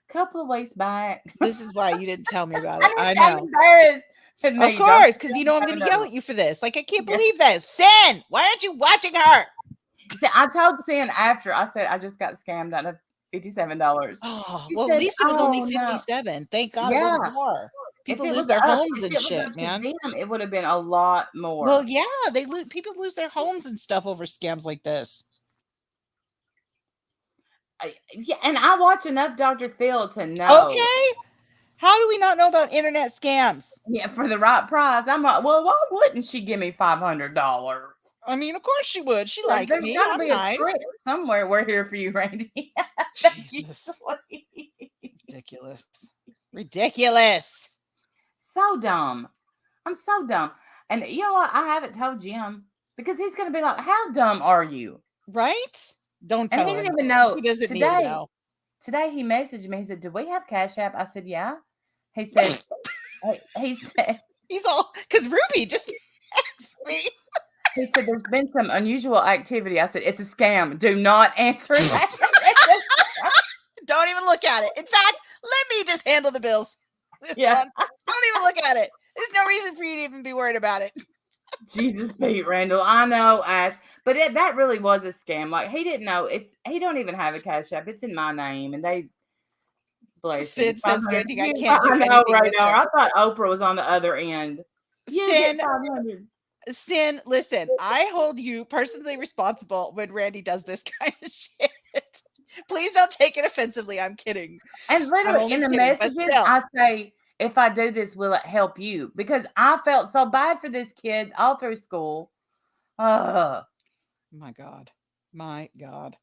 Couple of weeks back. This is why you didn't tell me about it. I know. I'm embarrassed. Of course, because you know I'm going to yell at you for this. I can't believe this. Sin, why aren't you watching her? See, I told Sin after. I said I just got scammed out of $57. Oh, well, at least it was only 57. No. Thank God it wasn't more. People lose their homes and shit, man. It would have been a lot more. Well, yeah, people lose their homes and stuff over scams like this. Yeah, and I watch enough Dr. Phil to know. Okay. How do we not know about internet scams? Yeah, for the right price. I'm like, well, why wouldn't she give me $500? I mean, of course she would. She likes me. There's gotta be a trick somewhere. We're here for you, Randy. Thank you, Ridiculous. Ridiculous. So dumb. I'm so dumb. And you know what? I haven't told Jim because he's going to be like, how dumb are you? Right? Don't tell him. He didn't even know. He doesn't need to know. today he messaged me. He said, "Do we have Cash App?" I said, "Yeah." He said, he said, He's all because Ruby just asked me. he said, "There's been some unusual activity." I said, "It's a scam. Do not answer that." Don't even look at it. In fact, let me just handle the bills. This Yeah. month. Don't even look at it. There's no reason for you to even be worried about it. Jesus, Pete Randall. I know, Ash, but that really was a scam. Like he didn't know. He don't even have a Cash App. It's in my name, and they bless him. Sin says 500. Randy, I can't do I know, anything right with now. her. I thought Oprah was on the other end. You get Sin, 500. Sin, listen, I hold you personally responsible when Randy does this kind of shit. Please don't take it offensively. I'm kidding. And I'm literally only in the kidding, but messages, still. I say, "If I do this, will it help you?" Because I felt so bad for this kid all through school. My God. My God.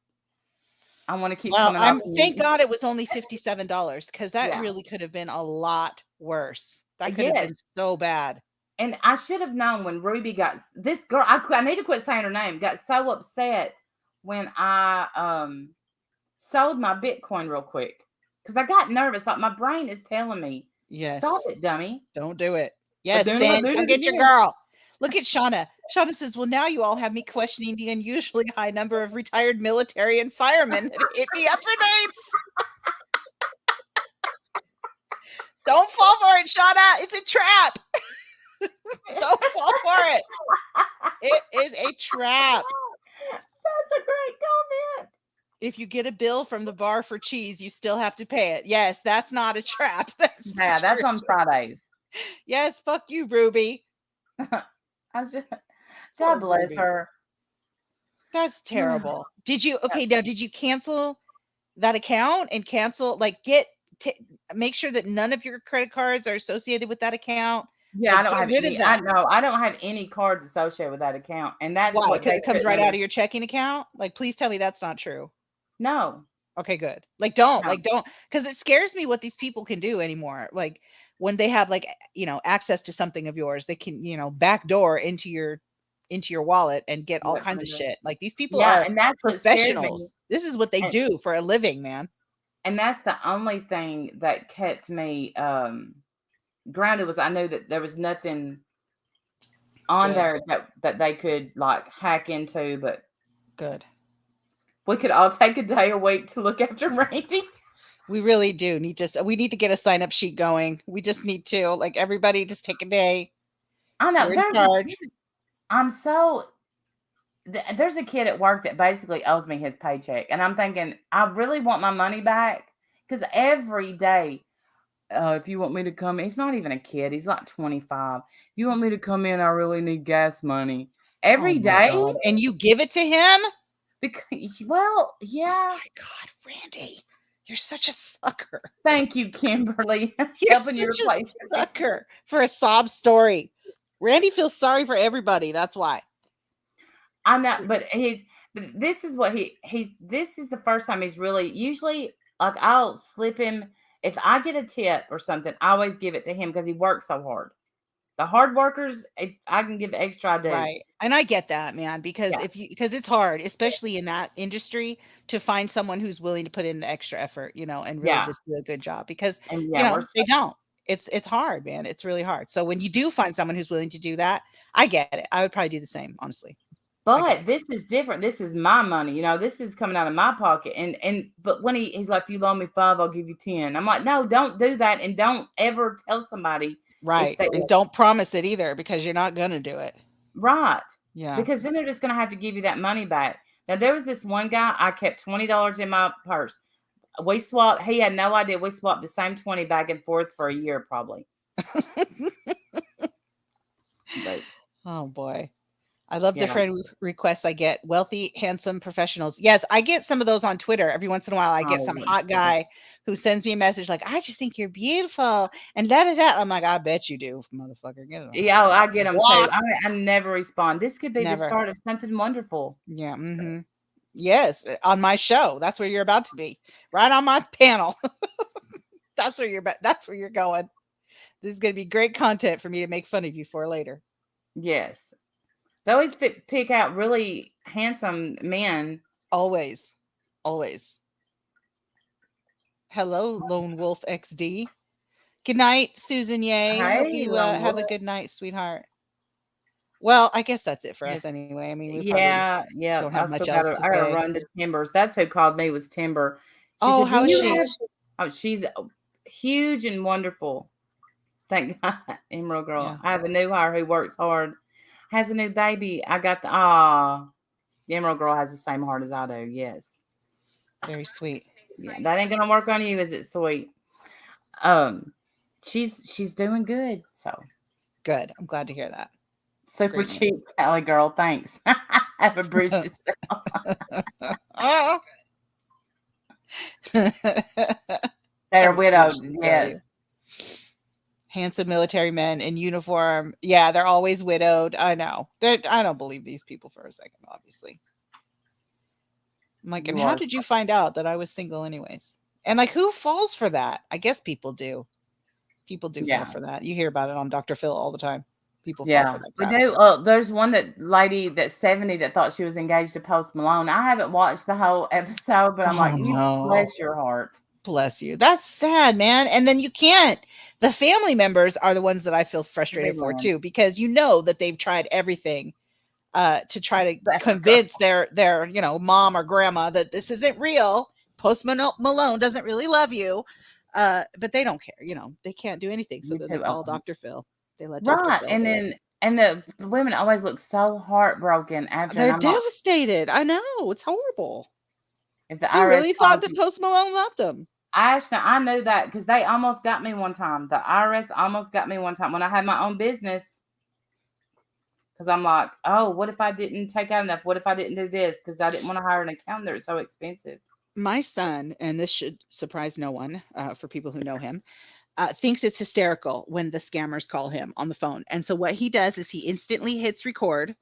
I want to keep Well, coming off. thank God it was only $57 because that Yeah. really could have been a lot worse. That could have been Yes. so bad. And I should have known when Ruby got this girl. I need to quit saying her name. Got so upset when I sold my Bitcoin real quick because I got nervous. Like my brain is telling me, "Stop Yes. it, dummy." Don't do it. But Yes, then I Sin, did come it get your again. girl. Look at Shauna. Shauna says, well, now you all have me questioning the unusually high number of retired military and firemen that hit me up for dates. Don't fall for it, Shauna. It's a trap. Don't fall for it. It is a trap. That's a great comment. If you get a bill from the bar for cheese, you still have to pay it. Yes, that's not a trap. That's Yeah, that's on Fridays. Yes, fuck you, Ruby. God bless her. That's terrible. Did you now did you cancel that account and cancel make sure that none of your credit cards are associated with that account? Yeah, I Like don't get have rid of any. I that. know I don't have any cards associated with that account, and that's Why? what Because they it comes right couldn't. out of your checking account? Like, please tell me that's not true. No, Okay, good. Like, no. don't, because it scares me what these people can do anymore. Like, when they have access to something of yours, they can backdoor into your wallet and get all What kinds of kind of- shit. Like these people Yeah, are and that's what scared me. professionals. This is what they And do for a living, man. and that's the only thing that kept me grounded was I knew that there was nothing on Good, there that they could like hack into, but good. we could all take a day a week to look after Randy. We really do we need to get a sign up sheet going. We just need to everybody just take a day. I know You're in charge. I'm so there's a kid at work that basically owes me his paycheck, and I'm thinking I really want my money back because every day, if you want me to come, he's not even a kid, he's like 25. If you want me to come in, I really need gas money Oh every my day. God. And you give it to him? Because, well, Oh yeah. my God, Randy, you're such a sucker. Thank you, Kimberly, You're helping you such a replace me. sucker for a sob story. Randy feels sorry for everybody. That's why. I'm not, but this is what this is the first time he's really usually like I'll slip him if I get a tip or something. I always give it to him because he works so hard. The hard workers, if I can give extra, I do. Right. And I get that, man, because Yeah, because it's hard, especially in that industry, to find someone who's willing to put in the extra effort, and really yeah, just do a good job because, and yeah, we're they don't. It's hard, man. It's really hard. So when you do find someone who's willing to do that, I get it. I would probably do the same, honestly. I get but it. this is different. This is my money, this is coming out of my pocket. And but when he's like, "If you loan me 5, I'll give you 10." I'm like, "No, don't do that, and don't ever tell somebody if Right. they And don't promise it either because you're not going to do it. right." Yeah. Because then they're just gonna have to give you that money back. Now there was this one guy, I kept $20 in my purse. We swapped, he had no idea we swapped the same 20 back and forth for a year probably. But Oh boy. I love the yeah. friend requests I get. Wealthy, handsome professionals. Yes, I get some of those on Twitter. Every once in a while, I get Oh, some hot guy who sends me a message like, I just think you're beautiful. And da da da. I'm like, I bet you do, motherfucker. Get it. yeah, oh, I get them too. Block. I never respond. This could be the Never. start of something wonderful. Yeah. Mm-hmm. Yes. On my show. That's where you're about to be. Right on my panel. That's where you're going. This is gonna be great content for me to make fun of you for later. Yes. They always pick out really handsome men. Always. Always. Hello, Lone Wolf XD. Good night, Susan Ye. Hope Hey, you Lone have a Wolf. good night, sweetheart. Well, I guess that's it for us Yes. anyway. I mean, we probably Yeah, yeah. don't have I much still else to I gotta say. run to Timbers. That's who called me was Timber. She Oh, said, "Do how is you she? have?" Oh, she's huge and wonderful. Thank God, Emerald Girl. Yeah, I have a new hire who works hard, has a new baby. I got the Emerald Girl has the same heart as I do. Yes. very sweet. Yeah, that ain't gonna work on you, is it, sweet? Um, she's doing good. So Good. I'm glad to hear that. It's super great cheap, news. Tally girl. Thanks. Have a bridge to sell. Oh. They're Have a bridge widowed. to sell you. Yes. Handsome military men in uniform. Yeah, they're always widowed. I know. I don't believe these people for a second, obviously. I'm like, and You how are. did you find out that I was single anyways? And like, who falls for that? I guess people do. People do fall Yeah. for that. You hear about it on Dr. Phil all the time. People fall Yeah. for that We crap. do. There's one that lady that's 70 that thought she was engaged to Post Malone. I haven't watched the whole episode, but I'm Oh like, you no. bless your heart. Bless you. That's sad, man. And then you can't. The family members are the ones that I feel They frustrated for win. too, because you know that they've tried everything to try to Better girl. convince their mom or grandma that this isn't real. Malone doesn't really love you, but they don't care. They can't do anything, so You then they too. call Okay. Dr. Phil. They let Dr. Right. Phil And do it. then the women always look so heartbroken after, and They're I'm like, devastated. I know, it's horrible. if the They IRS really thought calls that you, Post Malone loved them. Ashton, I knew that because they almost got me one time. The IRS almost got me one time when I had my own business. Because I'm like, oh, what if I didn't take out enough? What if I didn't do this? Because I didn't want to hire an accountant. They're so expensive. My son, and this should surprise no one for people who know him, thinks it's hysterical when the scammers call him on the phone. And so what he does is he instantly hits record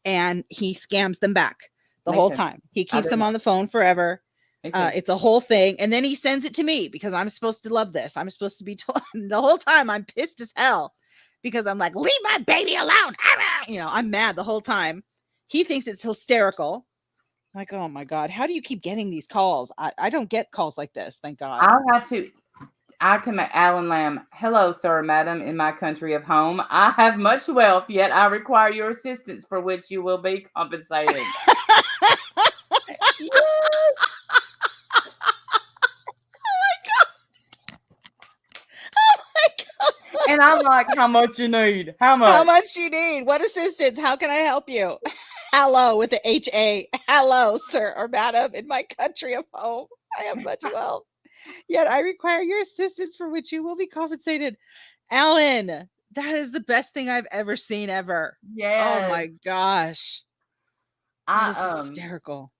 and he scams them back the Me whole too. time. He I keeps do them that. on the phone forever. Me too. It's a whole thing. And then he sends it to me because I'm supposed to love this. I'm supposed to be told the whole time. I'm pissed as hell because I'm like, leave my baby alone. I'm mad the whole time. He thinks it's hysterical. Like, oh my God, how do you keep getting these calls? I don't get calls like this. Thank God. I'll have to. I can make Alan Lamb. Hello, sir, madam, in my country of home. I have much wealth, yet I require your assistance for which you will be compensated. Yeah. And I'm like, how much you need? How How much? much you need? What assistance? How can I help you? Hello with the HA. Hello, sir or madam, in my country of home. I have much wealth. Yet I require your assistance for which you will be compensated. Alan, that is the best thing I've ever seen ever. Oh Yes. my gosh. That I is hysterical.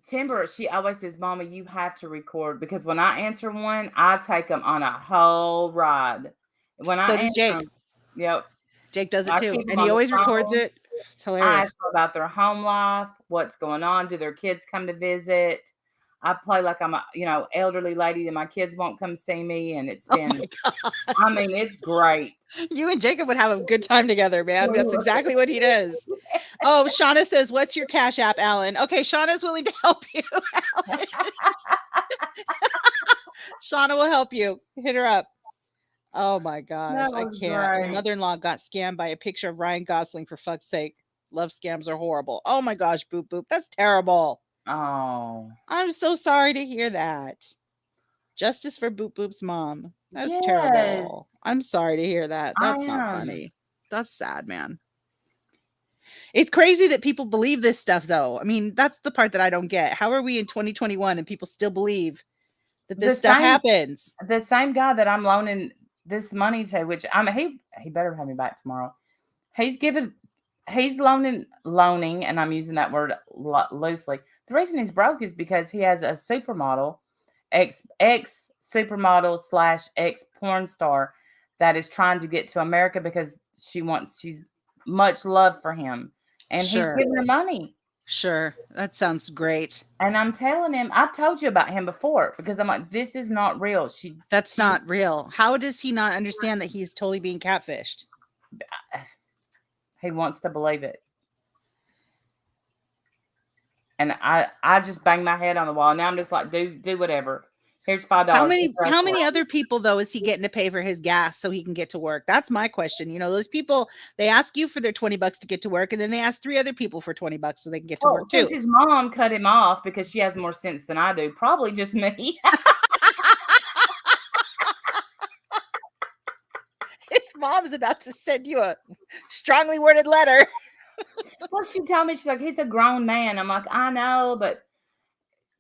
Timber, she always says, Mama, you have to record because when I answer one, I take them on a whole ride. When I So does answer Jake. them, yep, Jake does it I too. keep them And he on the always records phone. it. It's I hilarious. ask them about their home life, what's going on, do their kids come to visit. I play like I'm a elderly lady and my kids won't come see me, and it's Oh my been, God. I mean, it's great. You and Jacob would have a good time together, man. That's exactly what he does. Oh, Shauna says, what's your Cash App, Alan? Okay, Shauna's willing to help you, Alan. Shauna will help you. Hit her up. Oh my gosh, That I was can't. My great. mother-in-law got scammed by a picture of Ryan Gosling, for fuck's sake. Love scams are horrible. Oh my gosh, boop boop. That's terrible. Oh, I'm so sorry to hear that. Justice for Boop Boop's mom. That's yes, terrible. I'm sorry to hear that. I That's not am. funny. That's sad, man. It's crazy that people believe this stuff, though. I mean, that's the part that I don't get. How are we in 2021 and people still believe that The this stuff same happens? the same guy that I'm loaning this money to, which I mean, he better have me back tomorrow. He's given he's loaning, and I'm using that word loosely. The reason he's broke is because he has a supermodel, ex supermodel slash ex porn star that is trying to get to America because she's much love for him, and he's Sure. giving her money. Sure. That sounds great. And I'm telling him, I've told you about him before because I'm like, this is not real. That's She, not real. How does he not understand that he's totally being catfished? he wants to believe it. And I just bang my head on the wall. Now I'm just like, do whatever. Here's How $5. many how many other people though is he getting to pay for his gas so he can get to work? That's my question. You know, those people, they ask you for their $20 to get to work, and then they ask 3 other people for $20 so they can get to Well, work since too. his mom cut him off because she has more sense than I do, probably just me. His mom's about to send you a strongly worded letter. Well, she told me, she's like, he's a grown man. I'm like, I know, but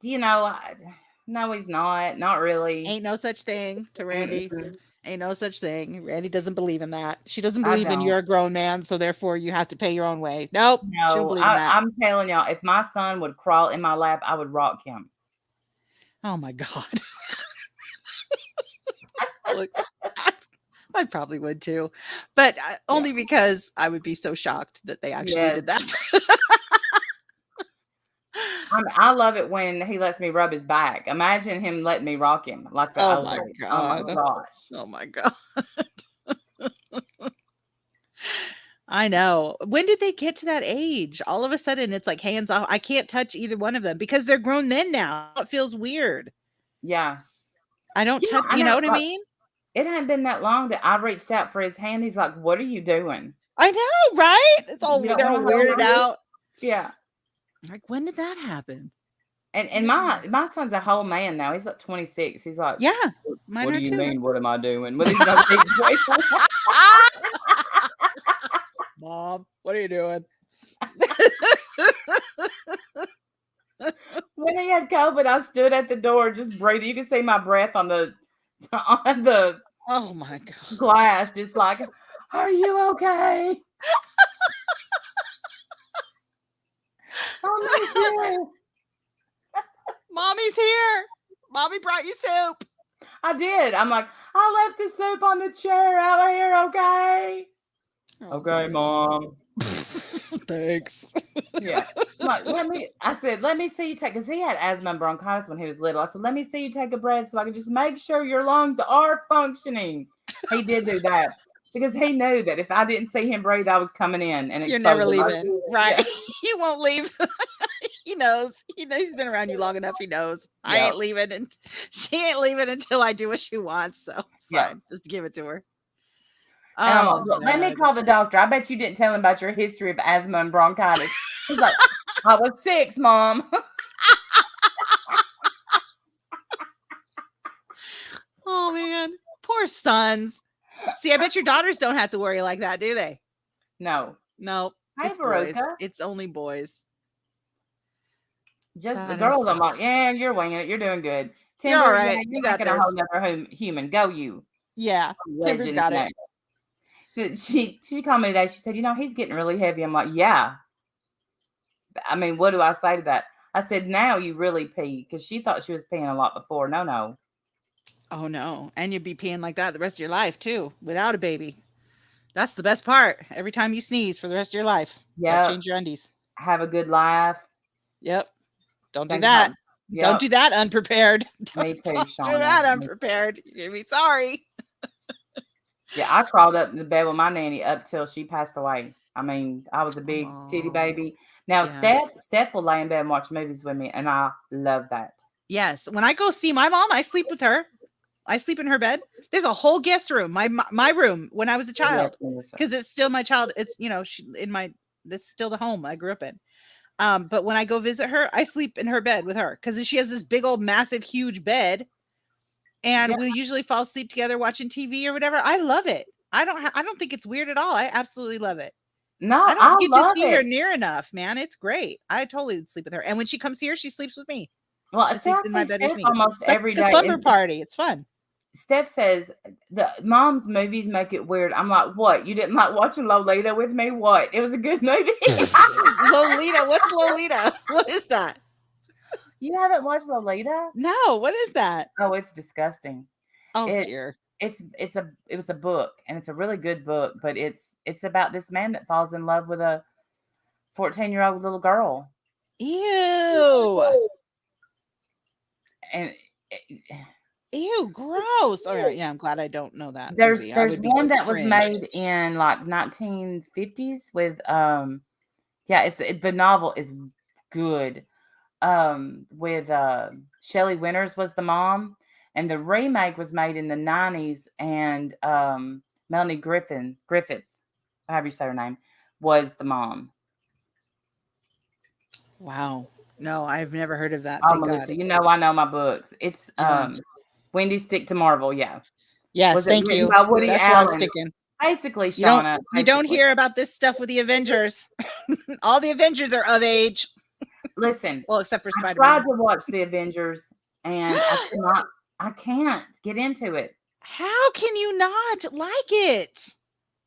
no, he's not. Not really. Ain't no such thing to Randy. Mm-mm, Ain't no such thing. Randy doesn't believe in that. She doesn't I believe in don't. you're a grown man, so therefore you have to pay your own way. Nope. She don't No, believe in that. I'm telling y'all, if my son would crawl in my lap, I would rock him. Oh my God. Look, I probably would too, but only because I would be so shocked that they actually Yes. did that. I love it when he lets me rub his back. Imagine him letting me rock him like the Oh my old days. Oh my God. gosh. Oh my God. I know. When did they get to that age? All of a sudden, it's like hands off. I can't touch either one of them because they're grown men now. It feels weird. Yeah. I don't Yeah, touch, I you know know. what I mean? It hadn't been that long that I reached out for his hand. He's like, "What are you doing? I know, right? It's all You don't they're want all to hold weirded me?" out. Yeah. Like, when did that happen? And my son's a whole man now. He's like 26. He's like, Yeah, mine "What do are you too. mean? What am I doing?" With his no deep voice. Mom, what are you doing? When he had COVID, I stood at the door just breathing. You could see my breath on the on the Oh my God. glass, just like, "Are you okay? I miss you." Mommy's here. Mommy brought you soup. I did. I'm like, "I left the soup on the chair out here, okay?" Oh. "Okay, mom." Thanks. Yeah. Like, I said, "Let me see you take," because he had asthma and bronchitis when he was little. I said, "Let me see you take a breath so I can just make sure your lungs are functioning." He did do that because he knew that if I didn't see him breathe, I was coming in and You're never exposing him. leaving. Right. Yeah. He won't leave. He knows. He knows he's been around you long enough. He knows. I Yeah. ain't leaving and she ain't leaving until I do what she wants. So it's Yeah. fine. Just give it to her. And I'm like, Oh "Well, let me God. call the doctor. I bet you didn't tell him about your history of asthma and bronchitis." He's like, "I was 6, mom." Oh man. Poor sons. See, I bet your daughters don't have to worry like that, do they? No. No, Hey, it's boys. Veruca. It's only boys. Just the That is girls, I'm so like, "Yeah, you're winging it. You're doing good." You're all Timber, yeah, right. You you're got making a this. whole nother human. Go you. Yeah. Timber's Legend got it. now. So she called me today. She said, "He's getting really heavy." I'm like, "Yeah." I mean, what do I say to that? I said, "Now you really pee," because she thought she was peeing a lot before. No, no. Oh no. And you'd be peeing like that the rest of your life too, without a baby. That's the best part. Every time you sneeze for the rest of your life, gotta Yep. change your undies. Have a good life. Yep. Don't do Think about that. Don't Yep. do that unprepared. Me too, Don't do Shauna. that unprepared. You're gonna be sorry. Yeah, I crawled up in the bed with my nanny up till she passed away. I mean, I was a big titty Oh, baby. Now yeah. Steph will lay in bed and watch movies with me, and I love that. Yes. When I go see my mom, I sleep with her. I sleep in her bed. There's a whole guest room, my room when I was a child, because it's still my child. It's she in my. That's still the home I grew up in. But when I go visit her, I sleep in her bed with her because she has this big old massive huge bed, Yeah, and we usually fall asleep together watching TV or whatever. I love it. I don't think it's weird at all. I absolutely love it. no, I I don't get to love see her it. near enough, man. It's great. I totally would sleep with her. And when she comes here, she sleeps with me. Well, She see, I sleeps in my see bed with Steph me. almost It's like every a day, slumber and party. It's fun. Steph says the mom's movies make it weird. I'm like, "What? You didn't like watching Lolita with me? What? It was a good movie." Lolita. What's Lolita? What is that? You haven't watched Lolita? No, what is that? Oh, it's disgusting. Oh It's dear. it was a book, and it's a really good book, but it's about this man that falls in love with a 14-year-old little girl. Ew. And it, Ew, gross. All right, yeah, I'm glad I don't know that movie. I there's would be one that was cringed. made in like 1950s with yeah, the novel is good. With Shelley Winters was the mom, and the remake was made in the 90s, and Melanie Griffith, however you say her name, was the mom. Wow. No, I've never heard of that. Oh, Thank God. Melissa, you know I know my books. It's Yeah. Wendy Stick to Marvel, yeah. Yes, Was it thank written you. by Woody That's where I'm Allen? sticking. Basically, You don't Shauna, you don't basically. hear about this stuff with the Avengers. All the Avengers are of age. Listen, Well, except for I tried Spider-Man. to watch the Avengers, and I can't get into it. How can you not like it?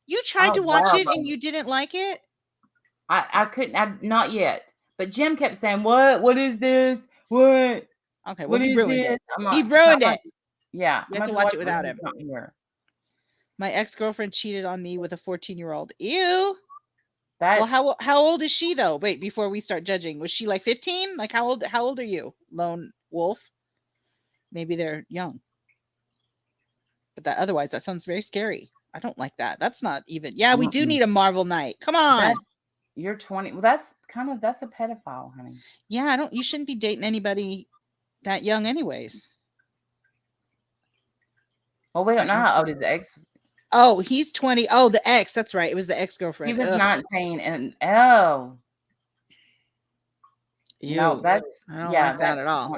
You tried Oh, to watch wow, it and baby. you didn't like it? I couldn't, not yet. But Jim kept saying, "What? What is this? What? Okay, well, What he is ruined this?" it. I'm He like, so ruined it. yeah, You I'm have going to to watch watch it it when without he's him. not here. My ex-girlfriend cheated on me with a 14-year-old. Ew. Well, That's how old is she though? Wait, before we start judging, was she like 15? Like how old are you, lone wolf? Maybe they're young. But that sounds very scary. I don't like that. That's not even. Yeah, we do mm-mm. need a Marvel night. Come That on. you're 20. Well, that's a pedophile, honey. Yeah, I don't. You shouldn't be dating anybody that young, anyways. Well, we don't My know ex. how old his ex. Oh, he's 20. Oh, the ex. That's right. It was the ex He girlfriend. was Ugh. 19, and oh no, Ew. that's I don't yeah, like that at all.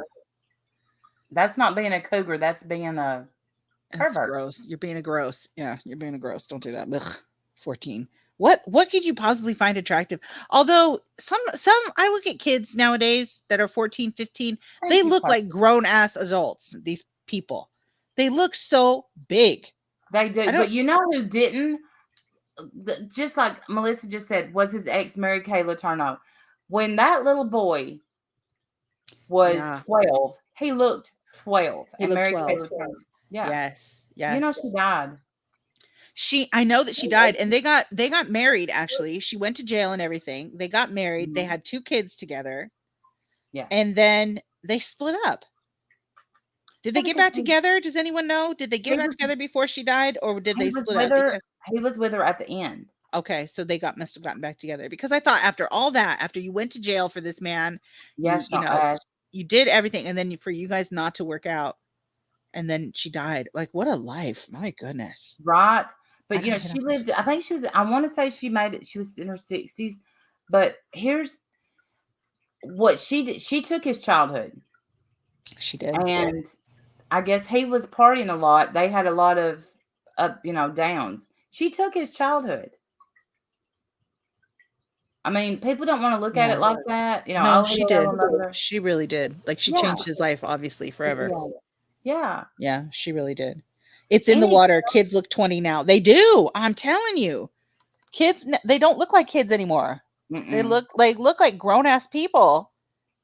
that's not being a cougar. That's being a That's pervert. gross. You're being a gross. Yeah, you're being a gross. Don't do that. Ugh. 14. What could you possibly find attractive? Although some I look at kids nowadays that are 14, 15, they Thank you, look Clark. like grown ass adults, these people. They look so big. They I do, don't but you know who didn't? Just like Melissa just said, was his ex Mary Kay Letourneau. When that little boy was Yeah. 12, he looked 12, He and looked Mary Kay 12. Letourneau. Yeah, Yes. you know she Yes. died. I know that she died and they got married actually. She went to jail and everything. They got married. They Mhm. had 2 kids together Yeah, and then they split up. Did yeah, they get because back together? Does anyone know? Did they get he back was together before she died or did he they was split with up her. because He was with her at the end. okay, so they must have gotten back together because I thought after all that, after you went to jail for this man, you Yes, you not know, Ash. you did everything and then for you guys not to work out and then she died. Like what a life. My goodness. Right. I But gotta get she off. lived, I think she was, I want to say she made it, she was in her 60s. But here's what she did. She took his childhood, She did. and I guess he was partying a lot. They had a lot of up, downs. She took his childhood. I mean, people don't want to look at Yeah. it like that. No, Oh, she he a did. mother. She really did. Like she Yeah. changed his life obviously forever. Yeah. Yeah. Yeah, she really did. It's in the Any water. Kids look 20 now. They do. I'm telling you. Kids they don't look like kids anymore. mm-mm. They look like grown ass people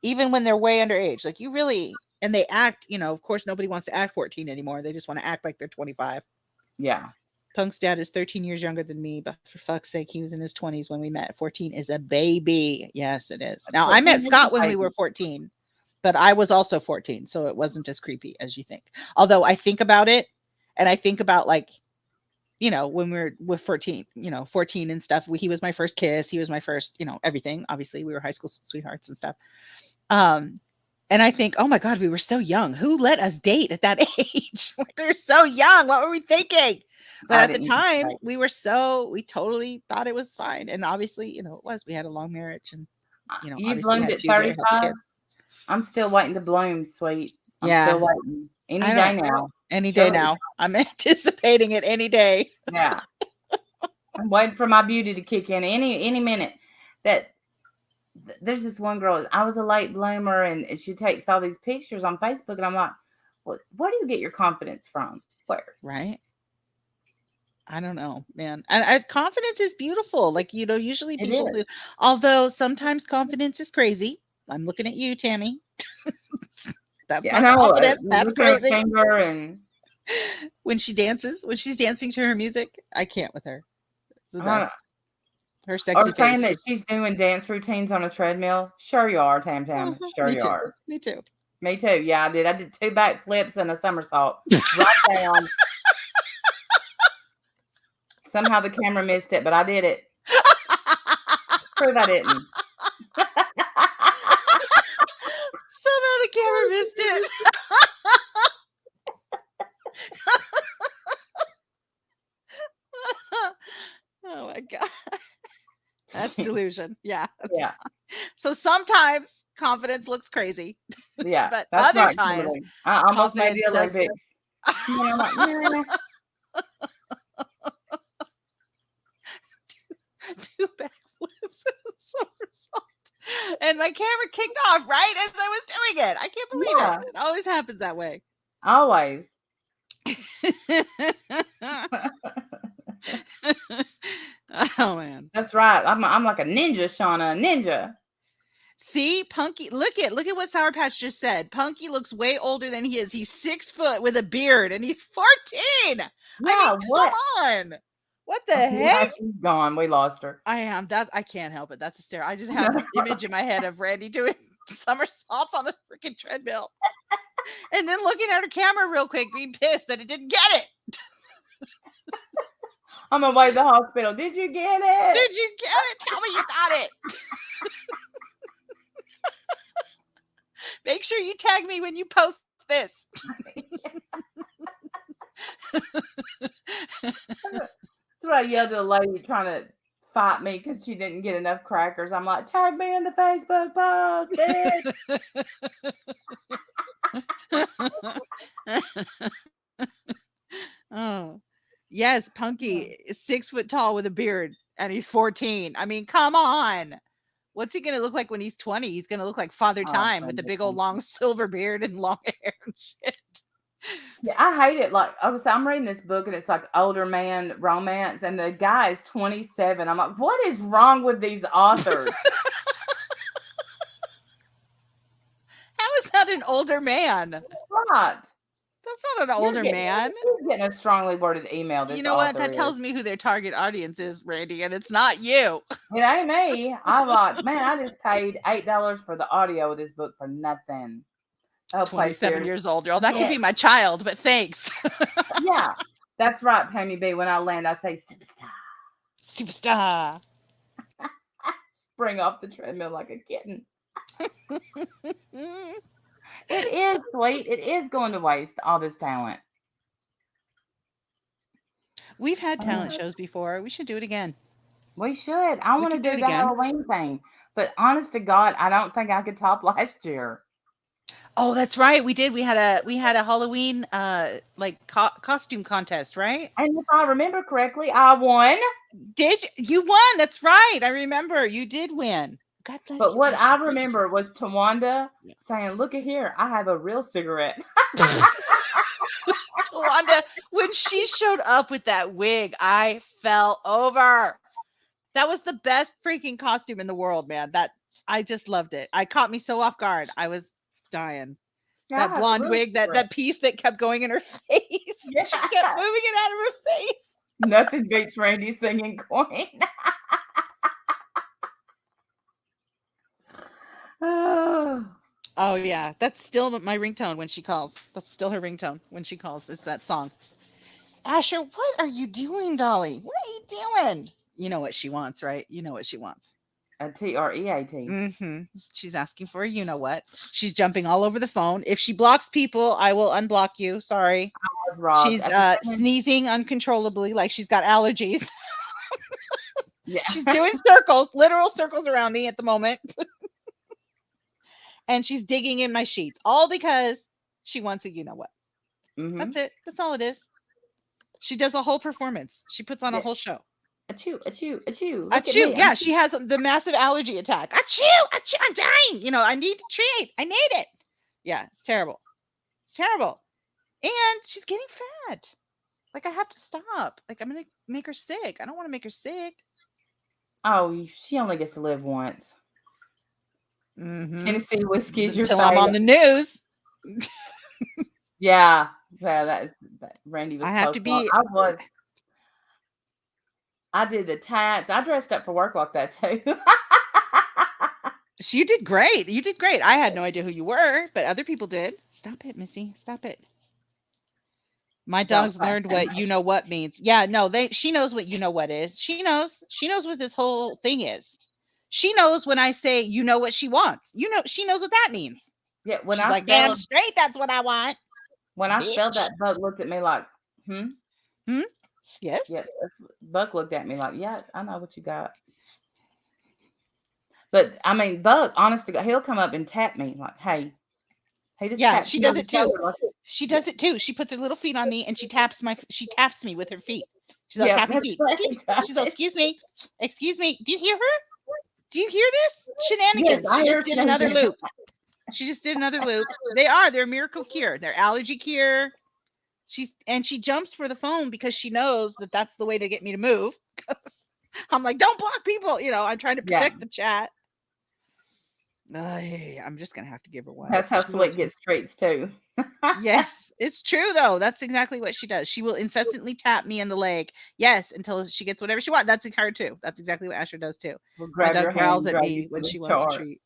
even when they're way underage. Like you really and they act, of course nobody wants to act 14 anymore. They just want to act like they're 25. Yeah. Punk's dad is 13 years younger than me, but for fuck's sake, he was in his 20s when we met. 14 is a baby. Yes, it is. Now, I 14 met is a Scott when we were baby. 14, but I was also 14, so it wasn't as creepy as you think. Although I think about it, and I think about like, when we were with 14, 14 and stuff, he was my first kiss. He was my first, everything. Obviously, we were high school sweethearts and stuff. And I think, oh my God, we were so young. Who let us date at that age? We were so young. What were we thinking? But I at the didn't. time, we totally thought it was fine. And obviously, it was. We had a long marriage and, You obviously bloomed had at 2 very healthy 35. kids. I'm still waiting to bloom, sweet. I'm still Yeah. waiting. Any I day don't now. any day Sure. now. I'm anticipating it any day. Yeah. I'm waiting for my beauty to kick in any minute. There's this one girl. I was a late bloomer, and she takes all these pictures on Facebook, and I'm like, where do you get your confidence from? Where? Right. I don't know, man. And confidence is beautiful. Like, usually It people is. do. Although sometimes confidence is crazy. I'm looking at you, Tammy. That's Yeah, I not know. confidence. That's Look at her crazy. finger, and When she's dancing to her music, I can't with her. It's the best. Her sexy or face saying that just she's doing dance routines on a treadmill. Sure you are, Tam Tam. Sure me you too. are. Me too. Me too. Yeah, I did. I did 2 backflips and a somersault right down. Somehow the camera missed it, but I did it. Prove I didn't. Somehow the camera missed it. delusion. Yeah. Yeah. So sometimes confidence looks crazy, Yeah. but That's other right, times totally. I almost made confidence the does. Olympics. And then I'm like, "Nah." Two backflips and a somersault. And my camera kicked off right as I was doing it. I can't believe it. Yeah. It always happens that way. Always. Oh man. That's right. I'm like a ninja, Shauna, a ninja. See, Punky, look at what Sour Patch just said. Punky looks way older than he is. He's 6 foot with a beard and he's 14. I Yeah, mean, what? come on. What the Yeah, heck? she's gone. We lost her. I can't help it. That's hysterical. I just have this image in my head of Randy doing somersaults on a freaking treadmill. And then looking at her camera real quick, being pissed that it didn't get it. I'm on my way to the hospital. Did you get it? Did you get it? Tell me you got it. Make sure you tag me when you post this. That's what I yelled at the lady trying to fight me because she didn't get enough crackers. I'm like, tag me in the Facebook post, bitch. Oh, yes, Punky is 6 foot tall with a beard and he's 14. I mean, come on. What's he going to look like when he's 20? He's going to look like Father Time with the big old long silver beard and long hair and shit. Yeah, I hate it. Like, I'm reading this book and it's like older man romance, and the guy is 27. I'm like, what is wrong with these authors? How is that an older man? Right. That's not an older man. You're getting a strongly worded email. You know what? That tells me who their target audience is, Randy, and it's not you. It ain't me. I'm like, man, I just paid $8 for the audio of this book for nothing. 27 years old, girl. That could be my child, but thanks. Yeah, that's right, Pammy B. When I land, I say superstar. Superstar. Spring off the treadmill like a kitten. It is sweet. It is going to waste all this talent. We've had talent shows before. We should do it again. We should. I want to do the Halloween thing. But honest to God, I don't think I could top last year. Oh, that's right. We did. We had a Halloween costume contest, right? And if I remember correctly, I won. Did you? You won. That's right. I remember. You did win. God bless but you. What I remember was Tawanda saying, "Look at here, I have a real cigarette." Tawanda, when she showed up with that wig, I fell over. That was the best freaking costume in the world, man. I just loved it. I caught me so off guard. I was dying. Yeah, that blonde wig, that piece that kept going in her face. Yeah. She kept moving it out of her face. Nothing beats Randy singing Queen. Oh yeah, that's still my ringtone when she calls. That's still her ringtone when she calls. Is that song? Asher, what are you doing, Dolly? What are you doing? You know what she wants, right? You know what she wants. A TREAT. Mm-hmm. She's asking for a you know what. She's jumping all over the phone. If she blocks people, I will unblock you. Sorry. She's sneezing uncontrollably like she's got allergies. Yeah. She's doing circles, literal circles around me at the moment. And she's digging in my sheets. All because she wants a you know what. Mm-hmm. That's it. That's all it is. She does a whole performance. She puts on a whole show. Achoo, achoo, achoo. Achoo. Yeah, she has the massive allergy attack. Achoo, achoo, I'm dying. You know, I need to treat. I need it. Yeah, it's terrible. It's terrible. And she's getting fat. Like, I have to stop. Like, I'm going to make her sick. I don't want to make her sick. Oh, she only gets to live once. Mm-hmm. Tennessee whiskey is your favorite. Until I'm on the news. Yeah. That Randy was. I have to be. I did the tats. I dressed up for work like that too. You did great. You did great. I had no idea who you were, but other people did. Stop it, Missy. Stop it. My dogs learned what you know what means. Yeah, no, she knows what you know what is. She knows what this whole thing is. She knows when I say you know what she wants. You know, she knows what that means. Yeah, when she's like, damn straight, that's what I want. When I spelled that, Buck looked at me like, Yes. Yeah, Buck looked at me like, yeah, I know what you got. But I mean, Buck, honest to God, he'll come up and tap me like, "Hey." He just Yeah, taps she me does on the it too. shoulder like, She yeah, does it too. She puts her little feet on me and she taps me with her feet. She's like yeah, tapping that's feet. what he She's like, does. excuse me, excuse me. Do you hear her? Do you hear this? Yes, Shenanigans. I She hear just did another sneezing. loop. She just did another loop. They're miracle cure. They're allergy cure. She jumps for the phone because she knows that that's the way to get me to move. I'm like, don't block people. I'm trying to Yeah, protect the chat. I'm just gonna have to give her one. that's how Sweet gets treats too. Yes, it's true though. That's exactly what she does. She will incessantly tap me in the leg. Yes, until she gets whatever she wants. That's her too. That's exactly what Asher does too. We'll My grab your dog hand growls and at drag you me to when the she wants a chart. treat.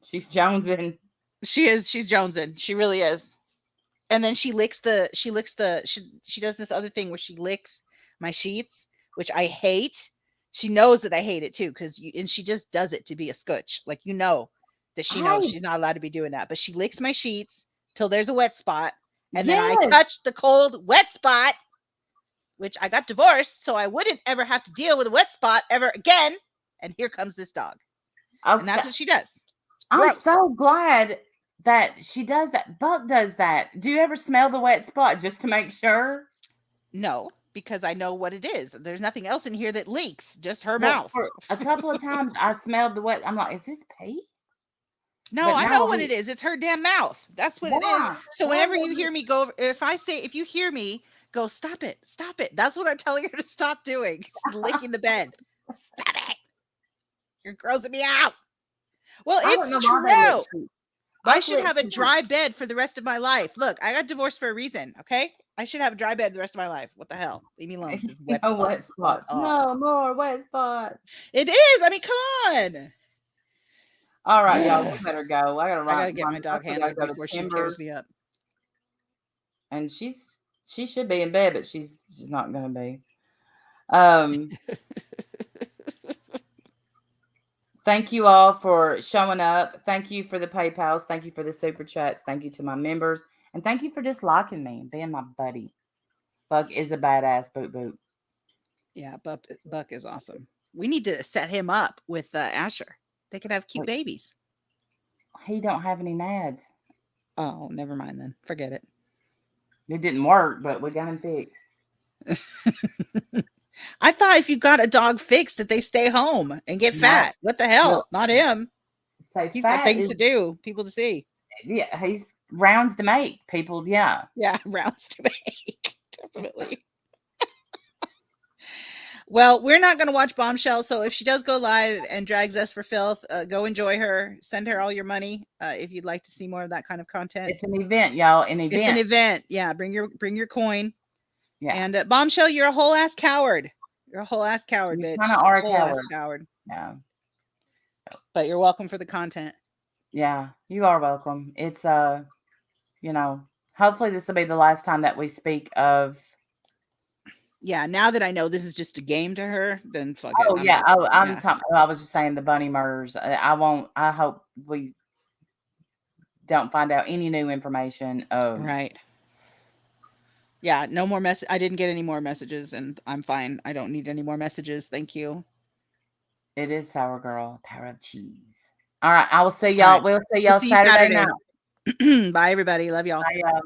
She's jonesing. She is. She's jonesing. She really is. And then she does this other thing where she licks my sheets, which I hate. She knows that I hate it too, and she just does it to be a scutch. Like that she knows I she's not allowed to be doing that. But she licks my sheets till there's a wet spot, and then I yes. touch the cold wet spot, which I got divorced, so I wouldn't ever have to deal with a wet spot ever again. And here comes this dog. And that's what she does. It's I'm gross. so glad that she does that. Buck does that. Do you ever smell the wet spot just to make sure? No, because I know what it is. There's nothing else in here that leaks, just her Well, mouth. for a couple of times I smelled the wet. I'm like, is this pee? No, But I now know what it is. It's her damn mouth. That's what it is. why? So Why whenever would you hear me go, if you hear me go, stop it, stop it. That's what I'm telling her to stop doing. Licking the bed. Stop it. You're grossing me out. Well, I don't it's know why they lick true. feet. I Buck should licks have a the feet. dry bed for the rest of my life. Look, I got divorced for a reason. Okay, I should have a dry bed the rest of my life. What the hell? Leave me alone with this wet No spot. wet spots. No more wet spots. It is. I mean, come on. All right, y'all. We better go. I gotta I gotta run. get my dog I gotta handled go to before she tears Timbers, me up. and she should be in bed, but she's not gonna be. Um, Thank you all for showing up. Thank you for the PayPals. Thank you for the super chats. Thank you to my members, and thank you for just liking me and being my buddy. Buck is a badass. Boot boot. Yeah, Buck is awesome. We need to set him up with Asher. They could have cute Wait, babies. he don't have any nads. Oh, never mind then. Forget it. It didn't work, but we got him fixed. I thought if you got a dog fixed that they stay home and get No, fat. What the well, hell? Not him. say He's got fat things is to do, people to see. yeah. He's rounds to make people. Yeah, Yeah, rounds to make. Definitely. Well, we're not going to watch Bombshell, so if she does go live and drags us for filth, go enjoy her. Send her all your money if you'd like to see more of that kind of content. it's an event, y'all. An It's an event. event. Yeah, bring your coin. Yeah, And Bombshell, you're a whole ass coward. You're a whole ass coward, you bitch. kind of are a Whole ass coward. coward. Yeah, But you're welcome for the content. yeah. You are welcome. It's hopefully this will be the last time that we speak of. Yeah, now that I know this is just a game to her, then fuck it. Oh I'm yeah. out. Oh, I'm Yeah. talking. I was just saying the bunny murders. I won't. I hope we don't find out any new information. Right. Yeah, no more mess. I didn't get any more messages, and I'm fine. I don't need any more messages. Thank you. It is sour girl, power of cheese. All right. I will see All y'all. right. We'll see We'll y'all see you Saturday Saturday. night. Bye, everybody. Love y'all. Bye, y'all.